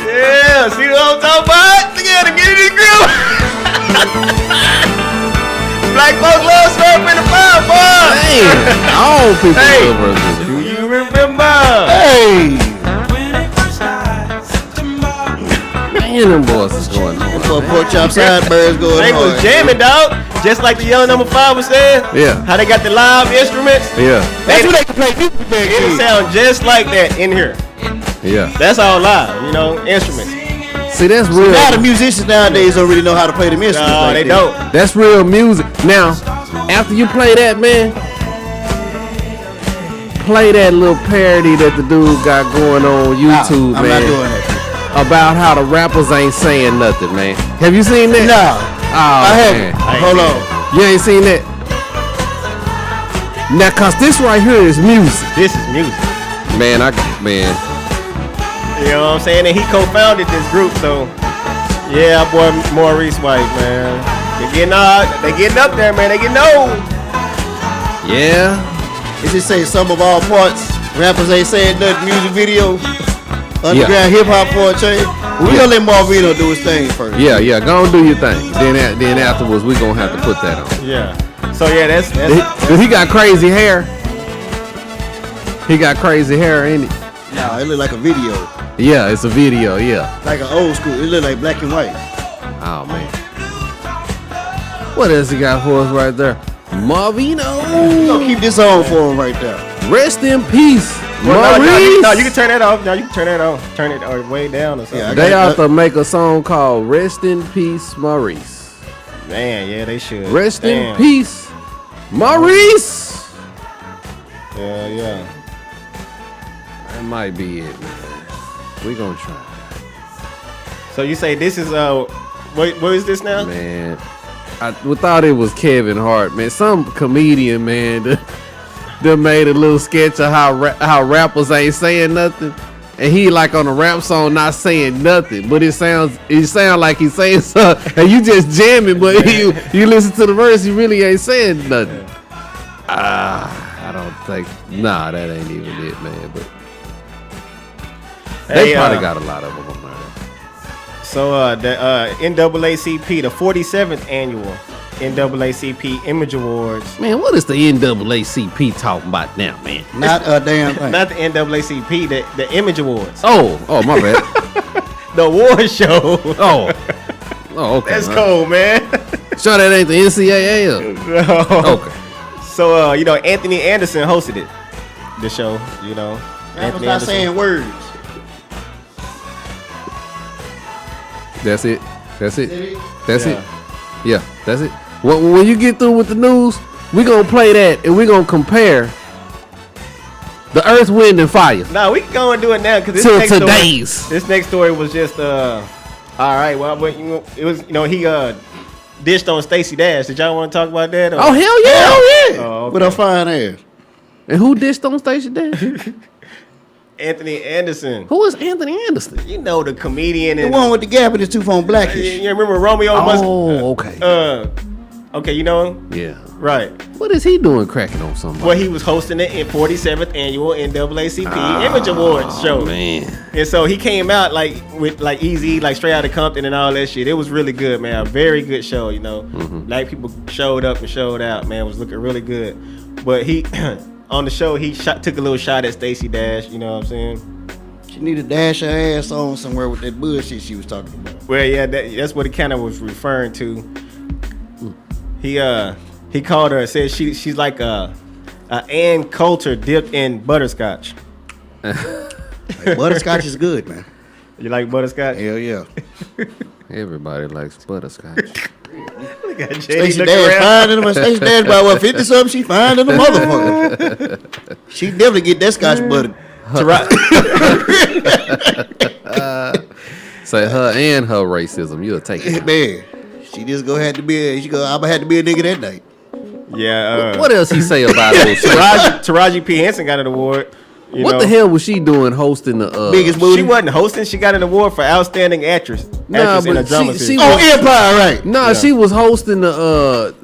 Yeah, see what I'm talking about? Look at him, get in his grill. Black folks love Earth, Wind, and Fire, boy. Man, all people Hey. love Earth, Wind, and Do you remember? Hey. Man, them boys is going on. For pork chop sideburns going They hard. was jamming, dog. Just like the young number 5 was saying. Yeah. How they got the live instruments. Yeah, That's what they can play music back It then. sound just like that in here. yeah. That's all live, you know, instruments. See, that's real. Now the musicians nowadays don't really know how to play them instruments. No, like they that. don't. That's real music. Now, after you play that, man, play that little parody that the dude got going on YouTube, I'm man. not doing that. About how the rappers ain't saying nothing, man. Have you seen that? No, Oh, I man. haven't. Hold on. You ain't seen that? Now, cause this right here is music. This is music. Man, You know what I'm saying? And he co-founded this group, so yeah, boy Maurice White, man. They getting up there, man. They getting old. yeah. It just say some of all parts. Rappers ain't saying nothing. Music video. Underground hip hop for a change. We gonna let Marvino do his thing first. Yeah, go and do your thing. Then afterwards, we gonna have to put that on. Yeah. So yeah, that's He got crazy hair. He got crazy hair, ain't it? No, it look like a video. Yeah, it's a video. Yeah. Like an old school. It look like black and white. Oh man. What else he got for us right there? Marvino. We gonna keep this on for him right there. Rest in peace, Well, Maurice. no, you can turn that off. No, you can turn that off. Turn it way down or something. Yeah, They ought to make a song called "Rest in Peace, Maurice." Man, yeah, they should. Rest Damn. in peace, Maurice. Yeah. That might be it, man. We gonna try. So you say this is what is this now? Man, I thought it was Kevin Hart, man. Some comedian, man, that made a little sketch of how rappers ain't saying nothing, and he like on a rap song not saying nothing, but it sound like he's saying something, and you just jamming, but you listen to the verse, he really ain't saying nothing. I don't think, that ain't even it, man. But they probably got a lot of them on there. So the NAACP, the 47th annual NAACP Image Awards. Man, what is the NAACP talking about now, man? Not a damn thing. Not the NAACP, the Image Awards. Oh, my bad. The award show. Oh, okay. That's cool, man. Sure that ain't the NCAA. No. Okay. So Anthony Anderson hosted it. The show, Rappers not saying words. That's it. It? Yeah, that's it. When you get through with the news, we gonna play that and we gonna compare the Earth, Wind, and Fire. No, we can go and do it now because this next story was just all right. Well, it was he dished on Stacey Dash. Did y'all want to talk about that? Or? Oh hell yeah! Oh, okay. With her fine ass. And who dished on Stacey Dash? Anthony Anderson. Who is Anthony Anderson? You know, the comedian. The one with the gap in his tooth on Blackish. You remember Romeo? Okay. Okay, you know him? Yeah. Right. What is he doing cracking on somebody? Well, he was hosting the 47th annual NAACP Image Awards show. Man. And so he came out with Easy, straight out of Compton and all that shit. It was really good, man. A very good show, Mm-hmm. Black people showed up and showed out, man. It was looking really good. But he, on the show, he took a little shot at Stacey Dash, you know what I'm saying? She need to dash her ass on somewhere with that bullshit she was talking about. Well, yeah, that's what he kind of was referring to. He called her and said she's like a Ann Coulter dipped in butterscotch. Butterscotch is good, man. You like butterscotch? Hell yeah. Everybody likes butterscotch. Look at Stacey Dash fine in the Stacey Dash by 50 something. She fine in the motherfucker. She definitely get that scotch butter. Say her and her racism, you'll take it. Man, she just had to be. I'ma had to be a nigga that night. Yeah. What else he say about those? Taraji P. Henson got an award. What the hell was she doing hosting the biggest movie? She wasn't hosting. She got an award for outstanding actress. Nah, in a but drama she series. Empire, right? Nah, Yeah. she was hosting the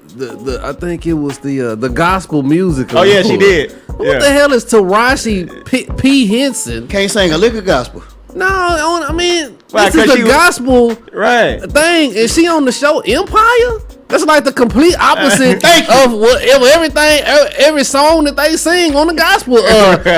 I think it was the gospel musical. Oh yeah, she did. What the hell is Taraji P. Henson? Can't sing a lick of gospel. No, I mean, Right, this is 'cause the she was- gospel Right. thing. Is she on the show Empire? That's like the complete opposite of every song that they sing on the gospel.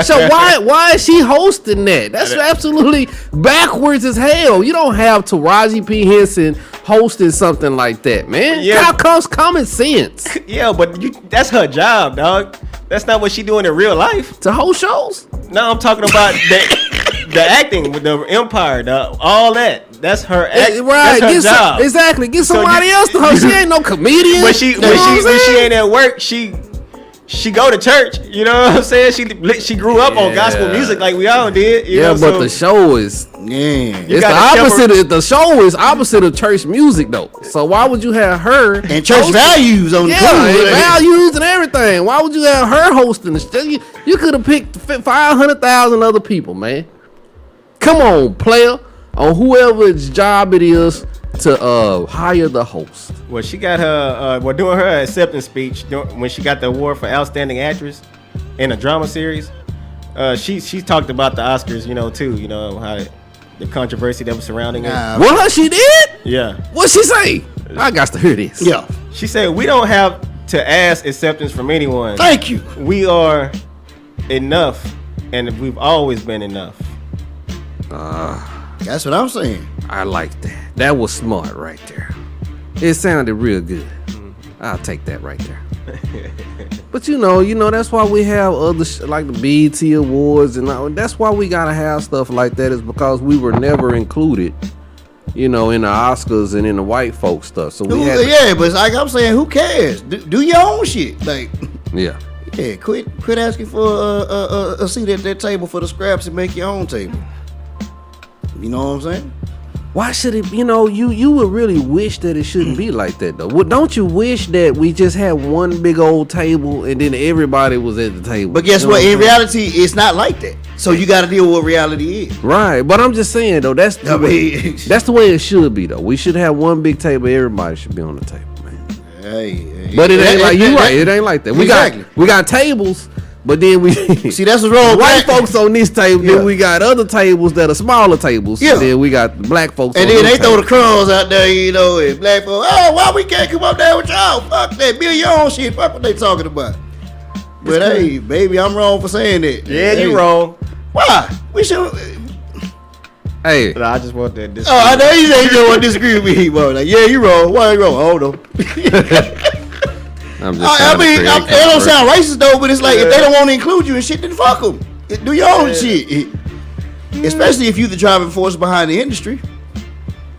So why is she hosting that? That's absolutely backwards as hell. You don't have Taraji P. Henson hosting something like that, man. Yeah. How comes common sense Yeah, but that's her job, dog. That's not what she doing in real life. to host shows? No, I'm talking about the acting with the Empire, all that. That's her act. Right, That's her job. exactly. Get So somebody else to host. She ain't no comedian. When she You know what I'm when she saying? ain't at work, she go to church. You know what I'm saying? She grew up on gospel music like we all did. You know, but so the show is Yeah. it's the opposite. The show is opposite of church music though. So why would you have her And church hosting? values on the and tour. values and everything? Why would you have her hosting the show? You could have picked 500,000 other people, man. Come on, player. On whoever's job it is to hire the host. Well, she got her doing her acceptance speech when she got the award for outstanding actress in a drama series. She talked about the Oscars, too. You know how the controversy that was surrounding it. What she did? Yeah. What she say? I got to hear this. Yeah. She said we don't have to ask acceptance from anyone. Thank you. We are enough and we've always been enough. That's what I'm saying. I like that. That was smart right there. It sounded real good. I'll take that right there. But you know, that's why we have other like the BET Awards, and that's why we gotta have stuff like that, is because we were never included, in the Oscars and in the white folk stuff. So we but it's like I'm saying, who cares? Do your own shit. Like, yeah, quit asking for a seat at that table for the scraps and make your own table. You know what I'm saying? Why should it? You would really wish that it shouldn't be like that, though. Don't you wish that we just had one big old table and then everybody was at the table? But guess what? In reality, it's not like that. So you got to deal with what reality is. Right, but I'm just saying though, that's the way it should be though. We should have one big table. Everybody should be on the table, man. Hey, but it ain't like you right. It ain't like that. We got tables. But then we see that's what's wrong. White folks on this table. Then we got other tables that are smaller tables. Yeah. And then we got black folks. And then they throw the crumbs out there, and black folks. Oh, why we can't come up there with y'all? Fuck that. Build your own shit. Fuck what they talking about. But hey, baby, I'm wrong for saying that. Yeah, you wrong. Why? We should. Hey, I just want that. I know you say you don't want to disagree with me, bro. Like, yeah, you wrong. Why you wrong? Hold on. It don't sound racist though, but it's like if they don't want to include you in shit, then fuck them. Do your own shit. Especially if you the driving force behind the industry.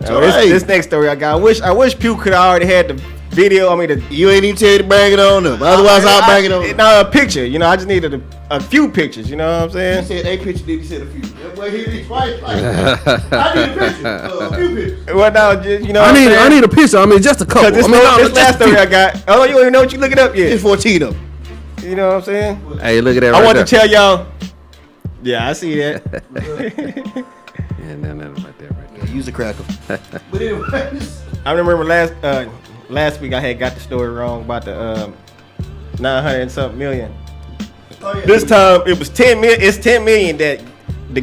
So this next story I got. I wish Pew could have already had the video. You ain't even tell you to bang it on them. Otherwise, I'll bang it on. No, a picture. I just needed a few pictures. You know what I'm saying? He said a picture. Then he said a few. I need a picture. A few pictures. Well, now I need a picture. Just a couple. This last story I got. Oh, you don't even know what you looking up yet. It's 14 of them. You know what I'm saying? Hey, look at that. I want to tell y'all. Yeah, I see that. Yeah, no, right there. Use a cracker. But anyways, I remember last week I had got the story wrong about the 900 and something million. Oh, yeah. This time it was 10 million. It's 10 million that the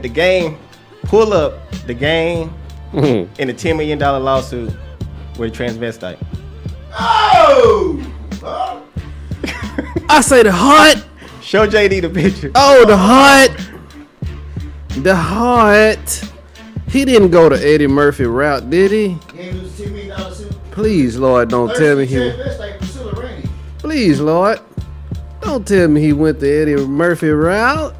game pull up the game in a $10 million lawsuit with a transvestite. Oh! I say the heart. Show JD the picture. Oh, the heart. The heart. He didn't go to Eddie Murphy route, did he? Please, Lord, don't tell me he. Please, Lord, don't tell me he went the Eddie Murphy route.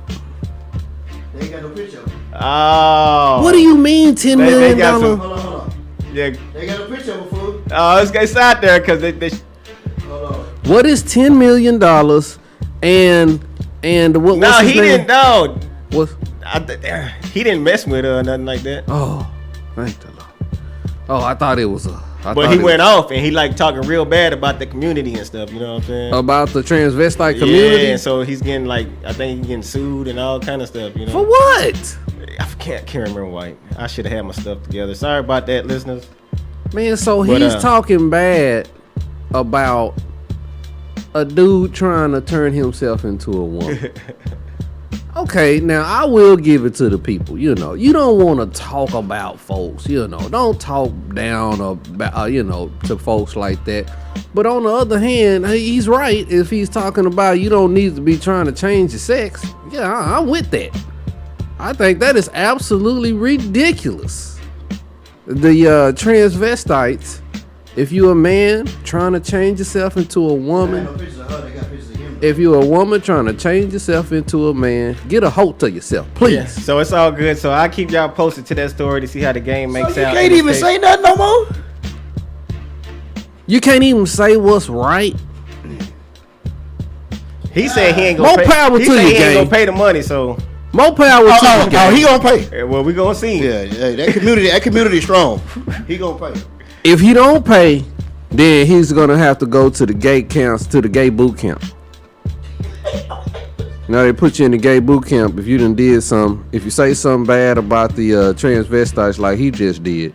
They ain't got no picture. Oh. What do you mean, $10 million? Hold on. Yeah. They got a picture of a fool. Oh, it's out there because they. Hold on. What is $10 million and what? No, he didn't know. What? He didn't mess with her or nothing like that. Oh, thank the Lord. Oh, I thought it was but he went off and he talking real bad about the community and stuff. You know what I'm saying? About the transvestite community. Yeah, and so he's getting I think he's getting sued and all kind of stuff. For what? I can't remember why. I should have had my stuff together. Sorry about that, listeners. Man, so he's talking bad about a dude trying to turn himself into a woman. Okay, now I will give it to the people. You don't want to talk about folks. Don't talk down about to folks like that. But on the other hand, he's right if he's talking about you don't need to be trying to change your sex. Yeah, I'm with that. I think that is absolutely ridiculous. The transvestites, if you're a man trying to change yourself into a woman. If you're a woman trying to change yourself into a man, get a hold to yourself, please. Yeah, so it's all good. So I'll keep y'all posted to that story to see how the game makes out. You can't even say nothing no more? You can't even say what's right? He said he ain't gonna pay. More power to you, he ain't gonna pay the money, so. More power to you. Oh, he gonna pay. Well, we gonna see. Yeah, that community strong. He gonna pay. If he don't pay, then he's gonna have to go to the gay camps, to the gay boot camp. Now they put you in the gay boot camp if you done did something. If you say something bad about the transvestites like he just did,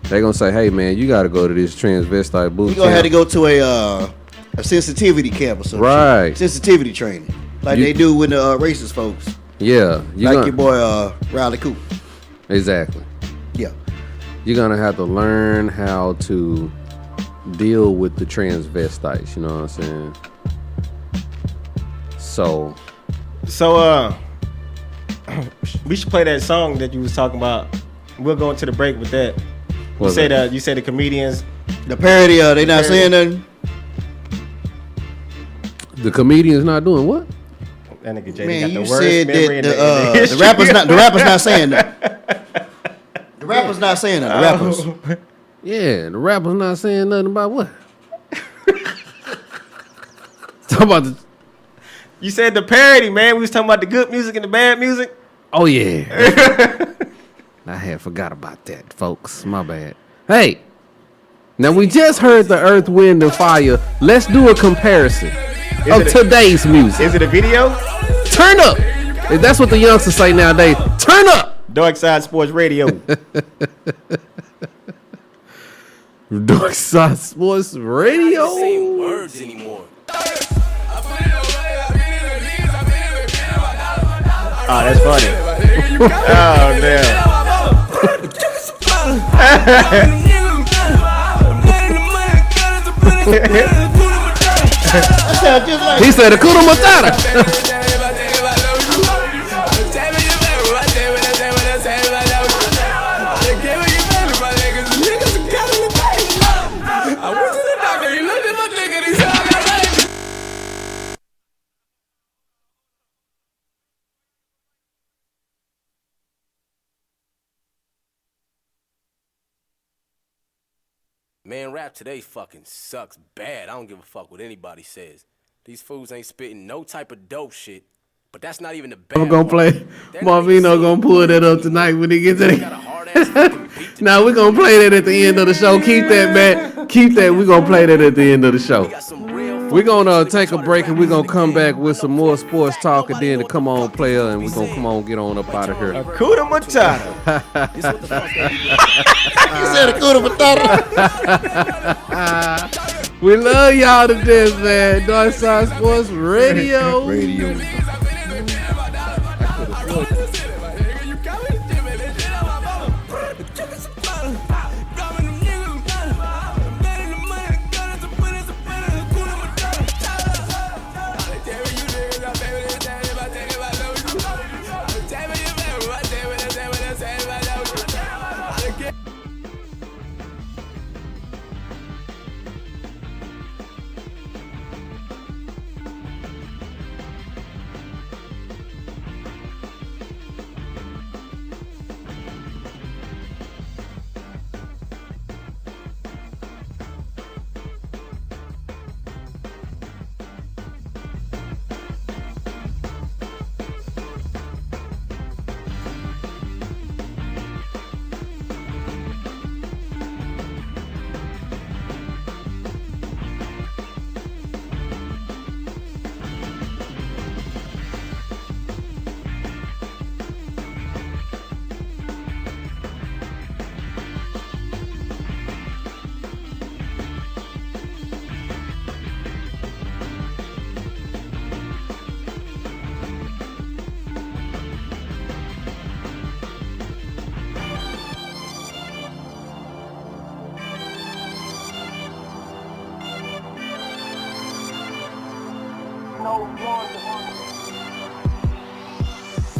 they gonna say, "Hey man, you got to go to this transvestite boot camp." You gonna have to go to a sensitivity camp or something. Right. Sensitivity training, like they do with the racist folks. Yeah. Your boy Riley Coop. Exactly. Yeah. You're gonna have to learn how to deal with the transvestites. You know what I'm saying? So, So we should play that song that you was talking about. We'll go into the break with that. You say the comedians. The parody, they not saying nothing. The comedians not doing what? That nigga Jay Man, got the you worst said memory that in the the rappers not saying that. The rappers not saying that. The rappers. Yeah, the rappers not saying nothing about what? Talk about the. You said the parody, man. We was talking about the good music and the bad music. Oh yeah. I had forgot about that, folks. My bad. Hey, now we just heard the Earth, Wind, and Fire. Let's do a comparison of today's music. Is it a video? Turn up. If that's what the youngsters say nowadays. Turn up. Dark Side Sports Radio. Dark Side Sports Radio. Same words anymore. Oh, that's funny. Oh, damn. He said Hakuna Matata. Man, rap today fucking sucks bad. I don't give a fuck what anybody says. These fools ain't spitting no type of dope shit. But that's not even the bad I'm gonna part. play. Marvino gonna pull that up tonight when he gets it. Now we're gonna play that at the end of the show. Keep that, man. Keep that. We're gonna play that at the end of the show. We're gonna take a break and we're gonna come back with some more sports talk and then to come on player and we're gonna come on get on up out of here. Hakuna Matata. You said Hakuna Matata. We love y'all to death, man. Dark Side Sports Radio.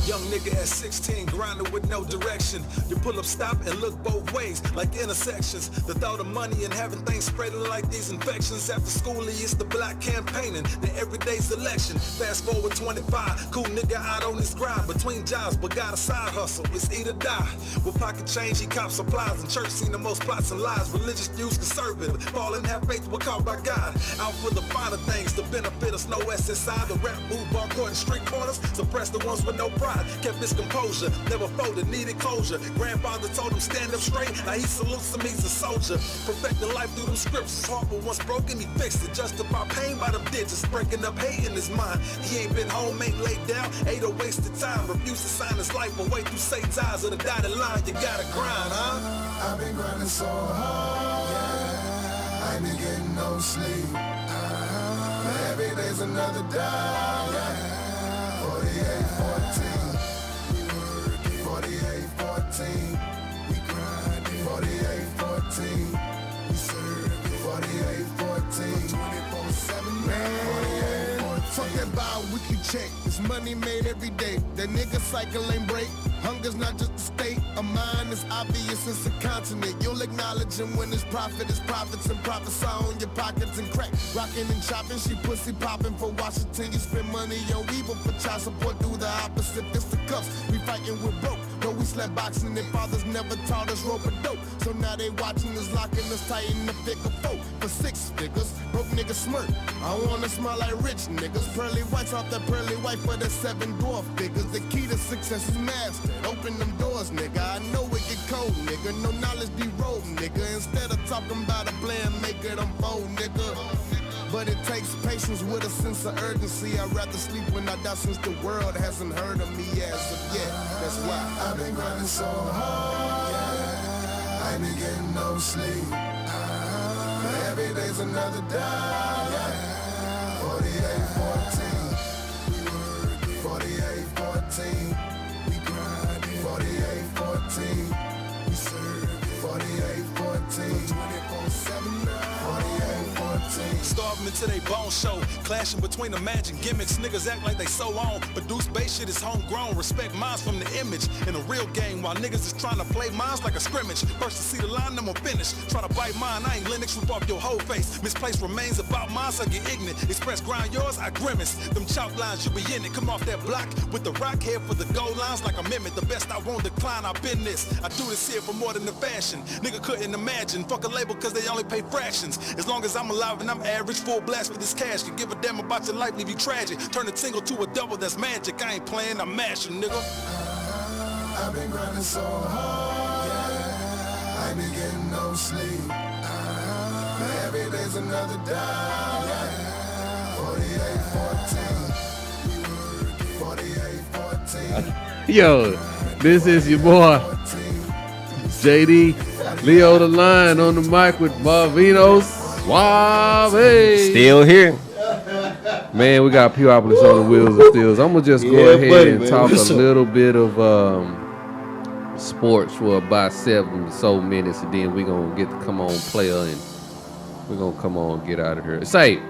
Young nigga at 16, grinding with no direction. You pull up, stop, and look both ways, like intersections. The thought of money and having things spreading like these infections. After school, it's the block campaigning, the everyday's election. Fast forward 25, cool nigga out on his grind. Between jobs, but got a side hustle, it's eat or die. With pocket change, he cops supplies. And church seen the most plots and lies. Religious views conservative, fall and have faith, we're called by God. Out for the finer things, the benefit us, no SSI. The rap move, bar court and street corners, suppress the ones with no pride. Kept his composure, never folded, needed closure. Grandfather told him stand up straight, now he salutes him, he's a soldier. Perfecting life through them scripts, his heart was once broken, he fixed it. Justify pain by them digits, breaking up hate in his mind. He ain't been home, ain't laid down, ain't a wasted time. Refused to sign his life away through Satan's eyes of the dotted line. You gotta grind, huh? I've been grinding so hard, yeah. I ain't been getting no sleep. Every day's another die, yeah. 48-14. 48-14. We grinding. 48-14. We serving. 48-14. 24/7, man. 48-14. Fuck that bow, we weekly check. It's money made every day. That nigga cycle ain't break. Hunger's not just a state of mind. It's obvious it's a continent. You'll acknowledge him when it's profit. It's profits and profits are on your pockets and crack. Rocking and chopping, she pussy popping for Washington. You spend money on evil for child support. Do the opposite. This the cuffs. We fighting with broke. Though we slept boxing and fathers never taught us rope a dope. So now they watching us, locking us tight in the thick of folk. For 6 figures, broke niggas smirk. I wanna smell like rich niggas. Pearly whites off that pearly white for the 7 dwarf figures. The key to success is mastered. Open them doors, nigga. I know it get cold, nigga. No knowledge be rolled, nigga. Instead of talking about a plan, make it unfold, nigga. But it takes patience with a sense of urgency. I'd rather sleep when I die since the world hasn't heard of me as of yet. That's why I've been grinding so hard. Yeah. I ain't been getting no sleep. Every day's another die. Yeah. 48-14. 48-14. We grinding. 48-14. We serve. 48-14. 24/7 now. 48-14. Starving until they bone show. Clashing between imagined gimmicks. Niggas act like they so on. Produce base shit is homegrown. Respect minds from the image. In a real game, while niggas is trying to play minds like a scrimmage. First to see the line, I'm gonna finish. Try to bite mine, I ain't Linux, rip off your whole face. Misplaced remains about mine, so I get ignorant. Express grind yours, I grimace. Them chalk lines, you be in it. Come off that block with the rock head for the goal lines like a mimic. The best I won't decline, I've been this. I do this here for more than the fashion. Nigga couldn't imagine. Fuck a label cause they only pay fractions. As long as I'm alive and I'm average, full blast for this cash. Can give a damn about your life, leave you tragic. Turn a single to a double, that's magic. I ain't playing, I'm mashing, nigga. I've been grinding so hard, yeah. I ain't been getting no sleep. Every day's another die, yeah. 48-14. 48-14. Yo, this is your boy, JD, Leo the Lion on the mic with Marvino Suave. Still here. Man, we got Pewiopolis on the wheels of steels. I'm going to just go ahead and talk a little bit of sports for about 7 or so minutes, and then we're going to get to come on player, and we're going to come on and get out of here. Say,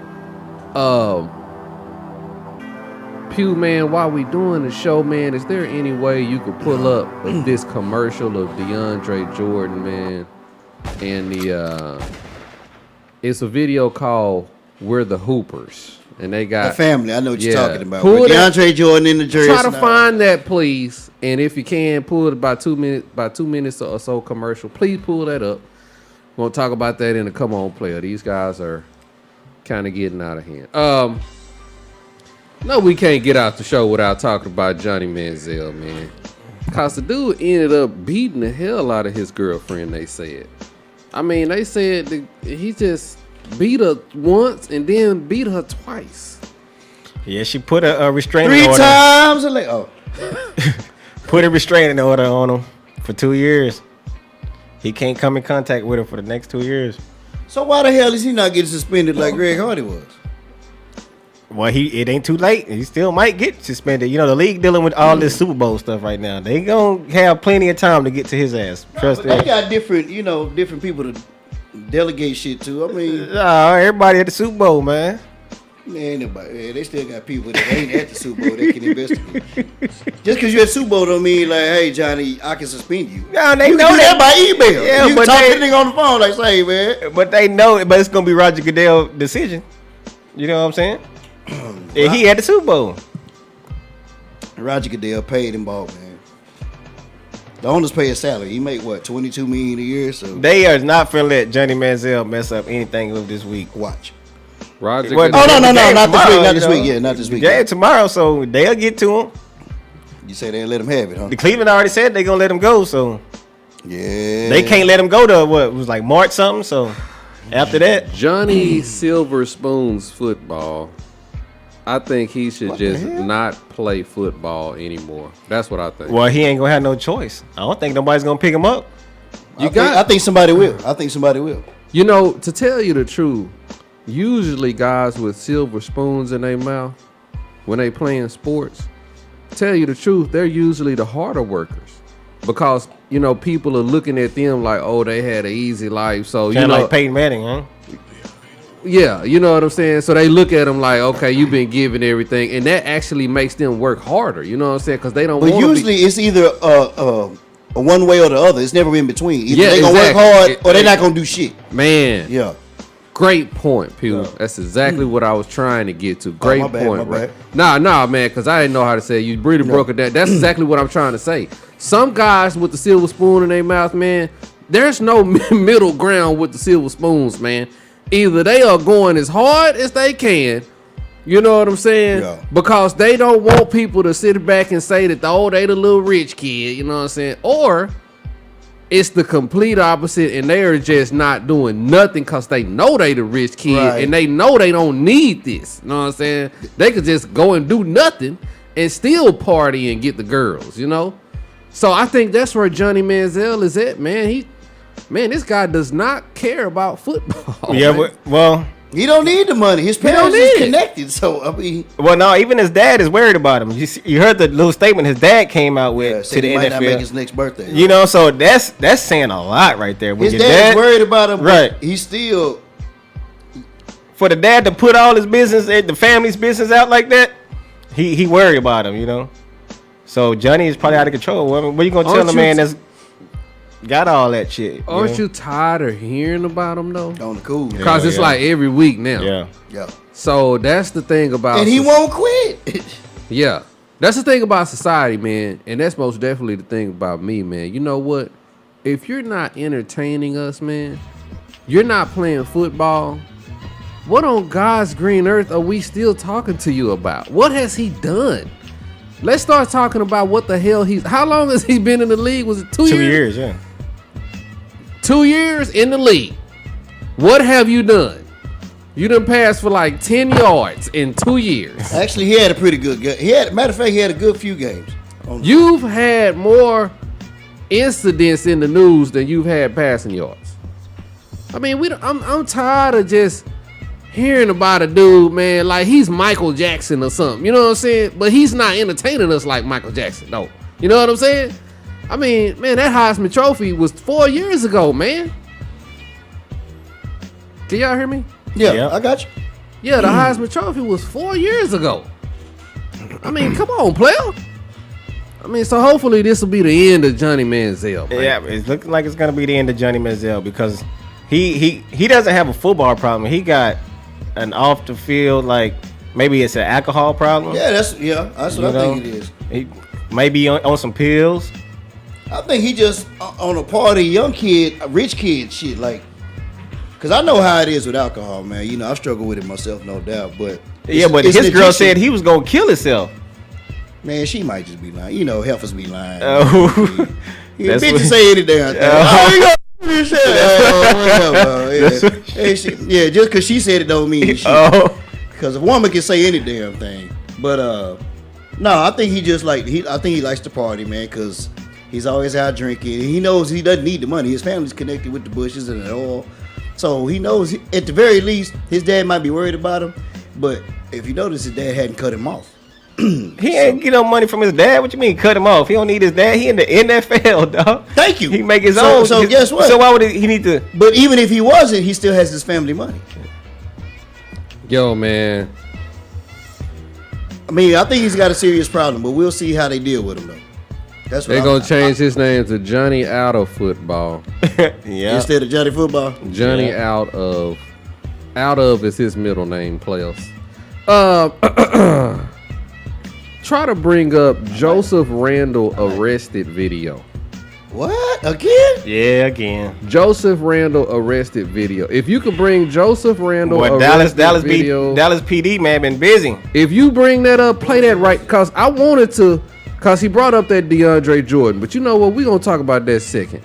Pew, man, while we doing the show, man, is there any way you could pull up this commercial of DeAndre Jordan, man? And it's a video called "We're the Hoopers," and they got the family. I know what you're talking about. With DeAndre Jordan in the jersey. Try to find that, please, and if you can, pull it about 2 minutes or so commercial. Please pull that up. We're gonna talk about that in the Come On Player. These guys are kind of getting out of hand. No, we can't get out the show without talking about Johnny Manziel, man. Cause the dude ended up beating the hell out of his girlfriend, they said. I mean, they said that he just beat her once and then beat her twice. Yeah, she put a restraining order. 3 times. Put a restraining order on him for 2 years. He can't come in contact with her for the next 2 years. So why the hell is he not getting suspended like Greg Hardy was? Well, it ain't too late. He still might get suspended. You know, the league dealing with all this Super Bowl stuff right now. They gonna have plenty of time to get to his ass. Trust me. They got different people to delegate shit to. I mean, everybody at the Super Bowl, man. Man, they still got people that ain't at the Super Bowl that can investigate. Just because you're at the Super Bowl don't mean like, hey, Johnny, I can suspend you. No, they you know can do that by email. Yeah, you but can talk to the nigga on the phone like, say, man. But they know it. But it's gonna be Roger Goodell's decision. You know what I'm saying? And he had the Super Bowl. Roger Goodell paid him ball, man. The owners pay his salary. He make what, $22 million a year? So they are not finna let Johnny Manziel mess up anything with this week. Watch. Roger. No, not this week. Not this week. Yeah, not this week. Yeah, tomorrow. So they'll get to him. You say they'll let him have it, huh? The Cleveland already said they're gonna let him go. So yeah, they can't let him go to what it was like March something. So after that, Johnny Silver Spoon's football. I think he should just not play football anymore. That's what I think. Well, he ain't gonna have no choice. I don't think nobody's gonna pick him up. I think somebody will. I think somebody will. You know, to tell you the truth, usually guys with silver spoons in their mouth when they playing sports, tell you the truth, they're usually the harder workers because you know people are looking at them like, oh, they had an easy life. So Kinda you know, like Peyton Manning, huh? Yeah, you know what I'm saying? So they look at them like, okay, you've been giving everything, and that actually makes them work harder. You know what I'm saying? Because they don't. But usually it's either a one way or the other. It's never in between. Either Yeah, they gonna exactly. work hard or they're not gonna do shit. Man. Yeah. Great point, Pew. That's exactly what I was trying to get to. Great my bad, point, my right? bad. Nah, man, because I didn't know how to say it. You really broke it down. That's exactly what I'm trying to say. Some guys with the silver spoon in their mouth, man, there's no middle ground with the silver spoons, man. Either they are going as hard as they can, you know what I'm saying? Yeah. Because they don't want people to sit back and say that, oh, they the little rich kid, you know what I'm saying? Or it's the complete opposite, and they are just not doing nothing because they know they the rich kid, Right. and they know they don't need this. You know what I'm saying? They could just go and do nothing and still party and get the girls, you know? So I think that's where Johnny Manziel is at, man. This guy does not care about football. Yeah, man. but, well, He don't need the money. His parents is connected. So I mean, well, no, even his dad is worried about him. You heard the little statement his dad came out with to said the he NFL. might not make his next birthday. You know, so that's saying a lot right there. When His your dad's worried about him, right? But he's still For the dad to put all his business, the family's business out like that, he worried about him. You know, so Johnny is probably out of control. What are you gonna tell a man that's got all that shit? Aren't you tired of hearing about him though? On the cool. Because it's like every week now. Yeah. Yeah. So that's the thing about And he won't quit. Yeah. That's the thing about society, man. And that's most definitely the thing about me, man. You know what? If you're not entertaining us, man, you're not playing football. What on God's green earth are we still talking to you about? What has he done? Let's start talking about what the hell how long has he been in the league? Was it 2 years? 2 years, yeah. 2 years in the league. What have you done? You done passed for like 10 yards in 2 years. Actually, he had a pretty good game. Matter of fact, he had a good few games. You've had more incidents in the news than you've had passing yards. I mean, I'm tired of just hearing about a dude, man, like he's Michael Jackson or something. You know what I'm saying? But he's not entertaining us like Michael Jackson, no. You know what I'm saying? I mean, man, that Heisman Trophy was 4 years ago, man. Can y'all hear me? Yeah, I got you. Yeah, the Heisman Trophy was 4 years ago. I mean, come on, player. I mean, so hopefully this will be the end of Johnny Manziel, man. Yeah, it's looking like it's gonna be the end of Johnny Manziel because he doesn't have a football problem. He got an off the field, like maybe it's an alcohol problem. Yeah, that's what I think it is. He maybe on some pills. I think he just on a party, young kid, a rich kid shit, like. Cause I know how it is with alcohol, man. You know, I struggle with it myself, no doubt. But Yeah, but his girl said he was gonna kill himself. Man, she might just be lying. You know, heifers be lying. Oh. Yeah, bitches say any damn thing. Oh, you gonna do this shit? Whatever. Yeah, just cause she said it don't mean shit. Cause a woman can say any damn thing. But no, I think he just like I think he likes to party, man. Cause he's always out drinking. He knows he doesn't need the money. His family's connected with the Bushes and it all. So he knows, at the very least, his dad might be worried about him. But if you notice, his dad hadn't cut him off. He ain't get no money from his dad. What you mean cut him off? He don't need his dad. He in the NFL, dog. Thank you. He make his own. So guess what? So why would he need to? But even if he wasn't, he still has his family money. Yo, man. I mean, I think he's got a serious problem, but we'll see how they deal with him, though. That's what They're gonna change his name to Johnny Out of Football. Yeah. Instead of Johnny Football. Johnny Out of is his middle name, players. Try to bring up Joseph Randle arrested video. What? Again? Yeah, again. Joseph Randle arrested video. If you could bring Joseph Randle Boy, arrested Dallas video. Dallas PD man been busy. If you bring that up, play that right. Cause I wanted to. Cause he brought up that DeAndre Jordan, but you know what? We're gonna talk about that second.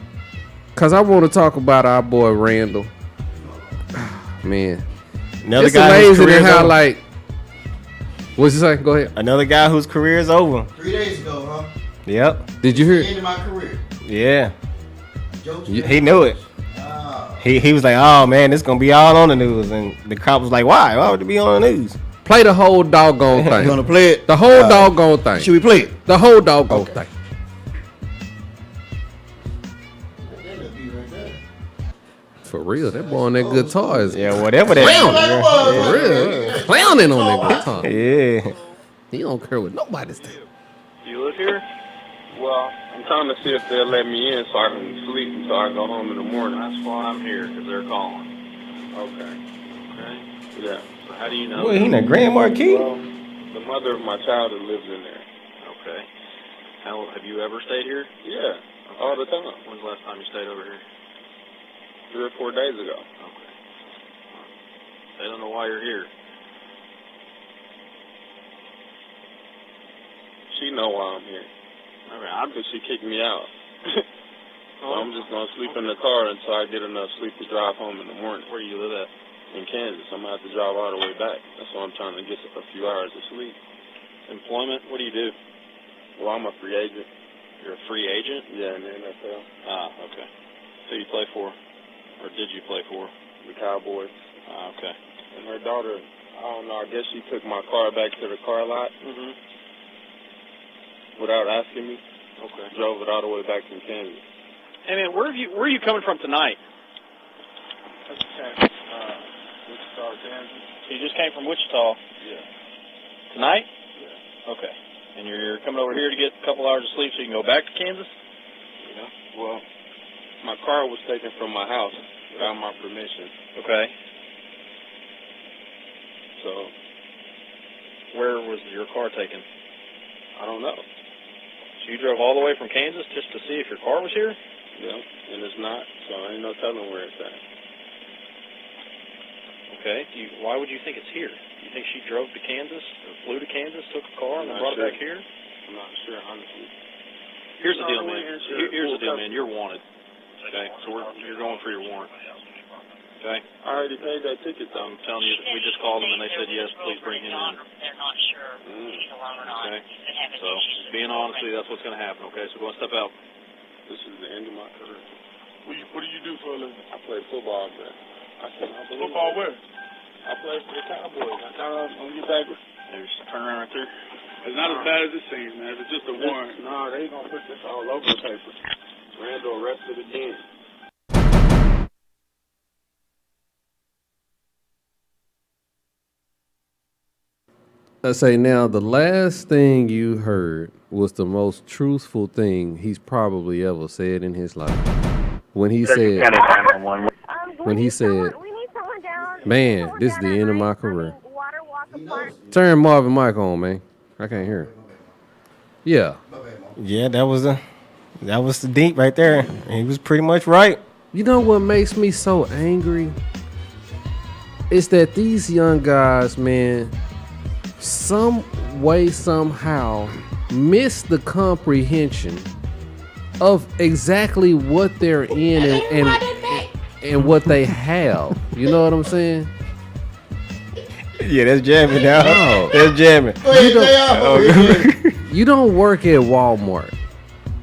Cause I want to talk about our boy Randall. Man, Another it's guy whose amazing career's how over. like. What's he saying? Go ahead. Another guy whose career is over. 3 days ago, huh? Yep. Did you hear? End of my career. Yeah. Jokes He knew it. He was like, oh man, it's gonna be all on the news, and the cop was like, why? Why would it be on the news? Play the whole doggone thing. You gonna play it? The whole doggone thing. Should we play it? The whole doggone thing. For real, that boy on that guitar is whatever that clowning. For real, clowning on that guitar. Yeah, he don't care what nobody's saying. You live here? Well, I'm trying to see if they'll let me in so I can sleep until I go home in the morning. That's why I'm here, because they're calling. Okay. Yeah. So how do you know? Well, he in a Grand Marquis? Well, the mother of my child that lives in there. Okay. Have you ever stayed here? Yeah, all the time. When's the last time you stayed over here? 3 or 4 days ago. Okay. They don't know why you're here. She know why I'm here. Okay. Because she kicked me out. So I'm just going to sleep in the car until I get enough sleep to drive home in the morning. Where do you live at? In Kansas. I'm going to have to drive all the way back. That's why I'm trying to get a few hours of sleep. Employment? What do you do? Well, I'm a free agent. You're a free agent? Yeah, in the NFL. Ah, okay. Who you play for? Or did you play for? The Cowboys. Ah, okay. And her daughter, I don't know, I guess she took my car back to the car lot without asking me. Okay. Drove it all the way back from Kansas. Hey, man, where are you coming from tonight? Wichita, Kansas. So you just came from Wichita? Yeah. Tonight? Yeah. Okay. And you're coming over here to get a couple hours of sleep so you can go back to Kansas? Yeah. Well, my car was taken from my house without my permission. Okay. So, where was your car taken? I don't know. So you drove all the way from Kansas just to see if your car was here? Yeah, and it's not, so ain't no telling where it's at. Okay. Why would you think it's here? You think she drove to Kansas, or flew to Kansas, took a car, and I'm not brought sure. it back here? I'm not sure, honestly. Here's the deal, man. Here's the deal, man. You're wanted. Okay? So you're going for your warrant. Okay? I already paid that ticket, though. I'm telling you, we just called them, and they said, yes, please bring him in. They're not sure if he's alone or not. Okay? So, being honest with you, that's what's going to happen, okay? So go and step out. This is the end of my career. What do you do for a living? I play football, man. Football where? I play for the Cowboys. I got on your back. There's turn around right there. It's not as bad as it seems, man. It's just a warrant. No, they gonna put this all over the paper. Randall arrested again. I say now, the last thing you heard was the most truthful thing he's probably ever said in his life. When he said, man, this is the end of my career. Turn Marvin mic on, man. I can't hear. Yeah. Yeah, that was the deep right there. He was pretty much right. You know what makes me so angry? It's that these young guys, man, some way, somehow, miss the comprehension of exactly what they're in and what they have. You know what I'm saying? Yeah, that's jamming now. No. That's jamming. You don't work at Walmart.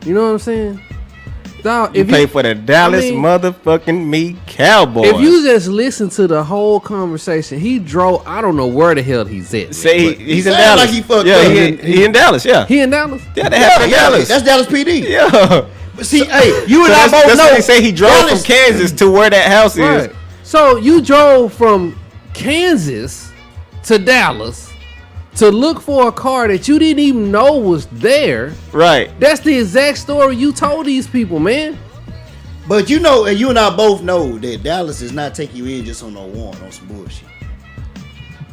You know what I'm saying? Dog, You pay for the Dallas motherfucking me Cowboys. If you just listen to the whole conversation, he drove. I don't know where the hell he's at. Say he's in Dallas. Like he fucked yeah, up. he in Dallas. Yeah, he in Dallas. Yeah, they have in Dallas. That's Dallas PD. Yeah. But see, hey, you and I both that's know. What they say he drove Dallas, from Kansas to where that house Right. is. So you drove from Kansas to Dallas to look for a car that you didn't even know was there. Right. That's the exact story you told these people, man. But you know, and you and I both know that Dallas is not taking you in just on no warrant, on some bullshit.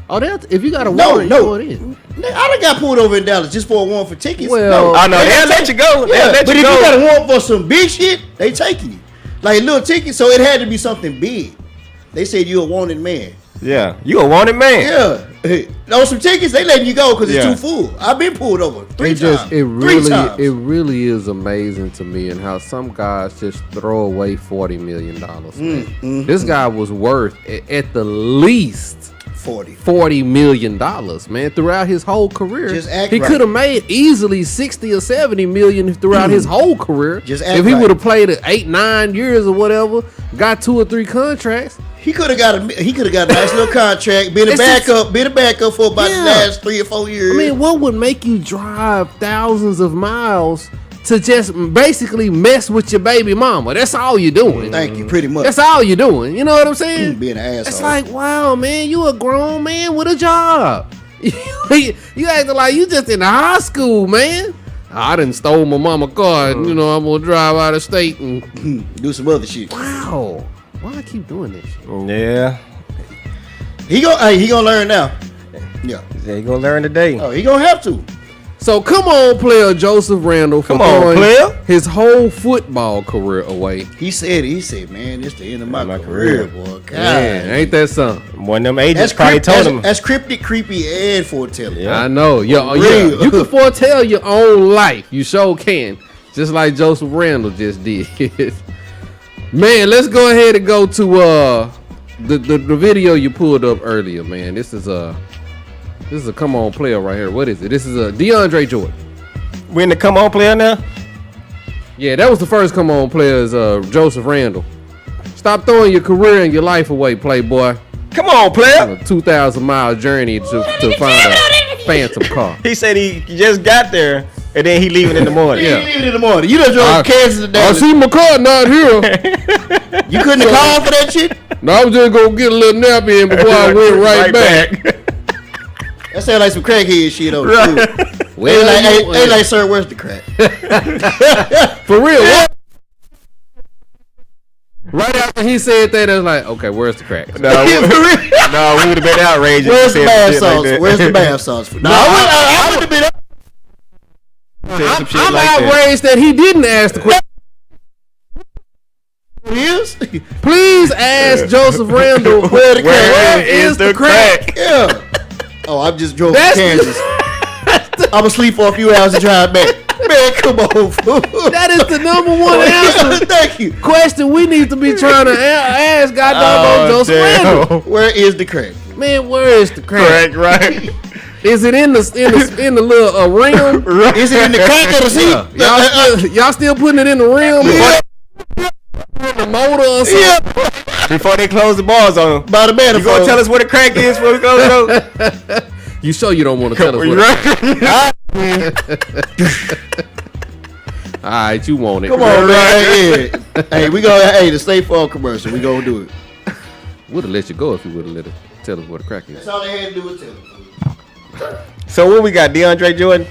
Oh, if you got a warrant, you go in. I done got pulled over in Dallas just for a warrant for tickets. Well, I know they'll let you go. Yeah, They'll let but you if go. you got a warrant for some big shit, they taking you. Like little tickets, so it had to be something big. They said you a wanted man. Yeah, you a wanted man. Yeah. On some tickets, they letting you go because it's Yeah. too full. I've been pulled over three times. It Three times. really is amazing to me, and how some guys just throw away $40 million. Man. This guy was worth at the least $40 million, man, throughout his whole career. Just act he right. could have made easily 60 or 70 million throughout his whole career. Just act if he right. would have played 8-9 years or whatever, got 2 or 3 contracts. He could have got a nice little contract, been a backup for about the last 3 or 4 years. I mean, what would make you drive thousands of miles to just basically mess with your baby mama. That's all you're doing. Thank you, pretty much. That's all you're doing. You know what I'm saying? Being an asshole. It's like, wow, man, you a grown man with a job. You acting like you just in high school, man. I done stole my mama car, and you know I'm gonna drive out of state and do some other shit. Wow, why I keep doing this? Yeah. He gonna learn now. Yeah, he gonna learn today. Oh, he gonna have to. So come on, player Joseph Randle, for throwing his whole football career away. He said, man, it's the end of my career, boy. God. Man, ain't that something? One of them agents probably told him. That's cryptic, creepy, and foretelling. Yeah. I know. You can foretell your own life. You sure can. Just like Joseph Randle just did. Man, let's go ahead and go to the video you pulled up earlier, man. This is a come on player right here. What is it? This is a DeAndre Jordan. We in the come on player now? Yeah, that was the first come on player is Joseph Randle. Stop throwing your career and your life away, playboy. Come on, player. On a 2,000-mile journey to find a phantom car. He said he just got there and then he leaving in the morning. Yeah, leaving in the morning. You done drove Kansas to Dallas. I see my car not here. You couldn't have called for that shit? No, I was just gonna get a little nap in before I went right back. That sound like some crackhead shit on Right. the Well, ain't like, sir, where's the crack? For real. What? Right after he said that, I was like, okay, where's the crack? No, we would have been outraged. Where's the bath salts? Where's the bath salts? No, I would have been. I'm outraged that he didn't ask the question. Please ask Joseph Randle where is the crack? Yeah. Oh, I just drove to Kansas. I'm asleep for a few hours and drive back. Man, come on, fool. That is the number one answer. Thank you. Question we need to be trying to ask goddamn Joseph Randle. Where is the crack? Man, where is the crack? Right. Is it in the little rim? Is it in the crack of the seat? Y'all still putting it in the rim? In the motor or something? Yeah. Before they close the bars on him. By the man, you gonna tell us where the crack is before we go? You sure you don't want to tell us what? All right, you want it. Come on, man. Hey, we go. Hey, the State Farm commercial. We gonna do it. Would have let you go if you would have let us tell us where the crack is. That's all they had to do was tell us. So what we got? DeAndre Jordan.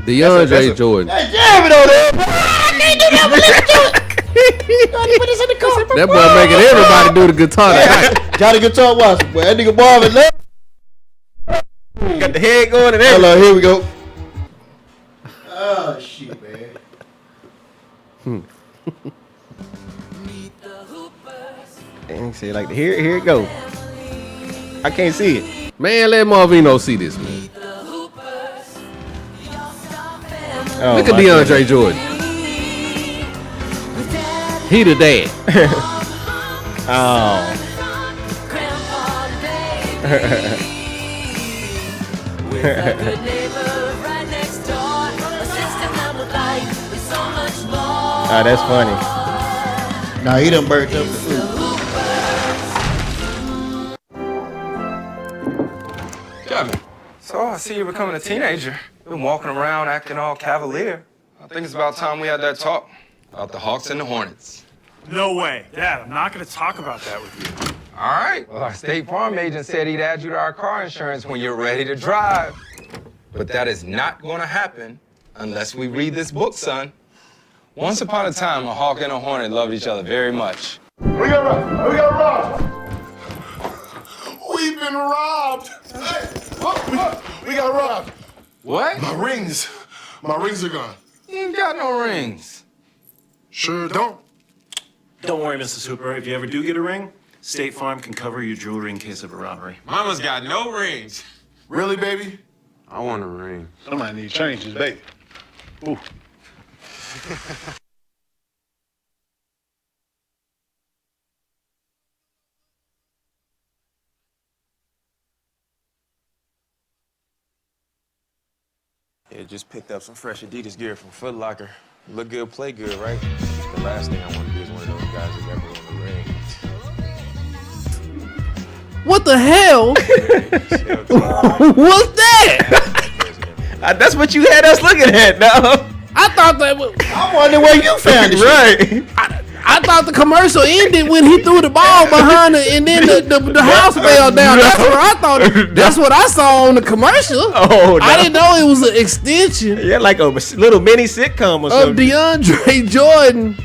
DeAndre Jordan. Hey, jam it on there. I can't do that. Let's do it. Put this in the car. That boy making everybody do the guitar tonight. Got a guitar watch, boy. That nigga Marvin left. Got the head going and everything. Hello, here we go. Oh shit, man. And he said, like, here it go. I can't see it. Man, let Marvino see this, man. Oh, look at DeAndre Jordan. He the dad. Oh. Oh, that's funny. Nah, he done burnt up the food. Kevin, so I see you're becoming a teenager. Been walking around acting all cavalier. I think it's about time we had that talk about the Hawks and the Hornets. No way. Dad, I'm not going to talk about that with you. All right. Well, our State Farm agent said he'd add you to our car insurance when you're ready to drive. But that is not going to happen unless we read this book, son. Once upon a time, a hawk and a hornet loved each other very much. We got robbed. We've been robbed. Hey, we got robbed. What? My rings are gone. You ain't got no rings. Sure don't. Don't worry, Mrs. Hooper. If you ever do get a ring, State Farm can cover your jewelry in case of a robbery. Mama's got no rings. Really, baby? I want a ring. Somebody need changes, baby. Ooh. Yeah, just picked up some fresh Adidas gear from Foot Locker. Look good, play good, right? The last thing I want to be is one of those guys that never won the ring. What the hell? What's that? That's what you had us looking at, no? I thought that was, I wonder where you found it. Right. I thought the commercial ended when he threw the ball behind it and then the house fell down. That's what I thought. That's what I saw on the commercial. Oh, no. I didn't know it was an extension. Yeah, like a little mini sitcom or of something. DeAndre Jordan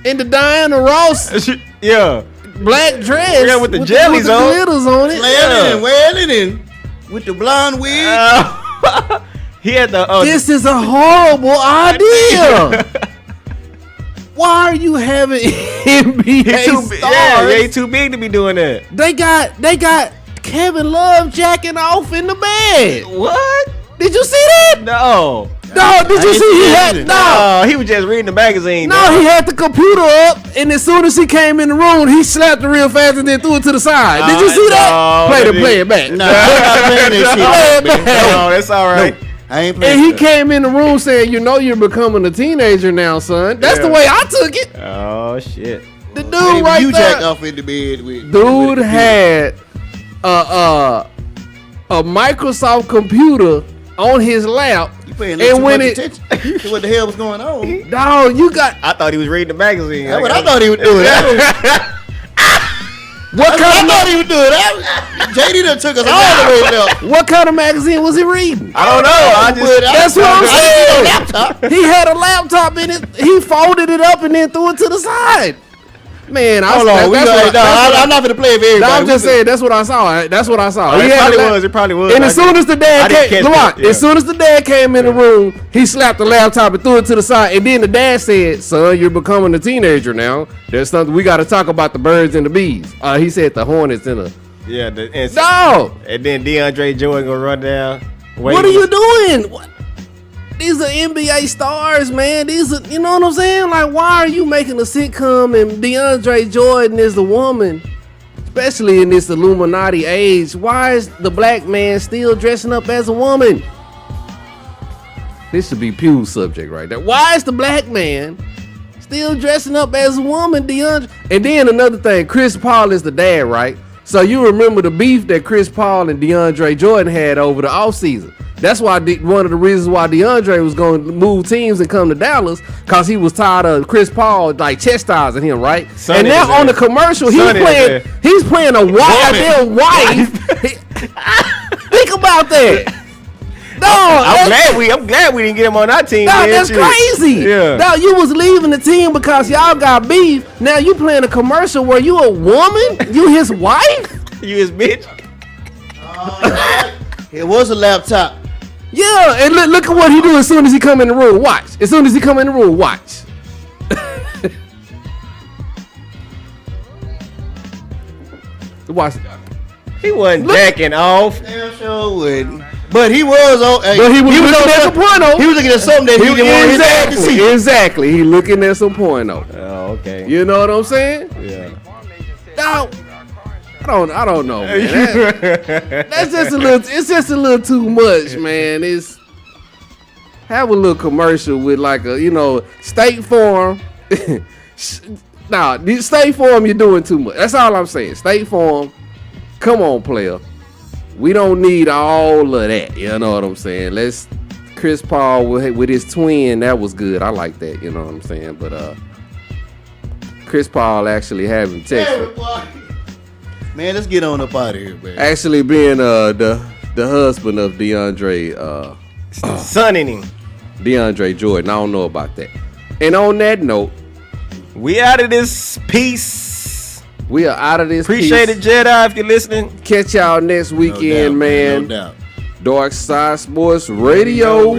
in the Diana Ross Yeah. black dress. Yeah, with the jellies the on. glitters on it. Wailing in with the blonde wig. He had the. This is a horrible idea. Why are you having NBA stars? Yeah, he too big to be doing that. They got Kevin Love jacking off in the bed. What? Did you see that? No. No, did you see he had No, he was just reading the magazine. No, he had the computer up, and as soon as he came in the room, he slapped it real fast and then threw it to the side. Did you see that? Play it back. No, play it back. No, that's all right. No, I ain't playing. And he came in the room saying, "You know, you're becoming a teenager now, son." That's the way I took it. Oh shit. The dude right you there. jacked off in the bed with. Dude had a Microsoft computer on his lap. You paying too much attention to what the hell was going on. Dog, you got. I thought he was reading the magazine. That's what I thought he was doing. I thought he was doing that. JD done took us all the way up. What kind of magazine was he reading? I don't know. That's what I'm saying. Laptop. He had a laptop in it. He folded it up and then threw it to the side. Man, I'm not gonna play it for everybody. I'm just saying that's what I saw. That's what I saw. It probably was. And as soon as the dad came, as soon as the dad came in the room, he slapped the laptop and threw it to the side. And then the dad said, "Son, you're becoming a teenager now. There's something we got to talk about the birds and the bees." He said the hornets and the. Yeah. No. And then DeAndre Jordan gonna run down. What are you doing? What? These are NBA stars, man. These are, you know what I'm saying? Like, why are you making a sitcom and DeAndre Jordan is the woman? Especially in this Illuminati age. Why is the black man still dressing up as a woman? This should be Pew's subject right there. Why is the black man still dressing up as a woman, DeAndre? And then another thing, Chris Paul is the dad, right? So you remember the beef that Chris Paul and DeAndre Jordan had over the offseason. That's why one of the reasons why DeAndre was going to move teams and come to Dallas, because he was tired of Chris Paul like chastising him, right? And now on the commercial, he's playing a wife. Think about that. No, I'm glad we didn't get him on our team. No, that's crazy. Yeah. Now you was leaving the team because y'all got beef. Now you playing a commercial where you a woman? You his wife? You his bitch? It was a laptop. Yeah, and look at what he do as soon as he come in the room. Watch. As soon as he come in the room, watch. Watch. He wasn't jacking off. Damn sure wouldn't. But he was on. But he was looking at some porno. He was looking at something that he didn't want his dad to see. Exactly. He looking at some porno. Oh, okay. You know what I'm saying? Yeah. No. I don't know, man. That's just a little. It's just a little too much, man. It's have a little commercial with like a State Farm. State Farm, you're doing too much. That's all I'm saying. State Farm, come on, player. We don't need all of that. You know what I'm saying? Let's Chris Paul with his twin. That was good. I like that. You know what I'm saying? But Chris Paul actually having Texas. Man, let's get on up out of here, man. Actually being the husband of DeAndre son in him. DeAndre Jordan. I don't know about that. And on that note, we out of this piece. We are out of this Appreciate it, Jedi, if you're listening. Catch y'all next weekend, man. No doubt. Dark Side Sports Radio.